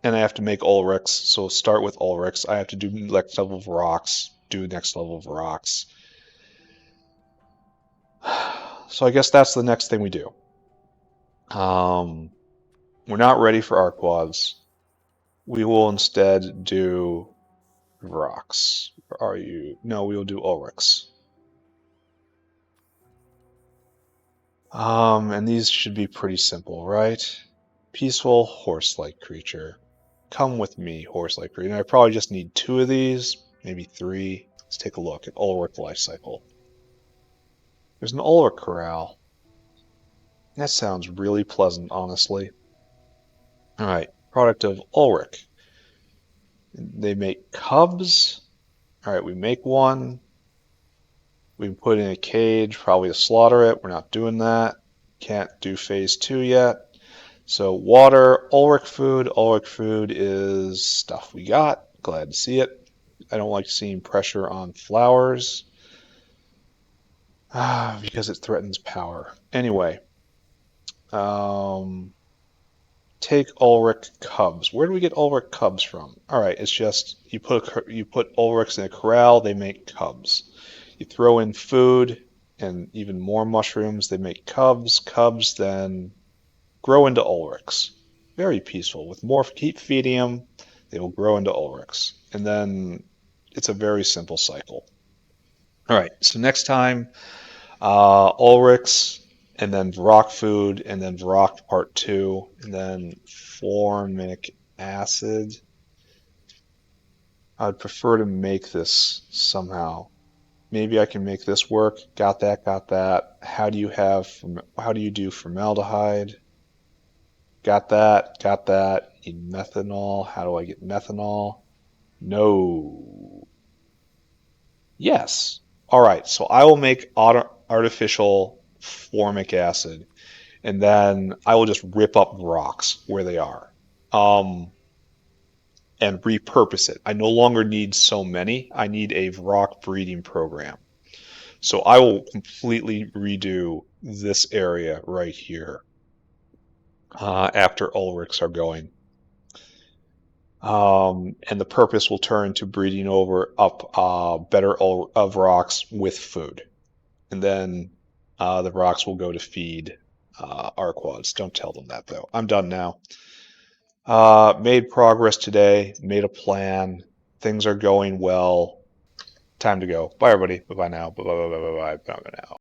And I have to make Ulrichs, so start with Ulrichs. I have to do next level of rocks, do next level of rocks. So I guess that's the next thing we do. We're not ready for Arquads. We will instead do rocks. Are you? No, we will do Ulrichs. And these should be pretty simple, right? Peaceful horse-like creature. Come with me, horse-like creature. And I probably just need 2 of these, maybe 3. Let's take a look at Ulrich life cycle. There's an Ulrich corral. That sounds really pleasant, honestly. All right, product of Ulrich. They make cubs. All right, we make one. We can put it in a cage, probably to slaughter it. We're not doing that. Can't do phase 2 yet. So water, Ulrich food. Ulrich food is stuff we got. Glad to see it. I don't like seeing pressure on flowers because it threatens power. Anyway, take Ulrich cubs. Where do we get Ulrich cubs from? All right, it's just you put Ulrichs in a corral, they make cubs. You throw in food and even more mushrooms, they make cubs. Cubs then grow into Ulrichs. Very peaceful. With more, keep feeding them, they will grow into Ulrichs. And then it's a very simple cycle. All right, so next time, Ulrichs, and then Vrock food, and then Vrock part 2, and then formic acid. I'd prefer to make this somehow. Maybe I can make this work. Got that, got that. How do you do formaldehyde? Got that, got that. Need methanol. How do I get methanol? No. Yes. All right, so I will make artificial formic acid, and then I will just rip up rocks where they are, and repurpose it. I no longer need so many. I need a rock breeding program. So I will completely redo this area right here after Ulrichs are going. And the purpose will turn to breeding up better of rocks with food. And then the rocks will go to feed Arquads. Don't tell them that, though. I'm done now. Made progress today, made a plan. Things are going well. Time to go. Bye, everybody. Bye-bye now. Bye-bye, bye-bye, bye-bye now.